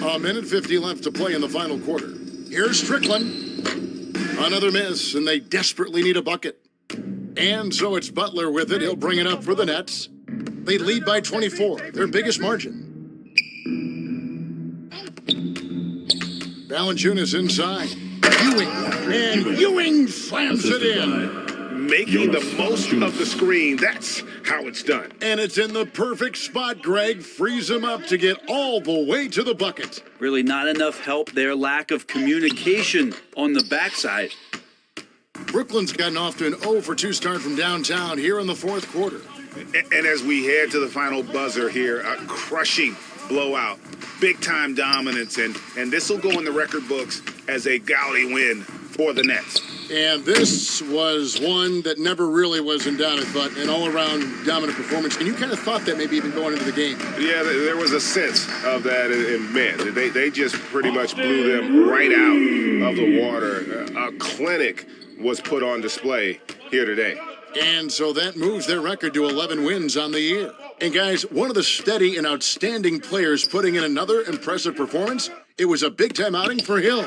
S15: A minute 50 left to play in the final quarter. Here's Strickland. Another miss, and they desperately need a bucket. And so it's Butler with it. He'll bring it up for the Nets. They lead by 24, their biggest margin. Valanciunas inside. Ewing. And Ewing slams it in.
S9: Making the most of the screen. That's how it's done.
S15: And it's in the perfect spot, Greg. Frees him up to get all the way to the bucket.
S19: Really not enough help there. Lack of communication on the backside.
S15: Brooklyn's gotten off to an 0 for 2 start from downtown here in the fourth quarter.
S9: And as we head to the final buzzer here, a crushing blowout, big-time dominance, and this will go in the record books as a gaudy win for the Nets.
S15: And this was one that never really was in doubt, I thought, an all-around dominant performance. And you kind of thought that maybe even going into the game.
S9: Yeah, there was a sense of that, and man, they just pretty much blew them right out of the water. A clinic was put on display here today.
S15: And so that moves their record to 11 wins on the year. And guys, one of the steady and outstanding players putting in another impressive performance, it was a big-time outing for Hill.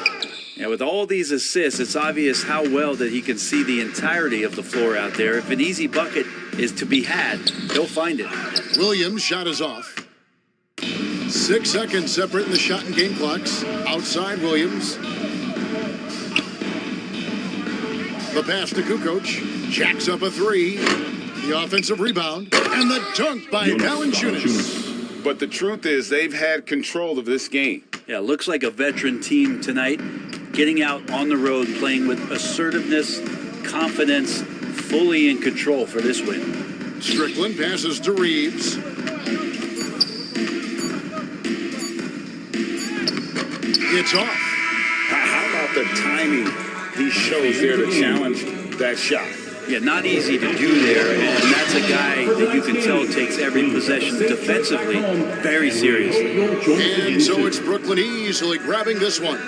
S19: Yeah, with all these assists, it's obvious how well that he can see the entirety of the floor out there. If an easy bucket is to be had, he'll find it.
S15: Williams' shot is off. 6 seconds separating the shot and game clocks. Outside Williams. The pass to Kukoc. Jacks up a 3. The offensive rebound. And the dunk by Valanciunas.
S9: But the truth is, they've had control of this game.
S19: Yeah, looks like a veteran team tonight. Getting out on the road, playing with assertiveness, confidence, fully in control for this win.
S15: Strickland passes to Reeves. It's off.
S9: How about the timing he shows there to challenge that shot?
S19: Yeah, not easy to do there, and that's a guy that you can tell takes every possession defensively very seriously.
S15: And so it's Brooklyn easily grabbing this one.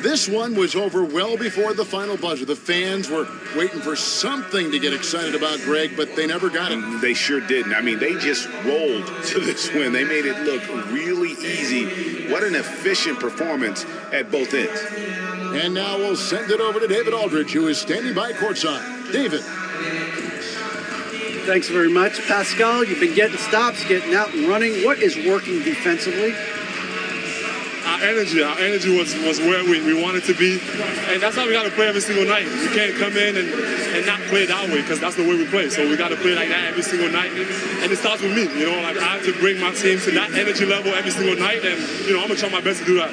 S15: This one was over well before the final buzzer. The fans were waiting for something to get excited about, Greg, but they never got it.
S9: They sure didn't. I mean, they just rolled to this win. They made it look really easy. What an efficient performance at both ends.
S15: And now we'll send it over to David Aldridge, who is standing by courtside. David.
S12: Thanks very much, Pascal. You've been getting stops, getting out and running. What is working defensively?
S5: Our energy was where we wanted to be, and that's how we got to play every single night. We can't come in and not play that way, because that's the way we play. So we got to play like that every single night, and it starts with me. You know, like I have to bring my team to that energy level every single night, and you know I'm gonna try my best to do that.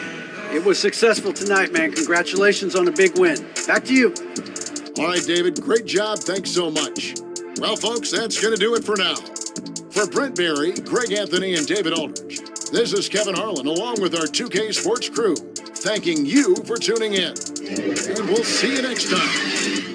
S12: It was successful tonight, man. Congratulations on a big win. Back to you.
S15: All right, David, great job. Thanks so much. Well, folks, that's going to do it for now. For Brent Berry, Greg Anthony, and David Aldridge, this is Kevin Harlan, along with our 2K Sports crew, thanking you for tuning in. And we'll see you next time.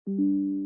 S4: you.